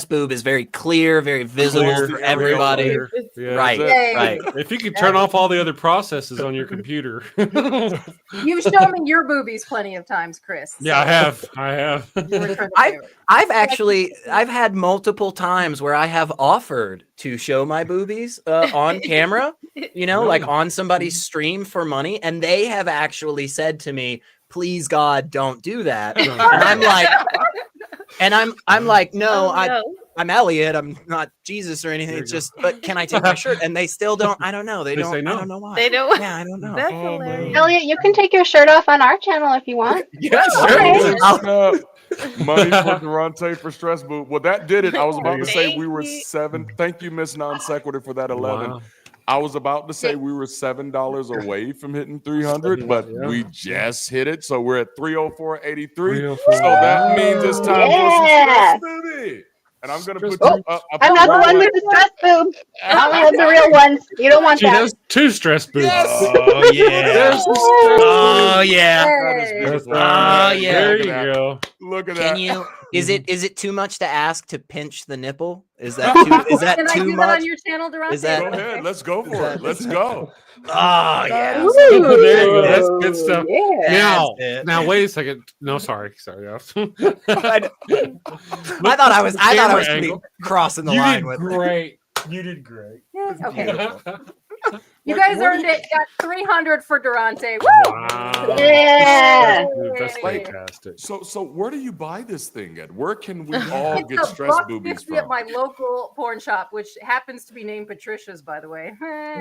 boob is very clear, very visible Clear, for very everybody. clear. Yeah. Right, Yay. right. If you could turn off all the other processes on your computer. You've shown me your boobies plenty of times, Chris. Yeah, I have. You return the I've favor. I've had multiple times where I have offered to show my boobies on camera, you know, like on somebody's stream for money, and they have actually said to me, "Please God, don't do that." And I'm like, no, I'm Elliot. I'm not Jesus or anything. It's just, but can I take my shirt? And they still don't. I don't know. They They don't. say no. I don't know why. They don't. Yeah, I don't know. That's Oh, man. hilarious. Elliot, you can take your shirt off on our channel if you want. Yeah, Okay. sure. I'll- Money for Darante for stress boob. Well, that did it. I was about to say Thank we were you. 7. Thank you, Miss Non Sequitur, for that 11. Wow. I was about to say we were $7 away from hitting 300, but Yeah. we just hit it. So we're at 304.83. 304. So that means it's time for Yeah. some stress booby. And I'm gonna Stress put you boob. I'm not the one with the stress boob. I only have the real ones. You don't want She that. has 2 stress boobs. Oh yeah. There's the Oh yeah. Hey. That's Oh, right. yeah. There Look you at that. go. Look at Can that. you? Is it too much to ask to pinch the nipple? Is that too? Is that Can I too do that much? on your channel, Darante? Is that- Go ahead. Let's go for it. Let's go. Oh yeah. Ooh, There you go. That's good stuff. Yeah. Now, That's it. now wait a second. No, sorry. I thought I was Camera pretty angle. crossing the You line did with it. great. You did great. Yeah, okay. Beautiful. You What- guys what earned it. Got 300 for Durante. Woo! Wow. Yeah. Dude, that's Yay. fantastic. So where do you buy this thing at? Where can we all get It's stress $1.50 boobies at from? my local porn shop, which happens to be named Patricia's, by the way.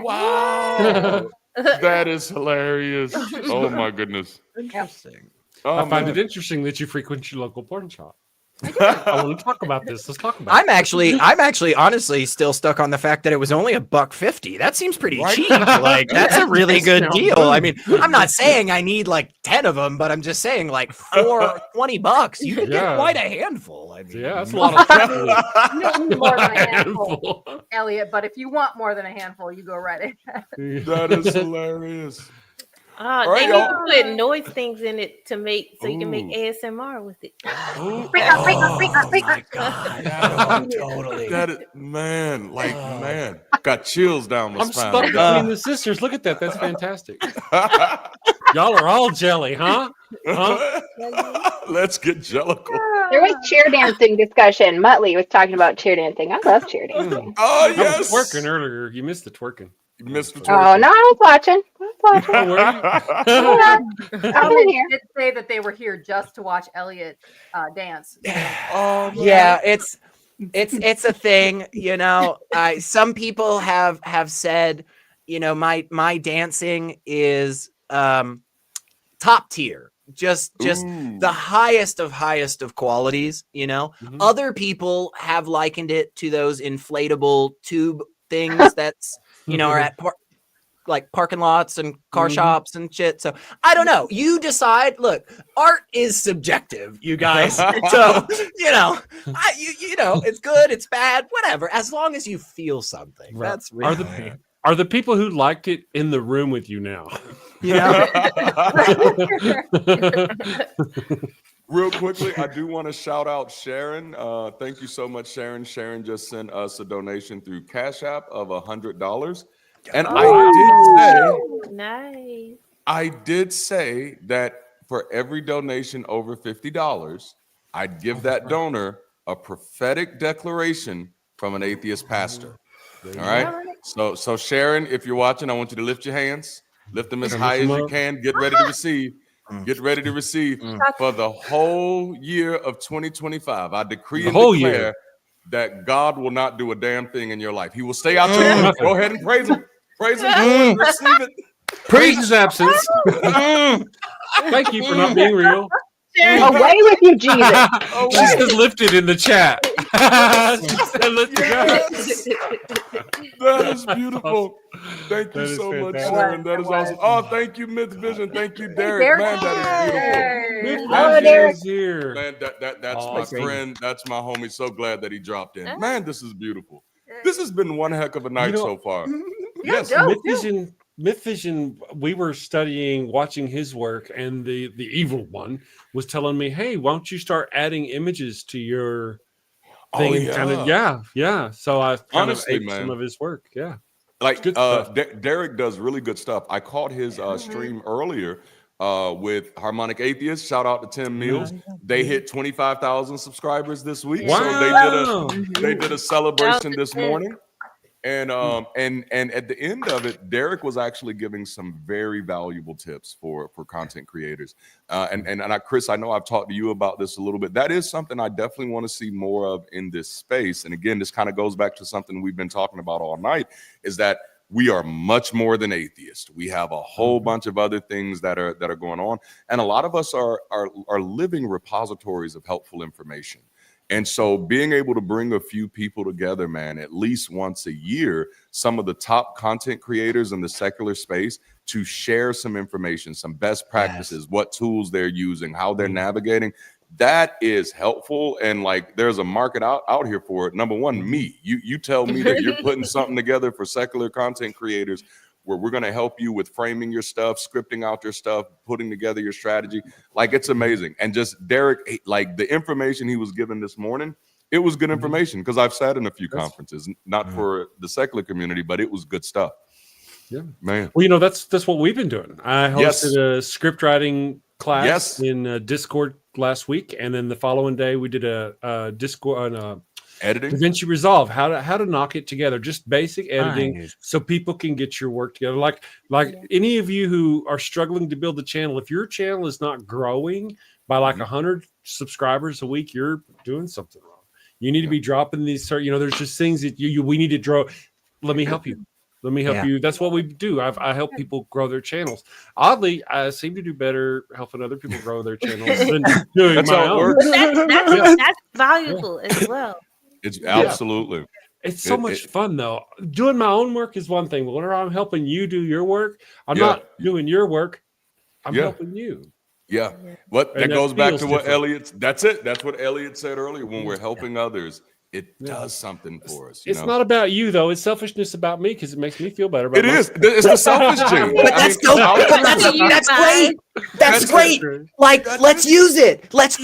Wow. That is hilarious. Oh my goodness. Interesting. Oh, I find man. it interesting that you frequent your local porn shop. I want to talk about this. Let's talk about I'm actually honestly still stuck on the fact that it was only $1.50. That seems pretty Right? cheap. Like that's a really good Sounds deal. good. I mean, I'm not saying I need like 10 of them, but I'm just saying like for $20, you can Yeah. get quite a handful. I mean, Yeah, that's a lot of stuff. You don't need more than a handful, Handful. Elliot, but if you want more than a handful, you go right ahead. That is hilarious. They right, need y'all. to put noise things in it to make so you can make Ooh. ASMR with it. my God. Totally. That is, man, like man, got chills down my I'm spine. stuck between the sisters. Look at that. That's fantastic. Y'all are all jelly, huh? Huh? Let's get jellical. There was cheer dancing discussion. Muttley was talking about cheer dancing. I love cheer dancing. Oh I was yes, twerking earlier. You missed the twerking. Mr. Oh, no, I was watching. Oh, were you? I've been here. Did say that they were here just to watch Elliot dance. Oh, Yeah, it's a thing, you know. Some people have said, you know, my dancing is top tier, just Ooh. the highest of qualities, you know. Mhm. Other people have likened it to those inflatable tube things that's, you know, are at like parking lots and car Mhm. shops and shit. So I don't know. You decide. Look, art is subjective, you guys. So you know, you know, it's good, it's bad, whatever. As long as you feel something, Right. that's really Are the people who liked it in the room with you now? you know. Real quickly, I do want to shout out Sharon. Thank you so much, Sharon. Sharon just sent us a donation through Cash App of $100. And nice. I did say that for every donation over $50, I'd give that donor a prophetic declaration from an atheist pastor. All right. So Sharon, if you're watching, I want you to lift your hands, lift them as high as you can. Get ready to receive. Get ready to receive for the whole year of 2025. I decree and declare that God will not do a damn thing in your life. He will stay out your life. Go ahead and praise him. Praise him. Receive it. Praise his absence. Thank you for not being real. Away with you, Jesus. She says lifted in the chat. She said lifted up. That is beautiful. Thank you so much, Sharon. That is awesome. Oh, thank you, Myth Vision. Thank you, Derek. Man, that is beautiful. Myth is here. Man, that's my friend. That's my homie. So glad that he dropped in. Man, this is beautiful. This has been one heck of a night so far. Yes, Myth Vision, we were watching his work, and the evil one was telling me, hey, why don't you start adding images to your thing? So I honestly ate some of his work. Yeah. Like Derek does really good stuff. I caught his stream earlier with Harmonic Atheist. Shout out to Tim Mills. They hit 25,000 subscribers this week. Wow. So they did a celebration this morning. And at the end of it, Derek was actually giving some very valuable tips for content creators. Chris, I know I've talked to you about this a little bit. That is something I definitely want to see more of in this space. And again, this kind of goes back to something we've been talking about all night, is that we are much more than atheists. We have a whole bunch of other things that are going on. And a lot of us are living repositories of helpful information. And so being able to bring a few people together, man, at least once a year, some of the top content creators in the secular space, to share some information, some best practices, what tools they're using, how they're navigating, that is helpful. And like, there's a market out here for it. Number one, me. You tell me that you're putting something together for secular content creators where we're going to help you with framing your stuff, scripting out your stuff, putting together your strategy. Like, it's amazing. And just Derek, like the information he was given this morning, it was good information, because I've sat in a few conferences, not for the secular community, but it was good stuff. Yeah, man. Well, that's what we've been doing. I hosted a script writing class in Discord last week, and then the following day we did a Discord editing, DaVinci Resolve, how to knock it together, just basic editing, so people can get your work together. Like any of you who are struggling to build a channel, if your channel is not growing by like 100 subscribers a week, you're doing something wrong. You need to be dropping these. There's just things that we need to draw. Let me help you. Let me help you. That's what we do. I help people grow their channels. Oddly, I seem to do better helping other people grow their channels than doing my own. That's valuable as well. It's absolutely. It's so much fun, though. Doing my own work is one thing, but whenever I'm helping you do your work, I'm not doing your work. I'm helping you. Yeah. But that goes back to what Elliot. That's it. That's what Elliot said earlier. When we're helping others, it does something for us. It's not about you, though. It's selfishness about me, because it makes me feel better about myself. It's the selfish gene. But that's great. That's great. Like, let's use it. Let's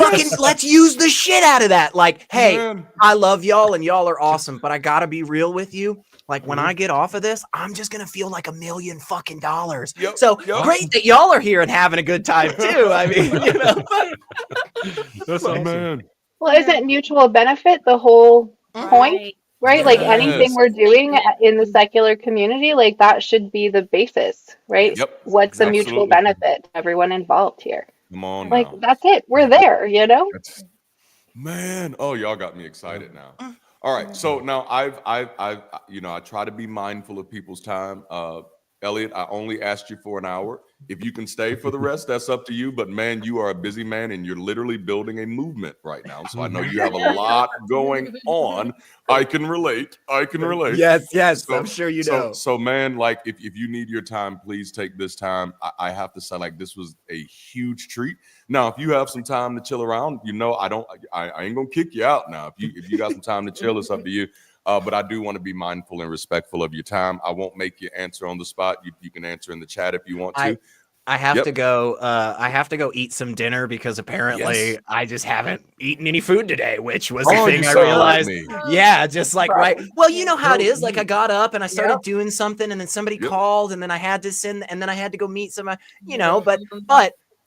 use the shit out of that. Like, hey, I love y'all and y'all are awesome, but I gotta be real with you. Like, when I get off of this, I'm just gonna feel like $1 million fucking dollars. Great that y'all are here and having a good time too. I mean, That's man. Well, isn't mutual benefit the whole point, right? Like anything we're doing in the secular community, like that should be the basis, right? Yep. What's the mutual benefit to everyone involved here? Come on, like that's it. We're there, Man, y'all got me excited now. All right, so now I try to be mindful of people's time. Elliot, I only asked you for an hour. If you can stay for the rest, that's up to you. But man, you are a busy man, and you're literally building a movement right now. So I know you have a lot going on. I can relate. Yes, so, I'm sure you know. So man, like if you need your time, please take this time. I have to say, like, this was a huge treat. Now, if you have some time to chill around, I ain't gonna kick you out now. If you got some time to chill, it's up to you. But I do want to be mindful and respectful of your time. I won't make you answer on the spot. You can answer in the chat if you want to. I have to go. I have to go eat some dinner because apparently I just haven't eaten any food today, which was the thing I realized. Yeah, just like right. Well, you know how it is. Like I got up and I started doing something, and then somebody called, and then I had to send, and then I had to go meet somebody. You know, but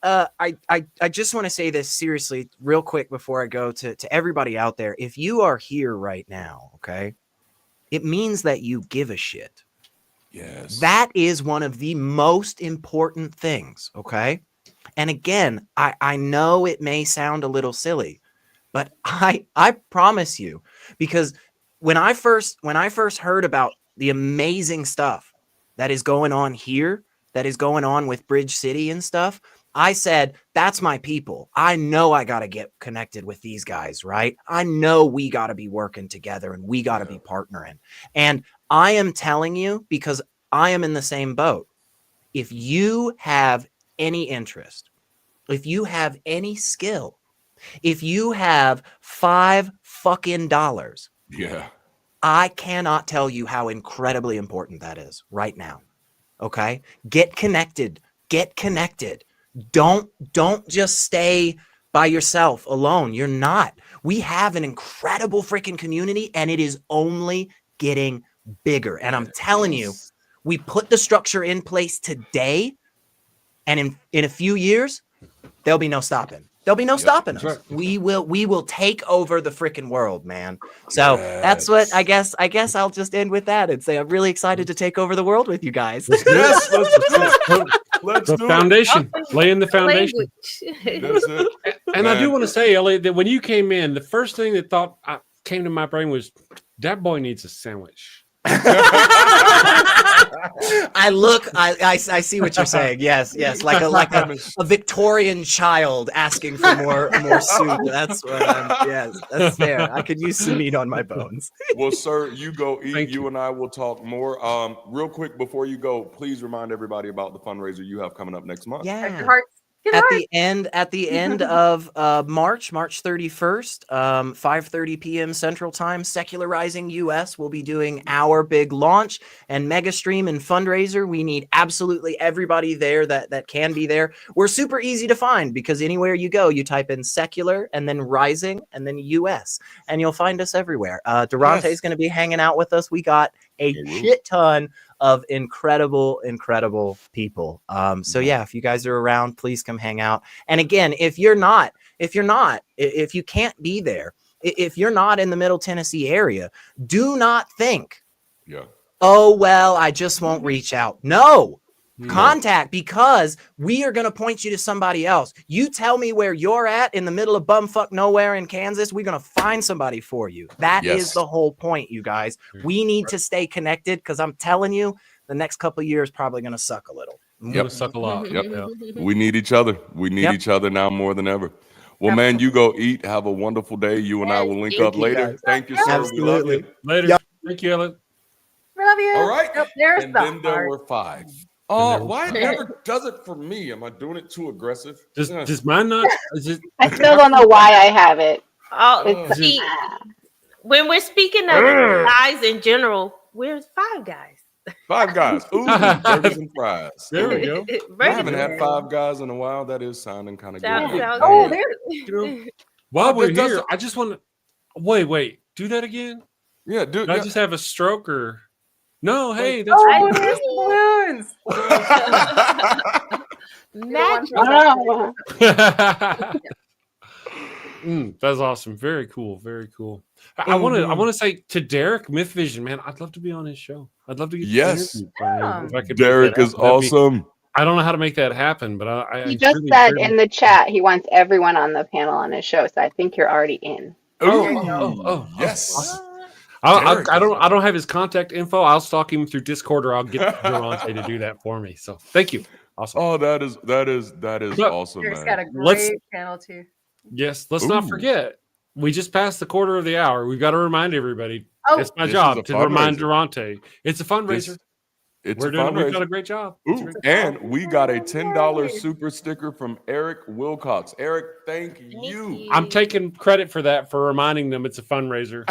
I just want to say this seriously, real quick before I go to everybody out there. If you are here right now, okay, it means that you give a shit. Yes. That is one of the most important things, okay? And again, I know it may sound a little silly, but I promise you, because when I first heard about the amazing stuff that is going on here, that is going on with BridgeCity and stuff, I said, that's my people. I know I got to get connected with these guys, right? I know we got to be working together and we got to be partnering. And I am telling you, because I am in the same boat. If you have any interest, if you have any skill, if you have $5 fucking, I cannot tell you how incredibly important that is right now. Okay? Get connected. Get connected. Don't just stay by yourself alone. You're not. We have an incredible freaking community, and it is only getting bigger. And I'm telling you, we put the structure in place today, and in a few years, there'll be no stopping. There'll be no stopping us. Right. We will take over the freaking world, man. So that's what I guess I'll just end with that and say I'm really excited to take over the world with you guys. Yes, let's the do foundation. Laying the foundation. That's it. And I do want to say, Elliot, that when you came in, the first thing that came to my brain was that boy needs a sandwich. I see what you're saying. Yes, like a Victorian child asking for more soup. That's what that's fair. I could use some meat on my bones. Well, sir, you go eat. You and I will talk more. Real quick before you go, please remind everybody about the fundraiser you have coming up next month. Yeah. At the end of March 31st, 5:30 p.m. Central Time, Secularizing US will be doing our big launch and mega stream and fundraiser. We need absolutely everybody there that can be there. We're super easy to find because anywhere you go, you type in secular and then rising and then US, and you'll find us everywhere. Darante is going to be hanging out with us. We got a shit ton of incredible people. So yeah, if you guys are around, please come hang out. And again, if you can't be there, if you're not in the Middle Tennessee area, do not think, oh, well, I just won't reach out. No. Contact, because we are going to point you to somebody else. You tell me where you're at in the middle of bumfuck nowhere in Kansas. We're going to find somebody for you. That is the whole point, you guys. We need to stay connected because I'm telling you, the next couple of years probably going to suck a little. Suck a lot. We need each other. We need each other now more than ever. Well, man, you go eat. Have a wonderful day. You and I will link up later. Thank you, sir. Absolutely. We love you. Later. Thank you, Ellen. Love you. All right. There's and then there were 5. Oh, why it never does it for me? Am I doing it too aggressive? Does mine not? I still don't know why I have it. See, when we're speaking of guys in general, we're 5 guys. 5 guys. Ooh, burgers and fries. There we go. I haven't had 5 guys in a while. That is sounding kind of good. While we're here, I just want to wait. Do that again. Yeah, dude. Did I just have a stroke or? No, hey, that's balloons. That's awesome. Very cool. I want to say to Derek Myth Vision, man, I'd love to be on his show. I'd love to get if I could. Derek is awesome. I don't know how to make that happen, but he just said in the chat he wants everyone on the panel on his show, so I think you're already in. Oh, yes. Awesome. I don't have his contact info. I'll stalk him through Discord, or I'll get Durante to do that for me. So thank you. Awesome. Oh, that is awesome, man. Got a great channel too. Yes, let's not forget. We just passed the quarter of the hour. We've got to remind everybody. It's my job to remind Durante. It's a fundraiser. We've got a great job. And we got a $10 super sticker from Eric Wilcox. Eric, thank you. I'm taking credit for that, for reminding them it's a fundraiser.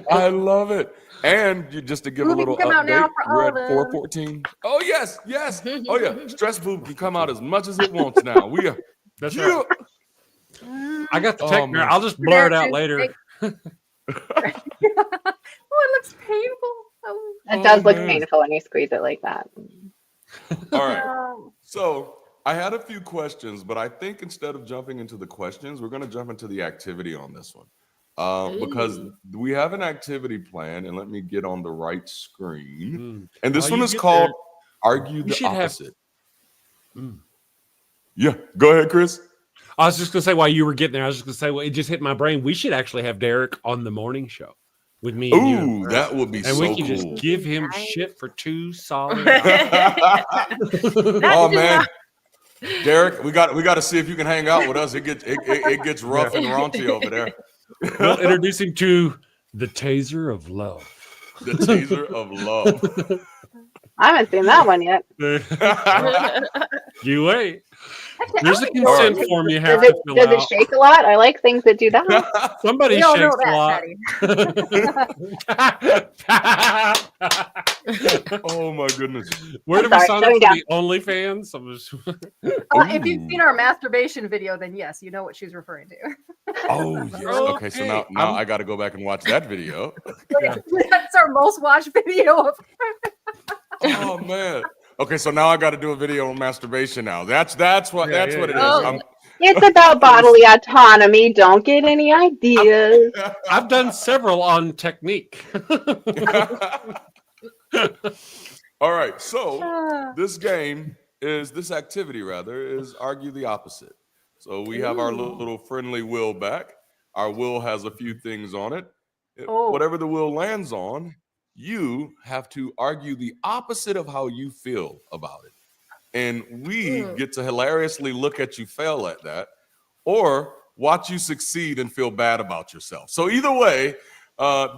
I love it. And just to give a little update, we're at 414. Oh, yeah. Yes. Oh yeah, stress boob can come out as much as it wants now. We are. That's Yeah. right. I got the Oh, tech. man. I'll just blur it out later. Oh, it looks painful. Oh, It does look man. painful when you squeeze it like that. All right. no. So I had a few questions, but I think instead of jumping into the questions, we're going to jump into the activity on this one. Because we have an activity plan, and let me get on the right screen. And this While one you is get called there, Argue we the should have- Opposite. Yeah, go ahead, Chris. I was just gonna say while you were getting there, I was just gonna say, well, it just hit my brain. We should actually have Derek on the morning show with me. And you. Ooh, that would be And so we can cool. just give him shit for 2 solid hours. Oh man, Derek, we got to see if you can hang out with us. It gets rough and raunchy over there. We'll introduce him to the taser of love. The taser of love. I haven't seen that one yet. You wait. Actually, There's I a don't know consent what form you Does have it, to fill does it out. shake a lot? I like things that do that. Somebody We all shakes know a lot. Patty. Oh my goodness. Where do I'm we sorry, sign up shutting for the OnlyFans? If you've seen our masturbation video, then yes, you know what she's referring to. Oh yes. Okay, so now I got to go back and watch that video. That's our most watched video. Oh man. Okay, so now I got to do a video on masturbation now. That's what it is. Oh. It's about bodily autonomy. Don't get any ideas. I've done several on technique. All right, so this activity is argue the opposite. So we have our little friendly wheel back. Our wheel has a few things on it. Oh. Whatever the wheel lands on, you have to argue the opposite of how you feel about it. And we get to hilariously look at you fail at that or watch you succeed and feel bad about yourself. So either way,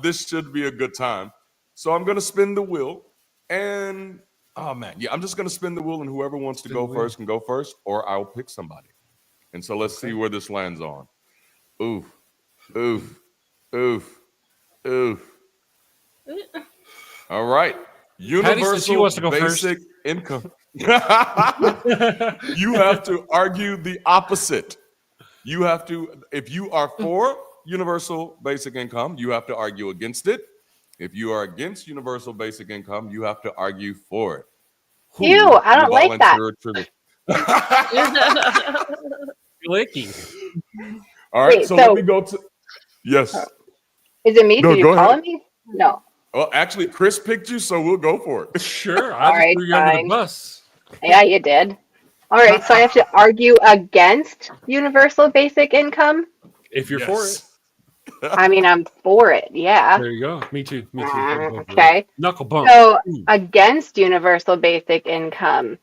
this should be a good time. So I'm going to spin the wheel and I'm just going to spin the wheel and whoever wants to go first can go first or I'll pick somebody. And so let's see where this lands on. Oof, oof, oof, oof. All right. Universal wants to go basic income. You have to argue the opposite. You have to, if you are for universal basic income, you have to argue against it. If you are against universal basic income, you have to argue for it. Ew, I don't like that. Licky. All right, Wait, so so- let me go to, yes. Is it me? No, So you go ahead. calling me? No. Well, actually, Chris picked you, so we'll go for it. Sure. All I right, just threw you under the fine. bus. Yeah, you did. All right, so I have to argue against universal basic income. If you're for it. I mean, I'm for it. Yeah. There you go. Me too. Okay. Knuckle bump. So against universal basic income.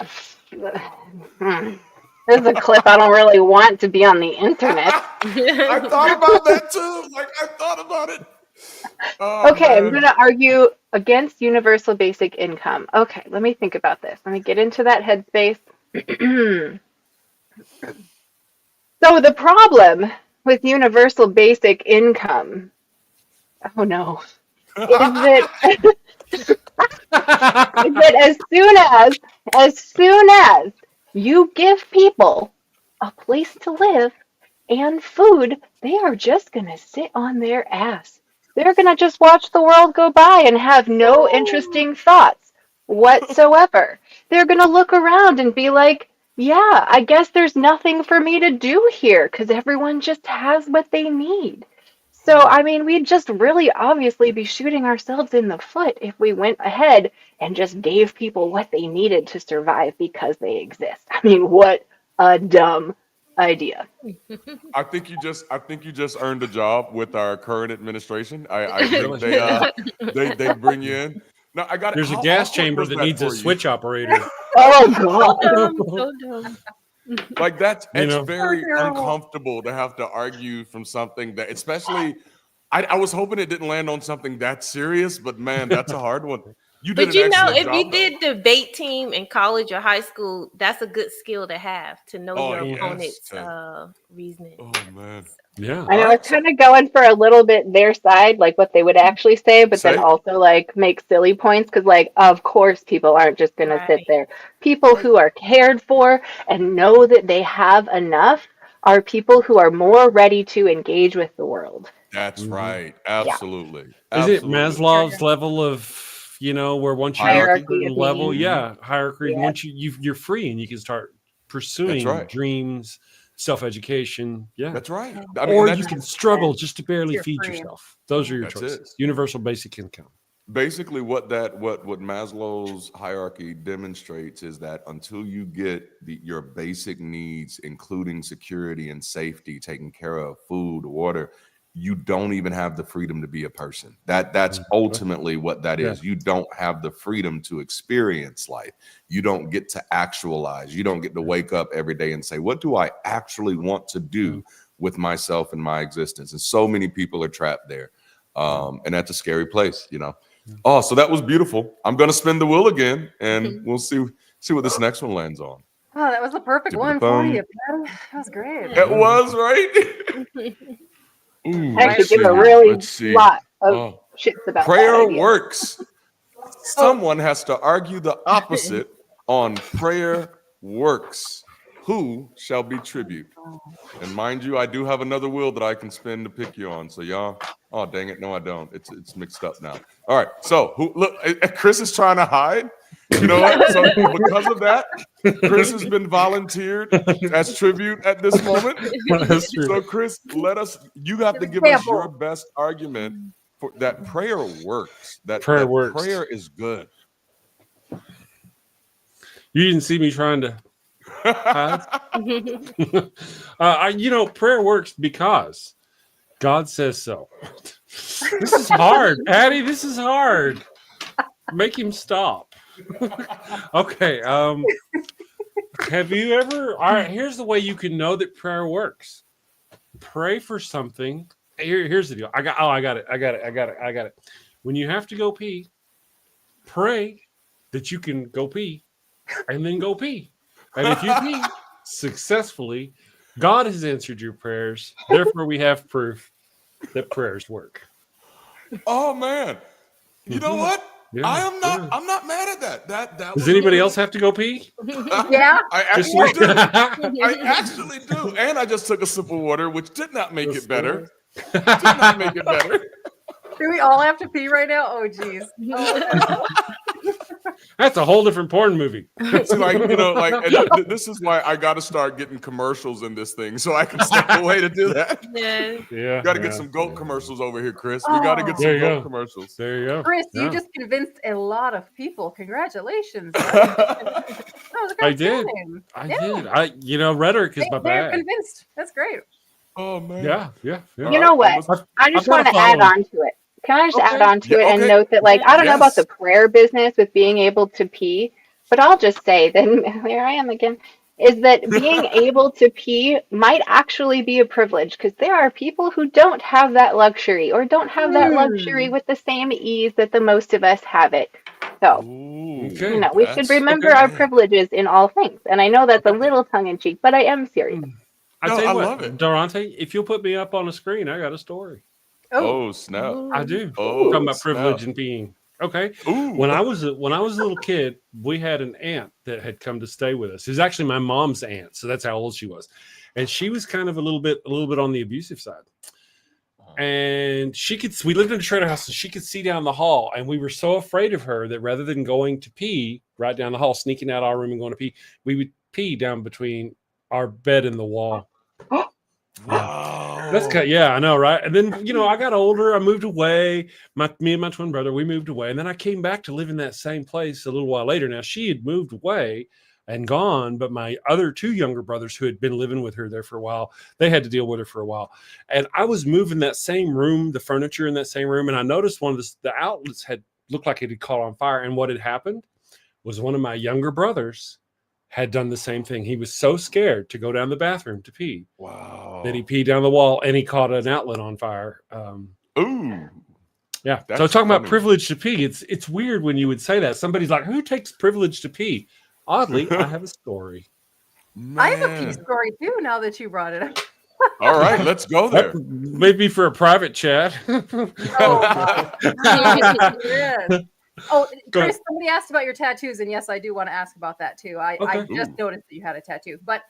This is a clip I don't really want to be on the internet. I thought about that too. I thought about it. Oh, Okay, man. I'm going to argue against universal basic income. Okay, let me think about this. Let me get into that headspace. So the problem with universal basic income, oh no, is that as soon as you give people a place to live and food, they are just going to sit on their ass. They're going to just watch the world go by and have no interesting thoughts whatsoever. They're going to look around and be like, yeah, I guess there's nothing for me to do here because everyone just has what they need. So, I mean, we'd just really obviously be shooting ourselves in the foot if we went ahead and just gave people what they needed to survive because they exist. I mean, what a dumb idea. I think you just earned a job with our current administration. I think they bring you in. Now I got. There's a gas chamber that needs a switch operator. Oh god. So dumb. Like it's know. very So terrible. uncomfortable to have to argue from something that, especially, I was hoping it didn't land on something that serious, but man, that's a hard one. You did But you an know, excellent if job, you though. did debate team in college or high school, that's a good skill to have to know Oh, your yes, opponent's to- reasoning. Oh man. Yeah. I know it's kind of going for a little bit their side, like what they would actually say, but then also like make silly points because, like, of course, people aren't just going to sit there. People who are cared for and know that they have enough are people who are more ready to engage with the world. That's right. Absolutely. Is it Maslow's level of, where once you reach a certain level, hierarchy, and once you're free and you can start pursuing dreams, self-education, that's right. Or you can struggle just to barely feed yourself. Those are your choices. Universal basic income. Basically, what Maslow's hierarchy demonstrates is that until you get your basic needs, including security and safety, taken care of, food, water, you don't even have the freedom to be a person. That's ultimately what that is. You don't have the freedom to experience life. You don't get to actualize. You don't get to wake up every day and say, what do I actually want to do with myself and my existence? And so many people are trapped there. And that's a scary place, Oh, so that was beautiful. I'm going to spin the wheel again, and we'll see what this next one lands on. Oh, that was the perfect one for you, man. That was great. It was, right? Ooh, I should give a really lot of shits about prayer works. Someone has to argue the opposite on prayer works. Who shall be tribute? And mind you, I do have another wheel that I can spin to pick you on. So y'all, oh dang it, no, I don't. It's mixed up now. All right, so look, Chris is trying to hide. You know what? So because of that, Chris has been volunteered as tribute at this moment. So Chris, you have to give us your best argument for that prayer works. That prayer works. Prayer is good. You didn't see me trying to prayer works because God says so. This is hard, Patty. This is hard. Make him stop. Okay. Have you ever? All right. Here's the way you can know that prayer works. Pray for something. Here's the deal. I got it. When you have to go pee, pray that you can go pee, and then go pee. And if you pee successfully, God has answered your prayers. Therefore, we have proof that prayers work. Oh man, you know what? I'm not mad at that. That does anybody else have to go pee? Yeah, I actually do. I actually do. And I just took a sip of water, which did not make it better. Do we all have to pee right now? Oh, geez. That's a whole different porn movie. So this is why I got to start getting commercials in this thing so I can step away to do that. Yeah. Got to get some goat commercials over here, Chris. We got to get some goat commercials. There you go. Chris, you just convinced a lot of people. Congratulations. I did. Rhetoric is my bag. They're convinced. That's great. Oh man. Yeah. You know what? I just want to add on to it. Can I just add on to it and note that, like, I don't know about the prayer business with being able to pee, but I'll just say, then here I am again, is that being able to pee might actually be a privilege because there are people who don't have that luxury or don't have that luxury with the same ease that the most of us have it. So, we should remember our privileges in all things. And I know that's a little tongue-in-cheek, but I am serious. I love it. Darante, if you'll put me up on the screen, I got a story. Oh snap! I do. Oh, talking about privilege and being okay. Ooh. When I was a little kid, we had an aunt that had come to stay with us. It was actually my mom's aunt, so that's how old she was, and she was kind of a little bit on the abusive side. And we lived in a trailer house, and she could see down the hall. And we were so afraid of her that rather than going to pee right down the hall, sneaking out our room and going to pee, we would pee down between our bed and the wall. Wow. That's I know, right? And then, I got older. I moved away. Me and my twin brother, we moved away. And then I came back to live in that same place a little while later. Now, she had moved away and gone, but my other two younger brothers who had been living with her there for a while, they had to deal with her for a while. And I was moving that same room, the furniture in that same room, and I noticed one of the outlets had looked like it had caught on fire. And what had happened was one of my younger brothers had done the same thing. He was so scared to go down the bathroom to pee. Wow. That he peed down the wall and he caught an outlet on fire. Ooh. Yeah. So talking about privilege to pee, it's weird when you would say that. Somebody's like, who takes privilege to pee? Oddly, I have a story. Man. I have a pee story too now that you brought it up. All right, let's go there. Maybe for a private chat. Oh my God. Yes. Oh, Chris, somebody asked about your tattoos, and yes, I do want to ask about that too. I just noticed that you had a tattoo. But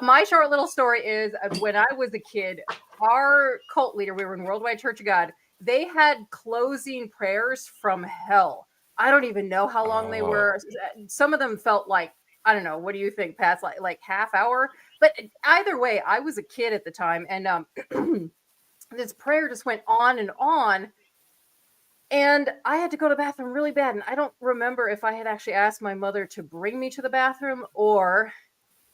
my short little story is when I was a kid, our cult leader, we were in Worldwide Church of God, they had closing prayers from hell. I don't even know how long they were. Some of them felt like, I don't know, what do you think, Pat? Like half hour? But either way, I was a kid at the time, and this prayer just went on. And I had to go to the bathroom really bad. And I don't remember if I had actually asked my mother to bring me to the bathroom or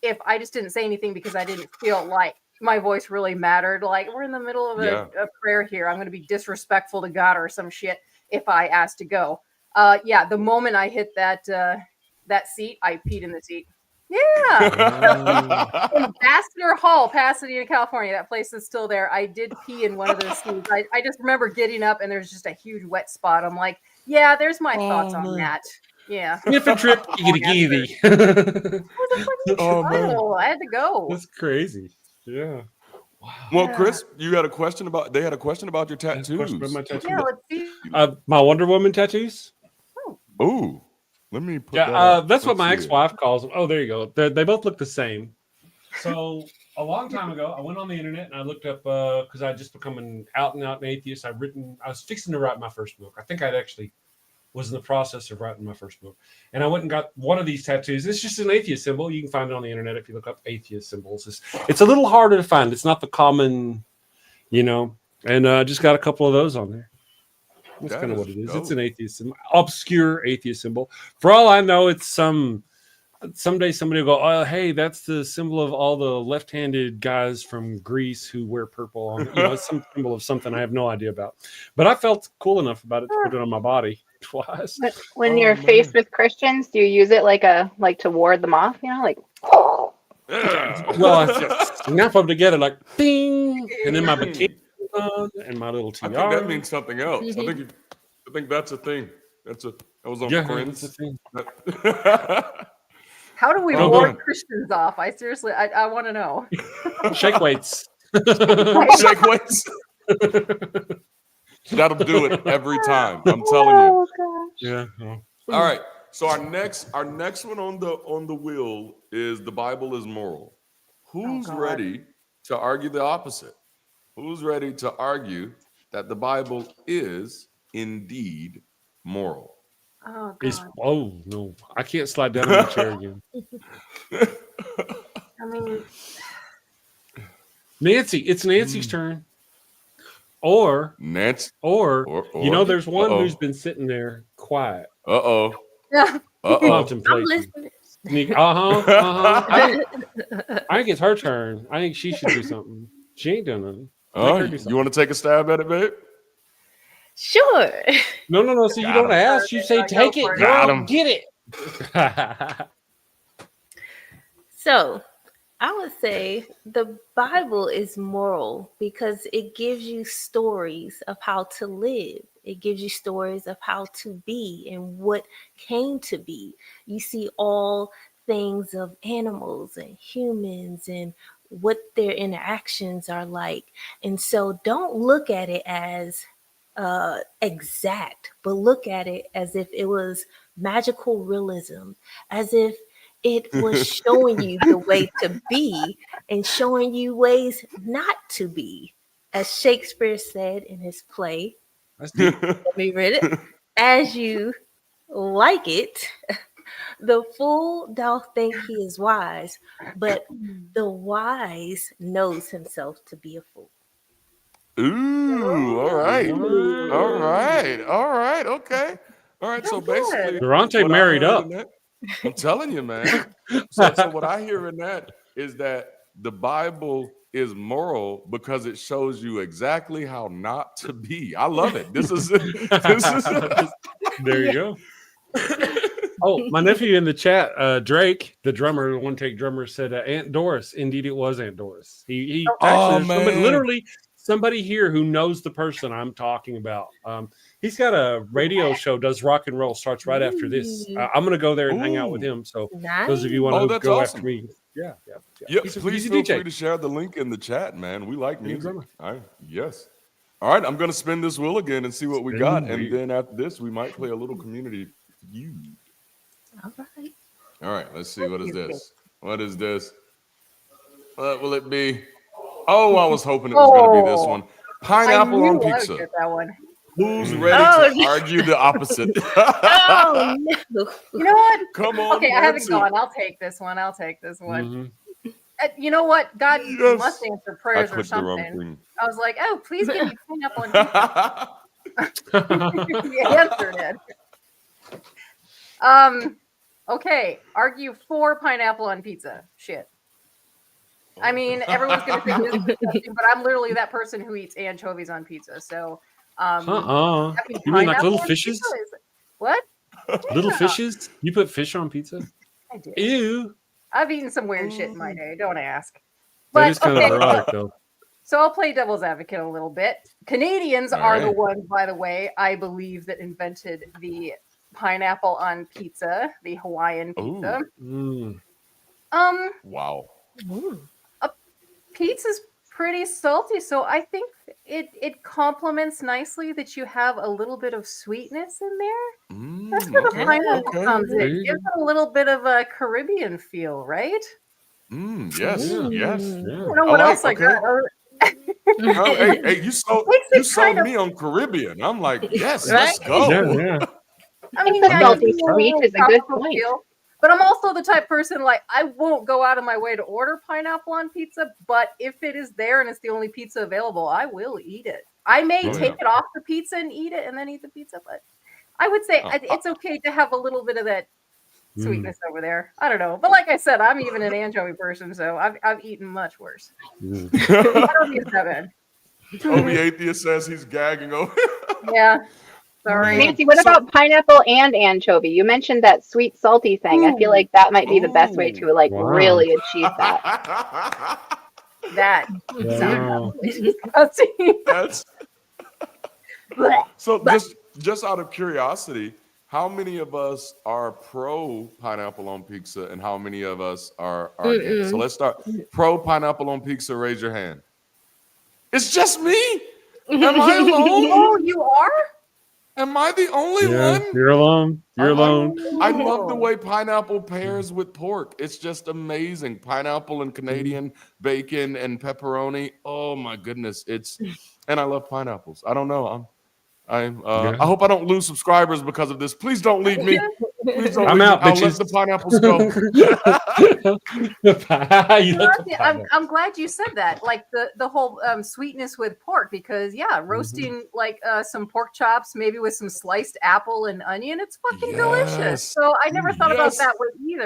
if I just didn't say anything because I didn't feel like my voice really mattered. Like, we're in the middle of a prayer here. I'm going to be disrespectful to God or some shit if I asked to go. The moment I hit that seat, I peed in the seat. Yeah. Ambassador Hall, Pasadena, California. That place is still there. I did pee in one of those seats. I just remember getting up and there's just a huge wet spot. I'm like, yeah, there's my thoughts on that. Yeah. Sniff a trip, easy. I had to go. That's crazy. Yeah. Wow. Well, Chris, you had a question about. They had a question about your tattoos. About my tattoos. Yeah, let's see. My Wonder Woman tattoos. Ooh. Let me put that that's what my ex-wife calls them. Oh, there you go. They both look the same. So a long time ago, I went on the internet and I looked up because I just become an out and out atheist. I was fixing to write my first book. I think I'd actually was in the process of writing my first book. And I went and got one of these tattoos. It's just an atheist symbol. You can find it on the internet if you look up atheist symbols. It's a little harder to find. It's not the common, and I just got a couple of those on there. That's kind of what it is. Dope. It's an atheist symbol, obscure atheist symbol. For all I know, it's someday somebody will go, oh, hey, that's the symbol of all the left-handed guys from Greece who wear purple. It's some symbol of something I have no idea about. But I felt cool enough about it to put it on my body twice. When you're faced with Christians, do you use it like to ward them off? Well, I snap them together like ding, and then my bikini and my little tiara. I think that means something else. I think that's a thing. That was on Friends. That's a thing. How do we ward Christians off? I seriously, I want to know. Shake weights. Shake weights. That'll do it every time. I'm telling you. Gosh. Yeah. All right. So our next one on the wheel is the Bible is moral. Who's ready to argue the opposite? Who's ready to argue that the Bible is indeed moral? Oh, God. Oh no, I can't slide down in the chair again. I mean, Nancy, it's Nancy's turn. Or Nancy, or there's one who's been sitting there quiet. yeah. Contemplating. I think it's her turn. I think she should do something. She ain't done nothing. You want to take a stab at it, babe? Sure. No. So you don't ask. You say, take it. Got him. Get it. So I would say the Bible is moral because it gives you stories of how to live. It gives you stories of how to be and what came to be. You see all things of animals and humans and what their interactions are like. And so don't look at it as exact, but look at it as if it was magical realism, as if it was showing you the way to be and showing you ways not to be. As Shakespeare said in his play, let me read it. As you like it, the fool doth think he is wise, but the wise knows himself to be a fool. Ooh, all right. Okay. All right. So basically, Darante married up. I'm telling you, man. So what I hear in that is that the Bible is moral because it shows you exactly how not to be. I love it. This is there you go. Oh, my nephew in the chat, Drake, the drummer, the one take drummer, said Aunt Doris. Indeed, it was Aunt Doris. He literally somebody here who knows the person I'm talking about. He's got a radio show, does rock and roll, starts right after this. I'm going to go there and hang out with him. So those of you want to go after me, Yeah. Please feel free to share the link in the chat, man. We like music. Yes. All right, I'm going to spin this wheel again and see what we got. And then after this, we might play a little community feud. All right, let's see. What is this? What is this? What will it be? Oh, I was hoping it was going to be this one. Pineapple on pizza. I get that one. Who's ready to argue the opposite? Oh, no. You know what? Come on. Okay, I haven't gone. I'll take this one. You know what? God must answer prayers or something. I was like, oh, please give me pineapple on pizza. He answered it. Okay, argue for pineapple on pizza. Shit. I mean, everyone's going to think this is disgusting, but I'm literally that person who eats anchovies on pizza. So, you mean like little fishes? What? Little fishes? You put fish on pizza? I do. Ew. I've eaten some weird shit in my day. Don't ask. That is kind of erotic, though. So I'll play devil's advocate a little bit. Canadians are the ones, by the way, I believe, that invented the pineapple on pizza, the Hawaiian pizza. Wow. Pizza's pretty salty, so I think it complements nicely that you have a little bit of sweetness in there. That's where the pineapple comes in. It gives it a little bit of a Caribbean feel, right? Yes. I don't know what else I got. Hey, you sold me on Caribbean. I'm like, yes, let's go. Yeah. I mean, salty sweet is a good point. Feel. But I'm also the type of person, like, I won't go out of my way to order pineapple on pizza, but if it is there and it's the only pizza available, I will eat it. I may take it off the pizza and eat it and then eat the pizza, but I would say it's okay to have a little bit of that sweetness over there. I don't know. But like I said, I'm even an anchovy person, so I've eaten much worse. I don't think it's that bad. Toby Atheist says he's gagging over. Yeah. Sorry. Nancy, what about pineapple and anchovy? You mentioned that sweet salty thing. I feel like that might be the best way to really achieve that. That sounds disgusting. So just out of curiosity, how many of us are pro pineapple on pizza and how many of us are against? So let's start. Pro pineapple on pizza, raise your hand. It's just me. Am I alone? Oh, you are? Am I the only one? You're alone. You're alone. I love the way pineapple pairs with pork. It's just amazing. Pineapple and Canadian bacon and pepperoni. Oh my goodness. And I love pineapples. I don't know. I hope I don't lose subscribers because of this. Please don't leave me. Please don't I'm out, I'll bitches. let the pineapples go. I'm glad you said that. Like the whole sweetness with pork, because roasting like some pork chops, maybe with some sliced apple and onion, it's fucking delicious. So I never thought about that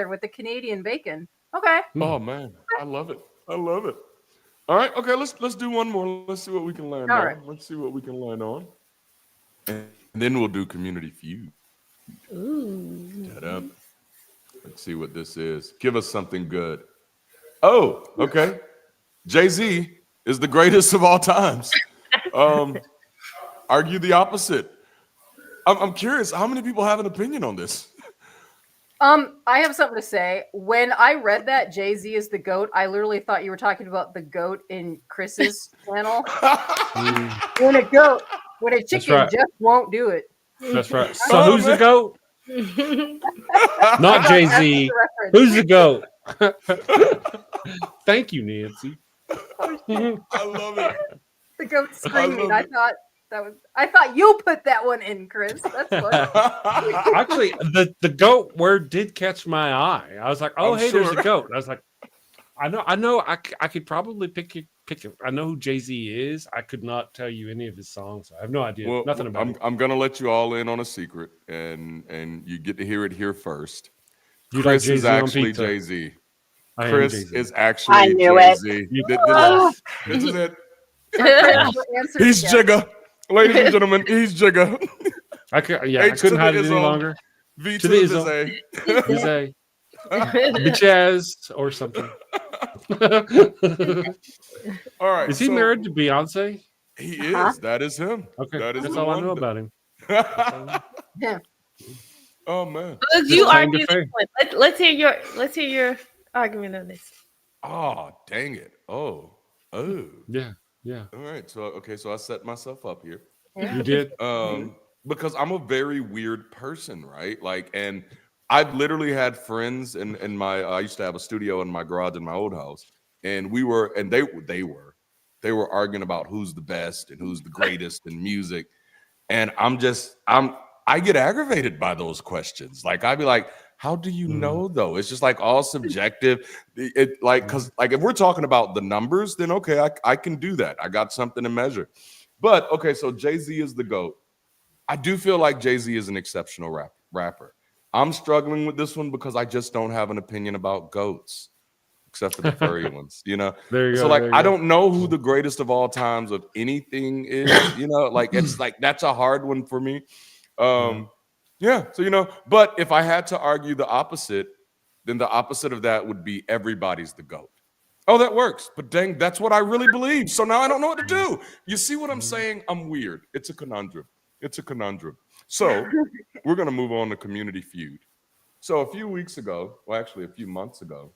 with the Canadian bacon. Okay. Oh man, I love it. All right. Okay. Let's do one more. Let's see what we can land on. Right. Let's see what we can land on. And then we'll do community feud. Ooh. Let's see what this is. Give us something good. Oh, okay. Jay-Z is the greatest of all times. Argue the opposite. I'm curious, how many people have an opinion on this? I have something to say. When I read that Jay-Z is the GOAT, I literally thought you were talking about the GOAT in Chris's channel. When a chicken just won't do it. That's right. So who's the GOAT? Not Jay-Z. Who's the GOAT? Thank you, Nancy. I love it. The GOAT screaming. I thought you put that one in, Chris. That's funny. Actually, the GOAT word did catch my eye. I was like, oh, there's a GOAT. I was like, I know. I could probably pick it. I know who Jay-Z is. I could not tell you any of his songs. I have no idea. Nothing about it. I'm gonna let you all in on a secret, and you get to hear it here first. You Chris like is actually Jay-Z. Chris is actually Jay-Z. This is it. He's Jigga. Ladies and gentlemen, he's Jigga. I couldn't hide it any longer. V to the Izzy. Bitches or something. All right. Is he married to Beyonce? He is. That is him. Okay. That's all I know about him. Yeah. Oh man. You argue this one. Let's hear your argument on this. Oh, dang it. Oh. Yeah. All right. So I set myself up here. You did. Because I'm a very weird person, right? Like, and I've literally had friends in my I used to have a studio in my garage in my old house, and they were arguing about who's the best and who's the greatest in music. And I get aggravated by those questions. Like, I'd be like, how do you know though? It's just like all subjective. Because if we're talking about the numbers, then okay, I can do that. I got something to measure. But okay, so Jay-Z is the GOAT. I do feel like Jay-Z is an exceptional rapper. I'm struggling with this one because I just don't have an opinion about GOATs, except for the furry ones, you know? There you So go. like, I don't know who the greatest of all times of anything is, you know? Like, it's like, that's a hard one for me. Yeah, so, you know, but if I had to argue the opposite, then the opposite of that would be everybody's the GOAT. Oh, that works. But dang, that's what I really believe. So now I don't know what to do. You see what I'm saying? I'm weird. It's a conundrum. So we're going to move on to community feud. So a few weeks ago, well, actually a few months ago,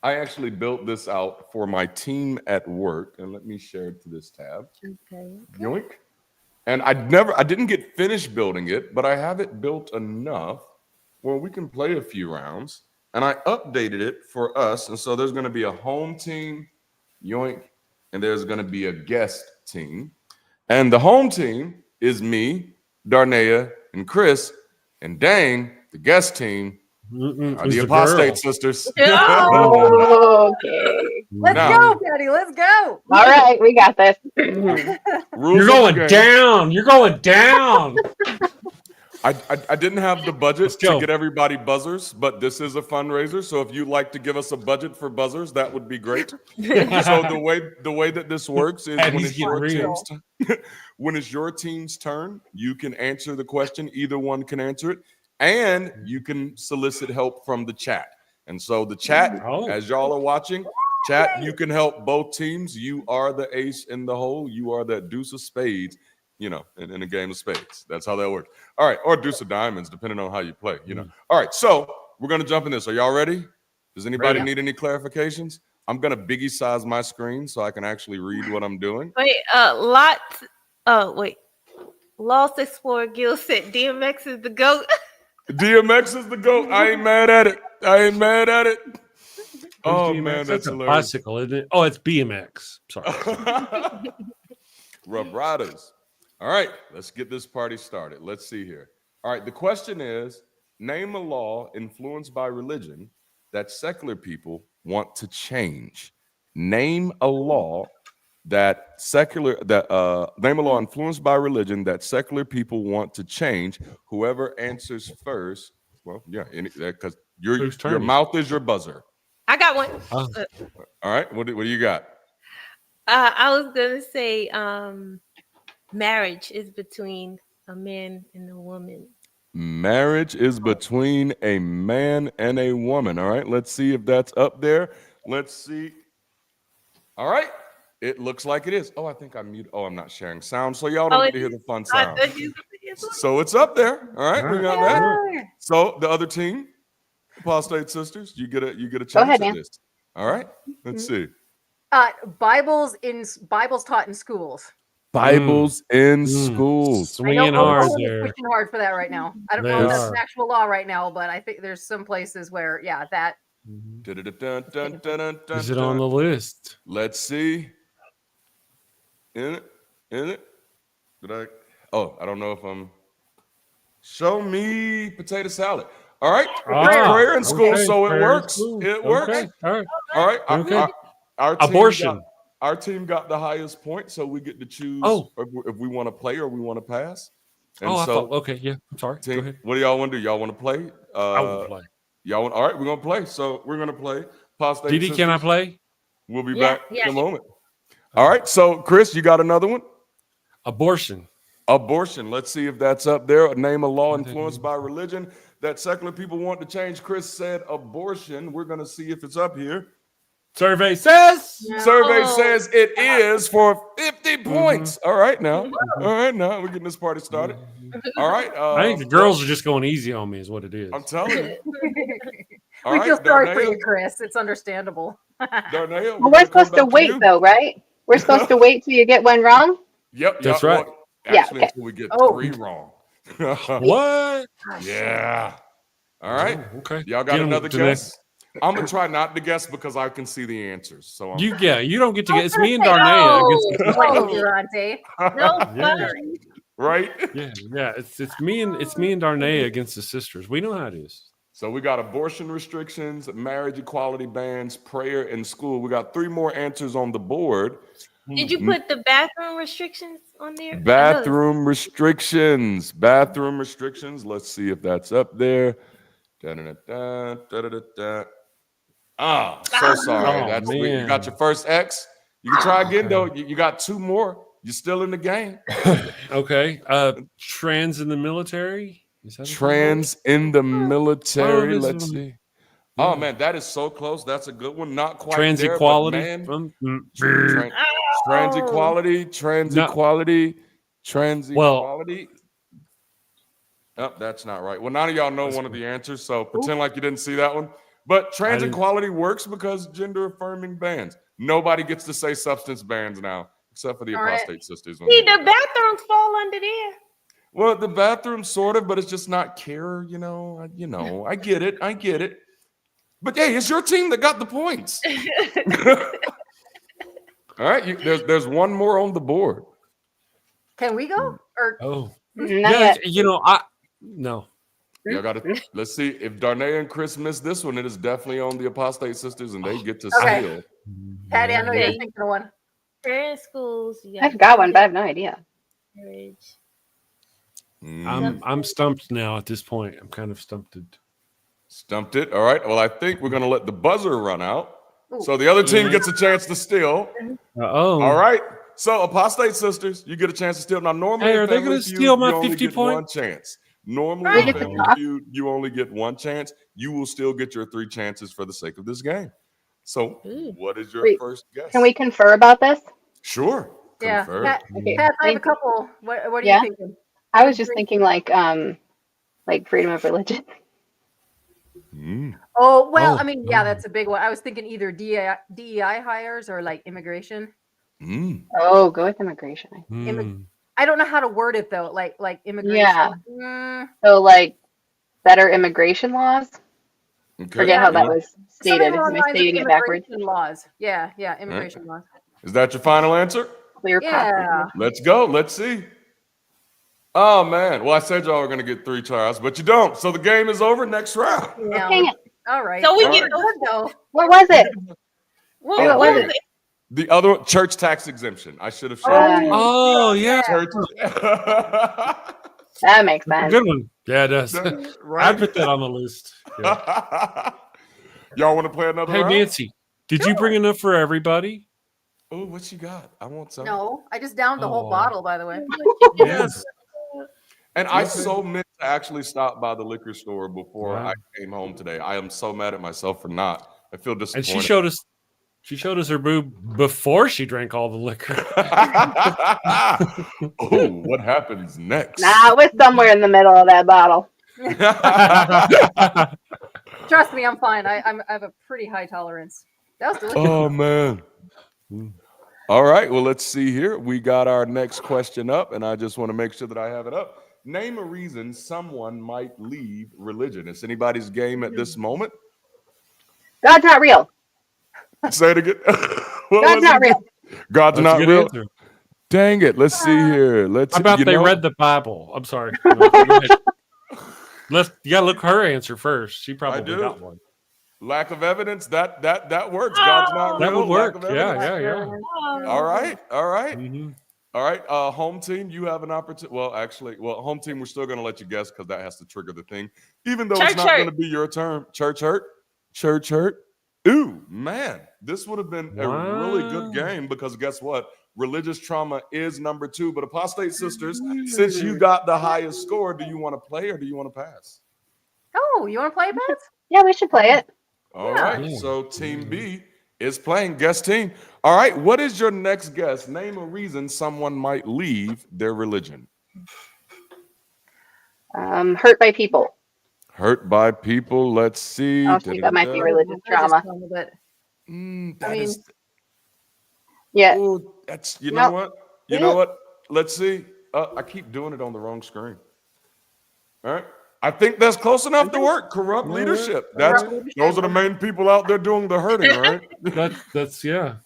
I actually built this out for my team at work. And let me share it to this tab. Okay. Yoink. And I didn't get finished building it, but I have it built enough where we can play a few rounds. And I updated it for us. And so there's going to be a home team, yoink, and there's going to be a guest team. And the home team is me, Darnea, and Chris. And dang, the guest team are the Apostate sisters. Oh, okay. Let's go, Patty. Let's go. All right, we got this. You're going down. You're going down. I didn't have the budget to get everybody buzzers, but this is a fundraiser. So if you'd like to give us a budget for buzzers, that would be great. So the way that this works is when it's your team's turn, you can answer the question. Either one can answer it, and you can solicit help from the chat. And so the chat, as y'all are watching, chat, you can help both teams. You are the ace in the hole. You are the deuce of spades. You know, in a game of spades. That's how that works. All right, or deuce of diamonds, depending on how you play, you know. All right, so we're going to jump in this. Are y'all ready? Does anybody need any clarifications? I'm going to biggie size my screen so I can actually read what I'm doing. Wait, Lost Explorer Guild said DMX is the GOAT. DMX is the GOAT. I ain't mad at it. Oh, DMX? man, that's hilarious. Bicycle, isn't it? Oh, it's BMX. Sorry. Rub Riders. All right, let's get this party started. Let's see here. All right, the question is, name a law influenced by religion that secular people want to change. Name a law name a law influenced by religion that secular people want to change. Whoever answers first, well, yeah, because your mouth is your buzzer. I got one. All right, what do you got? I was gonna say marriage is between a man and a woman. Marriage is between a man and a woman. All right, let's see if that's up there. Let's see. All right, it looks like it is. Oh, I think I'm muted. Oh, I'm not sharing sound, so y'all don't get to hear the fun sound. So it's up there. All right, we got that. So the other team, Apostate sisters, you get a chance at this. All right, let's see. Bibles taught in schools. Bibles in schools. Swinging hard there. Pushing hard for that right now. I don't know if that's an actual law right now, but I think there's some places where, that. Is it on the list? Let's see. In it. I don't know if I'm. Show me potato salad. All right. It's prayer in school, so it works. It works. All right. Our abortion. Our team got the highest point, so we get to choose if we want to play or we want to pass. And I thought, okay, yeah. I'm sorry. Team, go ahead. What do y'all want to do? Y'all want to play? I want to play. All right, we're gonna play. So we're gonna play. DD, can I play? We'll be back in a moment. All right. So Chris, you got another one? Abortion. Let's see if that's up there. Name a law influenced by religion that secular people want to change. Chris said abortion. We're gonna see if it's up here. Survey says it is for 50 points. All right, now we're getting this party started. All right. I think the girls are just going easy on me, is what it is. I'm telling you. We feel sorry for you, Chris. It's understandable. Darnell, Well, we're supposed to wait, though, right? We're supposed to wait till you get one wrong? Yep. That's right. Well, Yeah, actually, okay. until we get Oh. 3 wrong. What? Yeah. All right. Oh, okay. Y'all got another guess? I'm gonna try not to guess because I can see the answers. So you don't get to guess. It's me and No. Darnea against the No, Durante. No Yeah. fun. right. Yeah. It's me and Darnea against the sisters. We know how it is. So we got abortion restrictions, marriage equality bans, prayer in school. We got 3 more answers on the board. Did you put the bathroom restrictions on there? Bathroom restrictions. Bathroom restrictions. Let's see if that's up there. Da-da-da-da, da-da-da-da. So sorry. That's you got your first X. You can try again though. You got 2 more. You're still in the game. Okay. Trans in the military. Is that Trans in the military. Oh, Let's see. Oh man, that is so close. That's a good one. Not quite trans there, equality? but man, trans equality, trans No. equality, trans Well- equality. Oh, that's not right. Well, none of y'all know one of the answers, so pretend like you didn't see that one. But trans equality works because gender affirming bans. Nobody gets to say substance bans now, except for the apostate sisters. See, the bathrooms fall under there. Well, the bathroom sort of, but it's just not care. I get it. But hey, it's your team that got the points. All right, there's 1 more on the board. Can we go? Or Not yeah, yet. no. Y'all got to let's see if Darnay and Chris miss this one. It is definitely on the apostate sisters, and they get to Okay. steal. Patty, I know you're Okay. thinking of one. Prayer in schools. I've got one, but I have no idea. Marriage. I'm stumped now at this point. I'm kind of stumped. Stumped it. All right. Well, I think we're gonna let the buzzer run out, so the other team gets a chance to steal. All right. So apostate sisters, you get a chance to steal. Now, normally, Hey, are they Family gonna Feud, steal my you only 50 get point? 1 chance. Normally, Right. in Family Feud, you only get 1 chance. You will still get your 3 chances for the sake of this game. So, what is your Wait, first guess? Can we confer about this? Sure. Yeah. Confer. Pat, Okay. Pat, I have a couple. What are Yeah. you thinking? I was just thinking like freedom of religion. Oh, well, Oh, I mean, yeah, that's a big one. I was thinking either DEI hires or like immigration. Oh, go with immigration. I don't know how to word it though. Like immigration. Yeah. So like better immigration laws. Okay. Forget how that was stated. Something along Am the I lines of stating it backwards? immigration laws. Yeah, immigration laws. Is that your final answer? Clear path. Yeah. Let's go. Let's see. Oh man. Well, I said y'all were gonna get 3 tries, but you don't. So the game is over. Next round. Dang it. All right. So we All get right. those though. What was it? What was was it? it? The other one, church tax exemption. I should have shown you. Oh yeah, Church. That makes sense. good one. Yeah, it does. Right? I put that on the list. Yeah. Y'all want to play another Hey round? Nancy, did you bring enough for everybody? Oh, what you got? I want some. No, I just downed the whole Oh. bottle, by the way. Yes. And I so meant to actually stop by the liquor store before Wow. I came home today. I am so mad at myself for not. I feel And disappointed. she showed us her boob before she drank all the liquor. Oh, what happens next? Nah, it was somewhere in the middle of that bottle. Trust me, I'm fine. I have a pretty high tolerance. That was delicious. Oh man. All right, well, let's see here. We got our next question up, and I just want to make sure that I have it up. Name a reason someone might leave religion. It's anybody's game at this moment. God's not real. Say it again. What God's was not it? real. God's That's a not good real. answer. Dang it. Let's see here. Let's How about you they know- read the Bible? I'm sorry. No, go ahead. You gotta look her answer first. She probably do. got one. Lack of evidence. That works. God's not That real. would work. Lack of Yeah, evidence. yeah. All right. Mhm. All right, home team, you have an opportunity. Well, actually, home team, we're still going to let you guess because that has to trigger the thing, even though it's Church not hurt. going to be your turn. Church hurt. Ooh, man, this would have been a really good game because guess what? Religious trauma is number 2. But apostate sisters, since you got the highest score, do you want to play or do you want to pass? Oh, you want to play, Pat? Yeah, we should play it. All right, so team B is playing guest team. All right, what is your next guess? Name a reason someone might leave their religion. Hurt by people. Hurt by people. Let's see. Oh, shoot, that might be religious trauma. Yeah. Oh, that's you know Nope. what? You know what? Let's see. I keep doing it on the wrong screen. All right. I think that's close enough to work. Corrupt leadership. Those are the main people out there doing the hurting, right? That's yeah.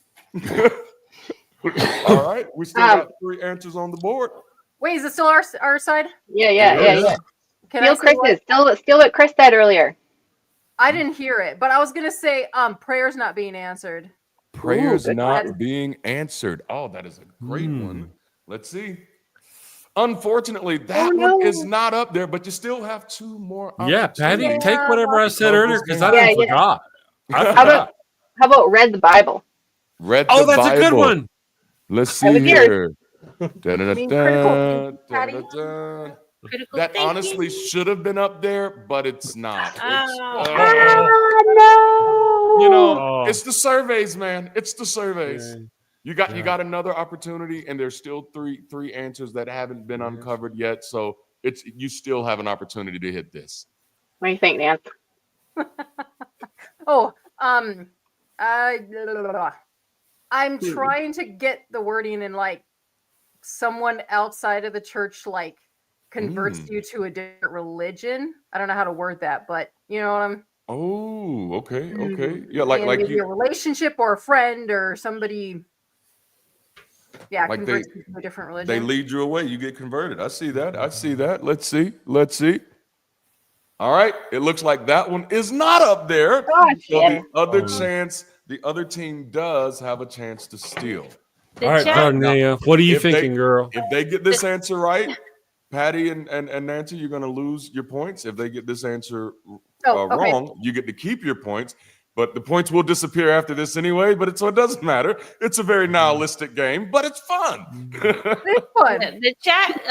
All right. We still got 3 answers on the board. Wait, is it still our side? Yeah. Can I say Chris's. Still what Chris said earlier. I didn't hear it, but I was gonna say prayers not being answered. Prayers not being answered. Oh, that is a great one. Let's see. Unfortunately, that one is not up there, but you still have 2 more. Yeah, Patty, take whatever I said earlier because I forgot. I forgot. How about read the Bible? Read the Bible. That's a good one. Let's see here. That honestly should have been up there, but it's not. You know, it's the surveys, man. It's the surveys. You got another opportunity, and there's still three answers that haven't been uncovered yet. So you still have an opportunity to hit this. What do you think, Nance? I'm trying to get the wording in like someone outside of the church like converts you to a different religion. I don't know how to word that, but you know what I'm. Oh, okay. Yeah, like maybe a relationship or a friend or somebody. Yeah, like converts you to a different religion. They lead you away. You get converted. I see that. Let's see. All right. It looks like that one is not up there. The other team does have a chance to steal. All right, Cornelia, what are you thinking, girl? If they get this answer right, Patty and Nancy, you're going to lose your points. If they get this answer wrong, you get to keep your points. But the points will disappear after this anyway. So it doesn't matter. It's a very nihilistic game, but it's fun. It's fun. The chat,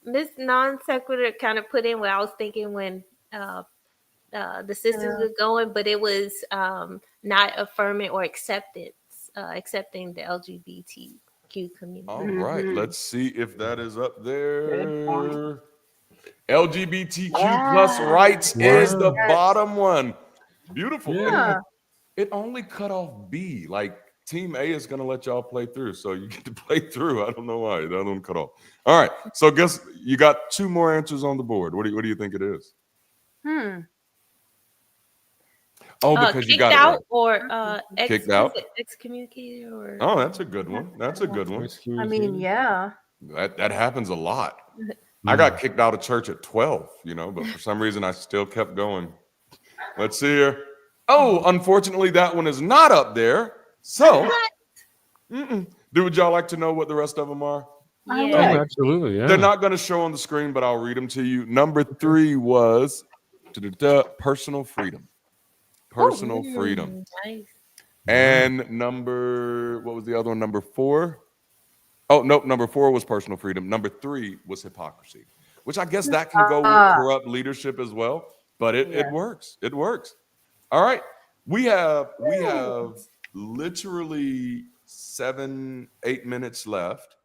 Miss Non Sequitur kind of put in what I was thinking when the sisters were going, but it was not affirming or accepting the LGBTQ community. All right, let's see if that is up there. LGBTQ plus rights is the bottom one. Beautiful. Yeah. It only cut off B. Like Team A is going to let y'all play through, so you get to play through. I don't know why that one cut off. All right, so guess you got 2 more answers on the board. What do you think it is? Oh, because you got kicked out it or kicked out, excommunicated, or that's a good one. That's a good one. I mean, yeah, that happens a lot. I got kicked out of church at 12, but for some reason I still kept going. Let's see here. Oh, unfortunately, that one is not up there. So, would y'all like to know what the rest of them are? Yeah. Absolutely. Yeah. They're not going to show on the screen, but I'll read them to you. Number 3 was personal freedom. Personal freedom. Nice. And what was the other one? Number 4? Oh, no, number 4 was personal freedom. Number 3 was hypocrisy, which I guess that can go with corrupt leadership as well. But it works. It works. All right. We have literally 7-8 minutes left.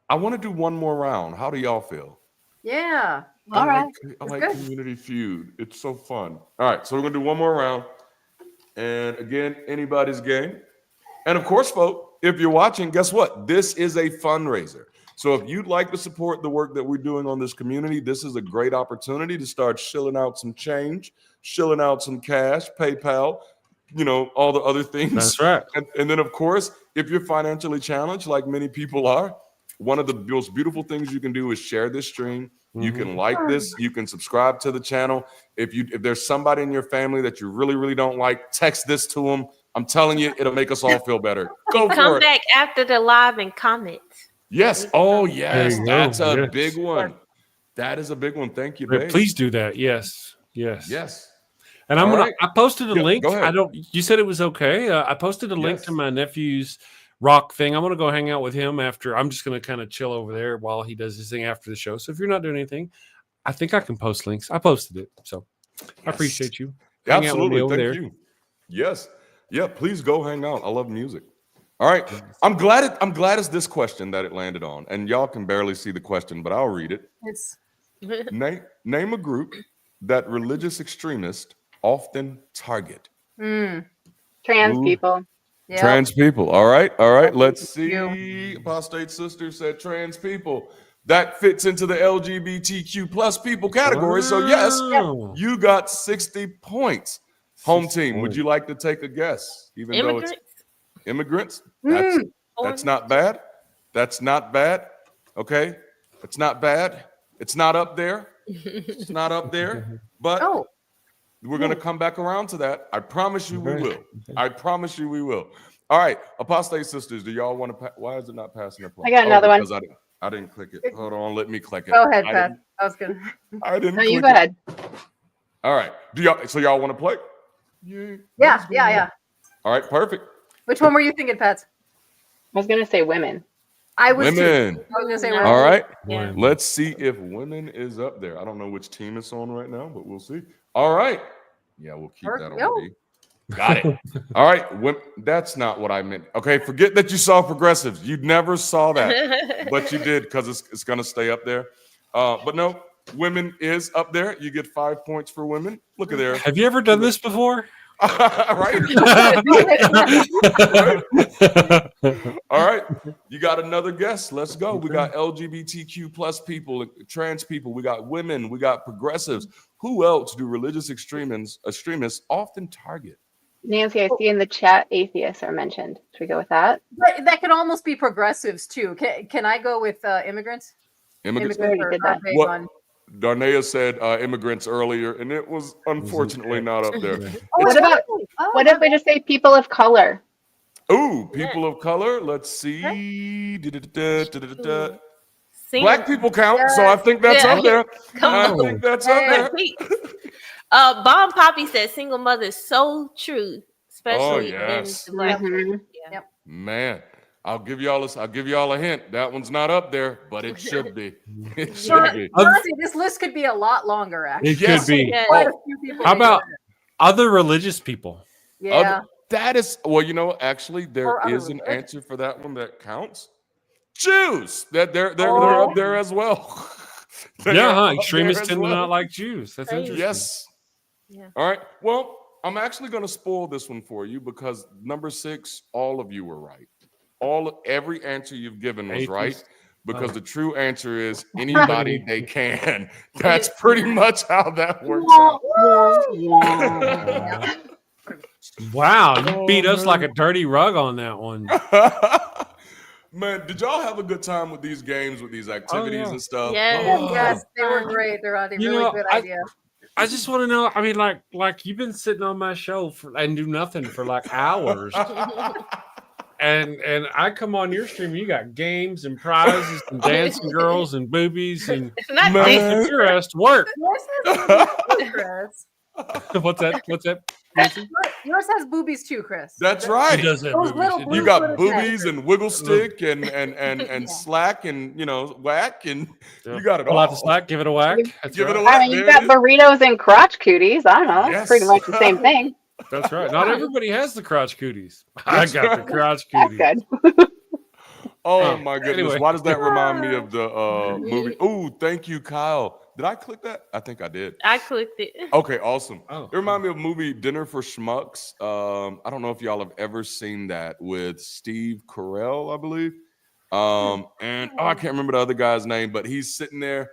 I want to do one more round. How do y'all feel? Yeah. I like Community Feud. It's so fun. All right. So we're going to do one more round. And again, anybody's game. And of course, folks, if you're watching, guess what? This is a fundraiser. So if you'd like to support the work that we're doing on this community, this is a great opportunity to start shilling out some change, shilling out some cash, PayPal, all the other things. That's right. And then, of course, if you're financially challenged, like many people are, one of the most beautiful things you can do is share this stream. You can like this. You can subscribe to the channel. If there's somebody in your family that you really, really don't like, text this to them. I'm telling you, it'll make us all feel better. Come back after the live and comment. Yes. Oh, yes. That's a big one. That is a big one. Thank you, babe. Please do that. Yes. And I posted a link. You said it was okay. I posted a link to my nephew's rock thing. I'm going to go hang out with him after. I'm just going to kind of chill over there while he does his thing after the show. So if you're not doing anything, I think I can post links. I posted it. So I appreciate you. Absolutely. Thank you. Yes. Yeah. Please go hang out. I love music. All right. I'm glad it's this question that it landed on. And y'all can barely see the question, but I'll read it. Name a group that religious extremists often target. Trans people. Yep. Trans people. All right. Let's see. You. Apostate Sister said trans people. That fits into the LGBTQ plus people category. So yes, Wow. you got 60 points. Home 60 team, would points. you like to take a guess? Even though it's immigrants? Mm. That's not bad. That's not bad. Okay. It's not bad. It's not up there. It's not up there. But Oh, we're going to come back around to that. I promise you we will. I promise you we will. All right. Apostate Sisters, do y'all want to why is it not passing the play? I got another one. Because I didn't click it. Hold on, let me click it. go ahead, Pat. I was gonna. I didn't No, you click go it. ahead. All right. So y'all want to play? Yeah. All right, perfect. Which one were you thinking, Pat? I was gonna say women. I was. Women. I was gonna say. No. women. All right. Yeah. Let's see if women is up there. I don't know which team it's on right now, but we'll see. All right. Yeah, we'll keep that on Yo. D. Got it. All right. That's not what I meant. Okay, forget that you saw progressives. You never saw that, but you did because it's going to stay up there. But no, women is up there. You get 5 points for women. Look at there. Have you ever done this before? Right? All right. You got another guess. Let's go. We got LGBTQ plus people, trans people. We got women. We got progressives. Who else do religious extremists often target? Nancy, I see in the chat atheists are mentioned. Should we go with that? But that could almost be progressives too. Can I go with immigrants? Immigrants. already did that. big What? one. Darnea said immigrants earlier, and it was unfortunately not up there. What about what if we just say people of color? Ooh, people of color. Let's see. Black people count, so I think that's up there. I think that's up there. Bomb Poppy said single mother is so true, especially yes. in the Black. Mhm. Yeah. Man, I'll give y'all a hint. That one's not up there, but it should be. It should But, be. honestly, this list could be a lot longer. Actually, It Yes. could be. Yeah. Quite a few people How may go about there. other religious people? Yeah. That is actually there Or other is an religion. answer for that one that counts. Jews. That they're up there as well. They Yeah, are huh? up Extremists there as tend to well. not like Jews. That's Crazy. interesting. Yes. Yeah. All right. Well, I'm actually going to spoil this one for you because number 6, all of you were right. Every answer you've given was right Atheist. because the true answer is anybody they can. That's pretty much how that works out. Wow, you beat us man. like a dirty rug on that one. Man, did y'all have a good time with these games, with these activities and stuff? Yes. Oh. Yes, they were great. They're on a You really know, good idea. I just want to know. I mean, like you've been sitting on my show and do nothing for like hours, and I come on your stream. You got games and prizes and dancing girls and boobies and It's not Man. dating. your ass to work. Yours has boobies too, Chris. What's that? Nancy? Yours has boobies too, Chris. That's He right. does have Those boobies. little He blue You does. got Little boobies and wiggle stick and slack and whack and you got it Pull all. out the slack, give it a whack. That's Give it right. a whack. I mean, you There got it is. burritos and crotch cooties. I don't know. Yes. It's pretty much the same thing. That's right. Not everybody has the crotch cooties. I got the crotch That's cooties. good. Oh my goodness. Anyway. Why does that remind me of the movie? Oh, thank you, Kyle. Did I click that? I think I did. I clicked it. Okay, awesome. Oh. It reminded me of movie Dinner for Schmucks. I don't know if y'all have ever seen that with Steve Carell, I believe. And I can't remember the other guy's name, but he's sitting there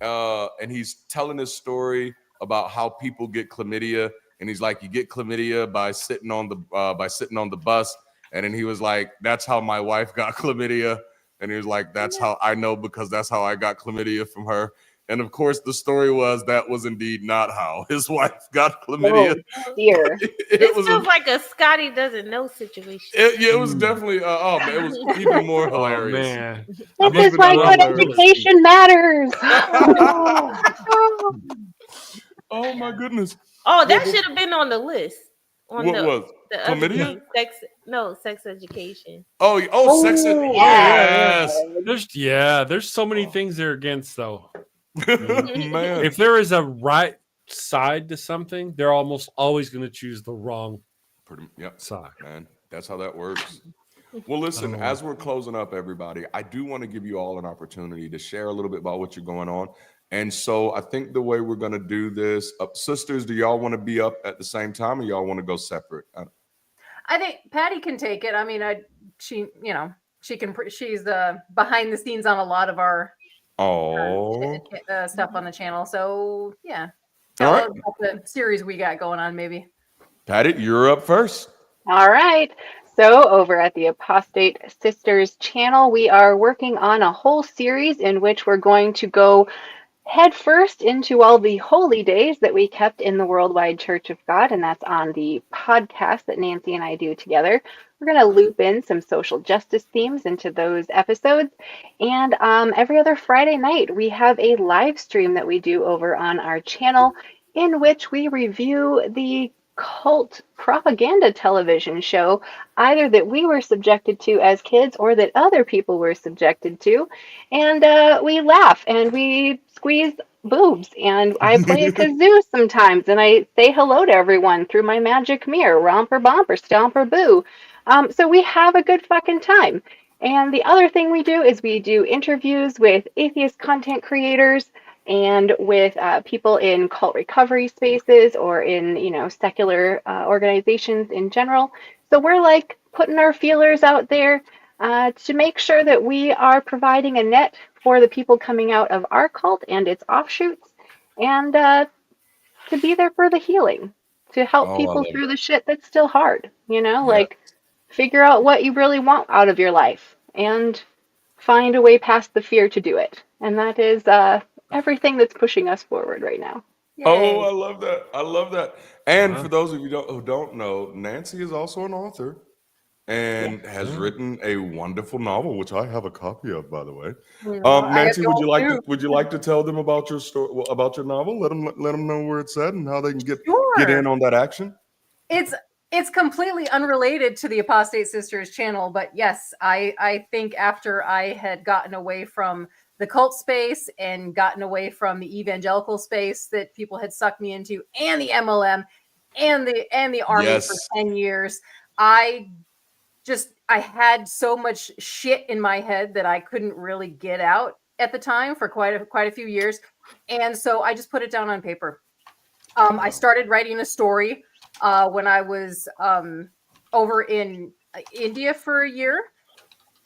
and he's telling his story about how people get chlamydia. And he's like, you get chlamydia by sitting on the bus. And then he was like, that's how my wife got chlamydia. And he was like, that's how I know because that's how I got chlamydia from her. And of course, the story was that was indeed not how his wife got chlamydia. Oh, dear. This feels like a Scotty doesn't know situation. It was definitely man, it was even more Oh hilarious. man. This is why good education matters. Oh my goodness. Oh, that should have been on the list. On What the, was the other chlamydia? thing. Sex education. Sex ed. Yes. There's so many things they're against though. Man. If there is a right side to something, they're almost always going to choose the wrong Yep. side. Man, that's how that works. Well, listen, as we're closing up, everybody, I do want to give you all an opportunity to share a little bit about what you're going on. And so I think the way we're going to do this, sisters, do y'all want to be up at the same time or y'all want to go separate? I think Patty can take it. I mean, she's behind the scenes on a lot of our stuff on the channel. So yeah, tell us about the series we got going on, maybe. Patty, you're up first. All right. So over at the Apostate Sisters channel, we are working on a whole series in which we're going to go head first into all the holy days that we kept in the Worldwide Church of God, and that's on the podcast that Nancy and I do together. We're going to loop in some social justice themes into those episodes, and every other Friday night we have a live stream that we do over on our channel in which we review the cult propaganda television show, either that we were subjected to as kids or that other people were subjected to, and we laugh and we squeeze boobs, and I play a kazoo sometimes, and I say hello to everyone through my magic mirror, romper bumper, stomper boo. So we have a good fucking time. And the other thing we do is we do interviews with atheist content creators and with people in cult recovery spaces or in, secular organizations in general. So we're like putting our feelers out there to make sure that we are providing a net for the people coming out of our cult and its offshoots, and to be there for the healing, to help people through the shit that's still hard, like figure out what you really want out of your life and find a way past the fear to do it. And that is everything that's pushing us forward right now. Yay. Oh, I love that. I love that. And for those of you who don't know, Nancy is also an author and has written a wonderful novel, which I have a copy of, by the way. Nancy, would you like to tell them about your story, about your novel? Let them know where it's at and how they can get in on that action. It's completely unrelated to the Apostate Sisters channel, but yes, I think after I had gotten away from the cult space and gotten away from the evangelical space that people had sucked me into, and the MLM and the army for 10 years, I had so much shit in my head that I couldn't really get out at the time for quite a few years. And so I just put it down on paper. I started writing a story when I was over in India for a year.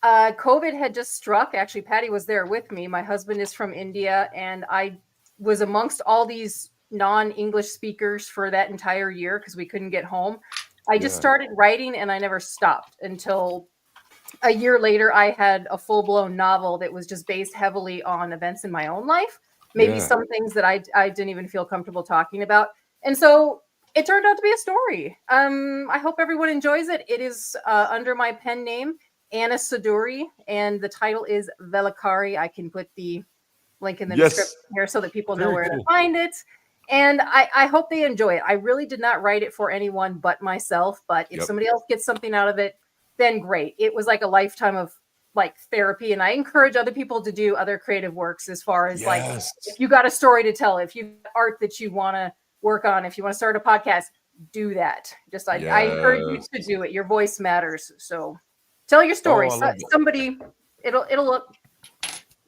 COVID had just struck. Actually, Patty was there with me. My husband is from India, and I was amongst all these non-English speakers for that entire year because we couldn't get home. I just started writing, and I never stopped until a year later. I had a full-blown novel that was just based heavily on events in my own life, maybe some things that I didn't even feel comfortable talking about. And so it turned out to be a story. I hope everyone enjoys it. It is under my pen name, Anna Saduri, and the title is Velikari. I can put the link in the description here so that people know where to find it. And I hope they enjoy it. I really did not write it for anyone but myself, but if somebody else gets something out of it, then great. It was like a lifetime of like therapy, and I encourage other people to do other creative works as far as like, if you got a story to tell, if you got art that you want to work on, if you want to start a podcast, do that. Just I encourage you to do it. Your voice matters. So tell your story. Somebody, it'll look.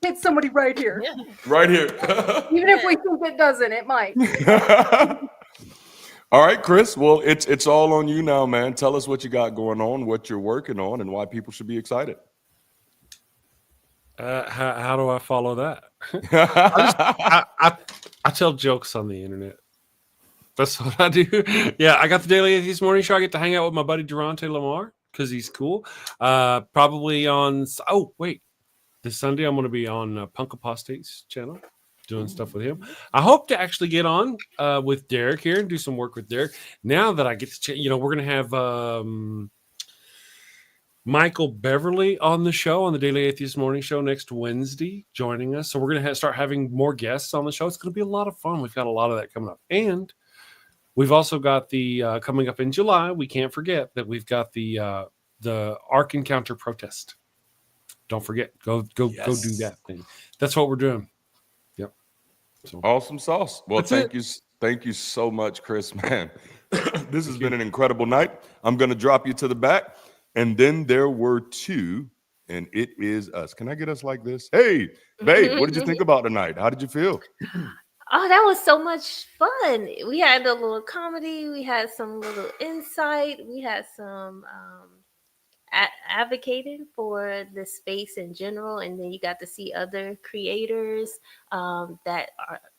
Hit somebody right here. Right here. Even if we think it doesn't, it might. All right, Chris. Well, it's all on you now, man. Tell us what you got going on, what you're working on, and why people should be excited. How do I follow that? I tell jokes on the internet. That's what I do. Yeah, I got the Daily Atheist Morning Show. I get to hang out with my buddy Darante LaMar because he's cool. Probably on. Oh wait. This Sunday, I'm going to be on Punk Apostate's channel, doing stuff with him. I hope to actually get on with Derek here and do some work with Derek. Now that I get to, we're going to have Michael Beverly on the show, on the Daily Atheist Morning Show next Wednesday, joining us. So we're going to start having more guests on the show. It's going to be a lot of fun. We've got a lot of that coming up. And we've also got the, coming up in July, we can't forget that we've got the Ark Encounter protest. Don't forget, go do that thing. That's what we're doing. Yep. So. Awesome sauce. Well, thank you so much, Chris, man. This has been an incredible night. I'm going to drop you to the back. And then there were two, and it is us. Can I get us like this? Hey, babe, what did you think about tonight? How did you feel? Oh, that was so much fun. We had a little comedy, we had some little insight, we had some advocating for the space in general, and then you got to see other creators that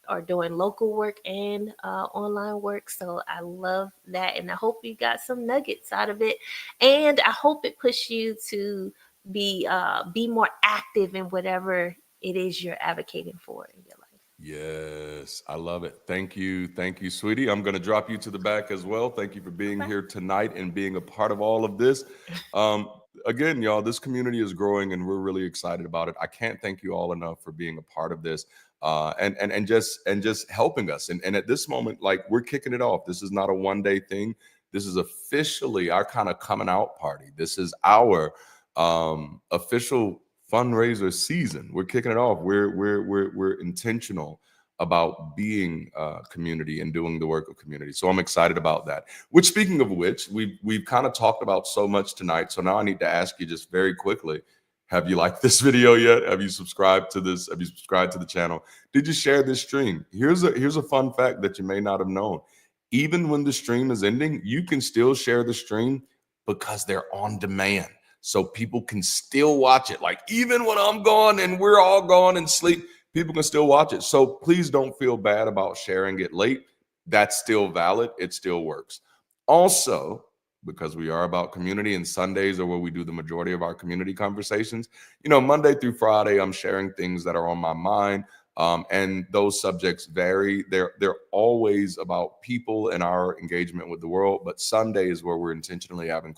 are doing local work and online work. So I love that, and I hope you got some nuggets out of it, and I hope it pushed you to be more active in whatever it is you're advocating for in your life. Yes, I love it. Thank you, sweetie. I'm going to drop you to the back as well. Thank you for being here tonight and being a part of all of this. Again, y'all, this community is growing and we're really excited about it. I can't thank you all enough for being a part of this and just helping us. And at this moment, like, we're kicking it off. This is not a one-day thing. This is officially our kind of coming out party. This is our official fundraiser season. We're kicking it off. We're intentional about being community and doing the work of community. So I'm excited about that. Which, speaking of which, we've kind of talked about so much tonight. So now I need to ask you just very quickly, have you liked this video yet? Have you subscribed to this? Have you subscribed to the channel? Did you share this stream? Here's a fun fact that you may not have known. Even when the stream is ending, you can still share the stream because they're on demand. So people can still watch it. Like, even when I'm gone and we're all gone and sleep, people can still watch it. So please don't feel bad about sharing it late. That's still valid. It still works. Also, because we are about community and Sundays are where we do the majority of our community conversations, Monday through Friday, I'm sharing things that are on my mind. And those subjects vary. They're always about people and our engagement with the world. But Sunday is where we're intentionally having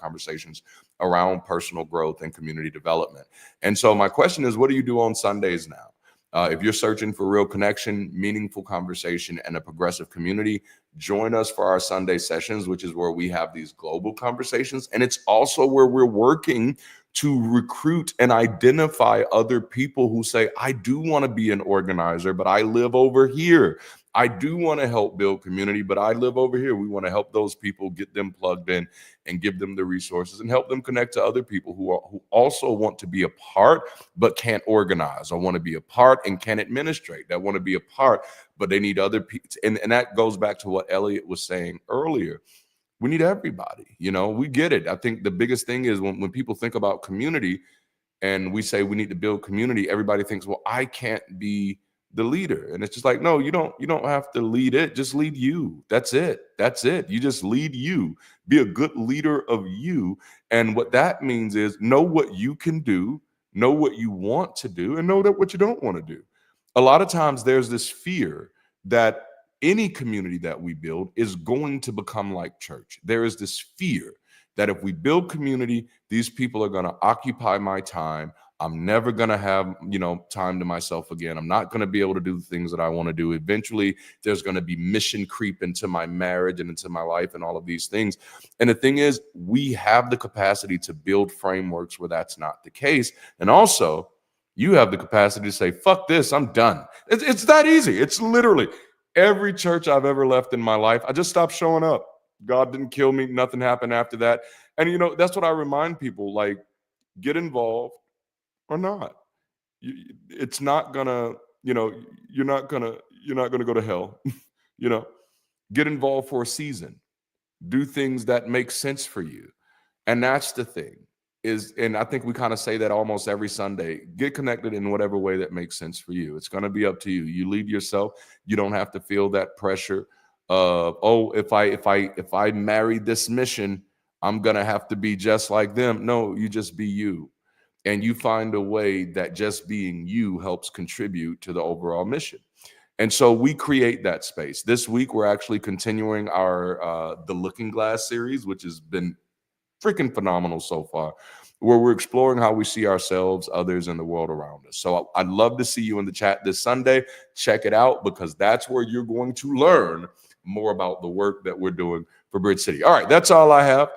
conversations around personal growth and community development. And so my question is, what do you do on Sundays now? If you're searching for real connection, meaningful conversation, and a progressive community, join us for our Sunday sessions, which is where we have these global conversations. And it's also where we're working to recruit and identify other people who say, I do want to be an organizer, but I live over here. I do want to help build community, but I live over here. We want to help those people, get them plugged in and give them the resources and help them connect to other people who also want to be a part, but can't organize, or want to be a part and can't administrate, that want to be a part, but they need other people. And that goes back to what Elliot was saying earlier. We need everybody, we get it. I think the biggest thing is when people think about community and we say we need to build community, everybody thinks, well, I can't be the leader. And it's just like, no, you don't have to lead it. Just lead you. That's it. You just lead you. Be a good leader of you. And what that means is know what you can do, know what you want to do, and know that what you don't want to do. A lot of times there's this fear that any community that we build is going to become like church. There is this fear that if we build community, these people are going to occupy my time. I'm never going to have, time to myself again. I'm not going to be able to do the things that I want to do. Eventually, there's going to be mission creep into my marriage and into my life and all of these things. And the thing is, we have the capacity to build frameworks where that's not the case. And also, you have the capacity to say, fuck this, I'm done. It's that easy. It's literally every church I've ever left in my life, I just stopped showing up. God didn't kill me. Nothing happened after that. And, that's what I remind people, like, get involved or not. It's not gonna, you're not gonna go to hell. Get involved for a season. Do things that make sense for you. And that's the thing is, and I think we kind of say that almost every Sunday, get connected in whatever way that makes sense for you. It's going to be up to you. You lead yourself. You don't have to feel that pressure of, oh, if I marry this mission, I'm going to have to be just like them. No, you just be you. And you find a way that just being you helps contribute to the overall mission. And so we create that space. This week, we're actually continuing our The Looking Glass series, which has been freaking phenomenal so far, where we're exploring how we see ourselves, others, and the world around us. So I'd love to see you in the chat this Sunday. Check it out, because that's where you're going to learn more about the work that we're doing for BridgeCity. All right, that's all I have.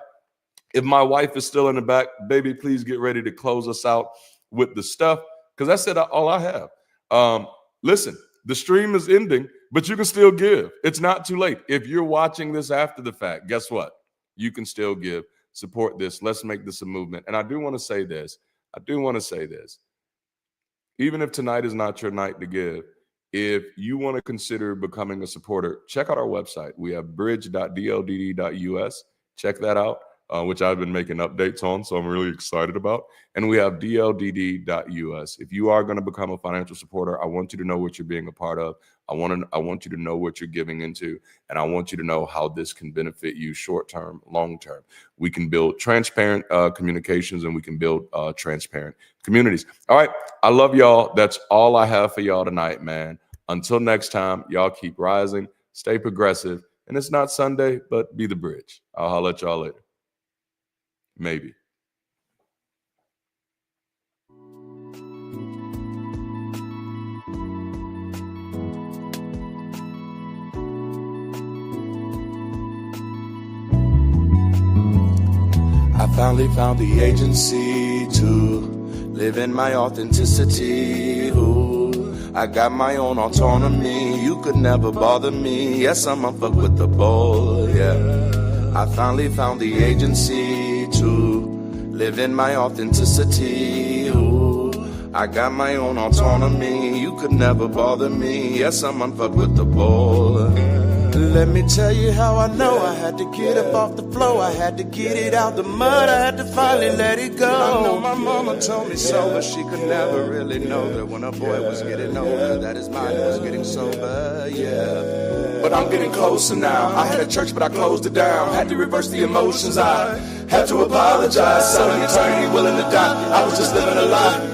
If my wife is still in the back, baby, please get ready to close us out with the stuff, because that's all I have. Listen, the stream is ending, but you can still give. It's not too late. If you're watching this after the fact, guess what? You can still give. Support this. Let's make this a movement. And I do want to say this. Even if tonight is not your night to give, If you want to consider becoming a supporter, check out our website. We have bridge.dldd.us. Check that out, which I've been making updates on, so I'm really excited about. And we have dldd.us. If you are going to become a financial supporter, I want you to know what you're being a part of. I want you to know what you're giving into, and I want you to know how this can benefit you short-term, long-term. We can build transparent communications, and we can build transparent communities. All right. I love y'all. That's all I have for y'all tonight, man. Until next time, y'all keep rising, stay progressive, and it's not Sunday, but be the bridge. I'll holler at y'all later. Maybe. I finally found the agency to live in my authenticity. Ooh, I got my own autonomy. You could never bother me. Yes, I'm a fuck with the ball. Yeah, I finally found the agency to live in my authenticity. Ooh, I got my own autonomy. You could never bother me. Yes, I'm on fuck with the ball. Let me tell you how I know. I had to get up off the floor. I had to get it out the mud. I had to finally let it go. I know my mama told me so, but she could never really know that when a boy was getting older, that his mind was getting sober, yeah. But I'm getting closer now. I had a church, but I closed it down. Had to reverse the emotions. I had to apologize. Selling eternity, willing to die. I was just living a lie.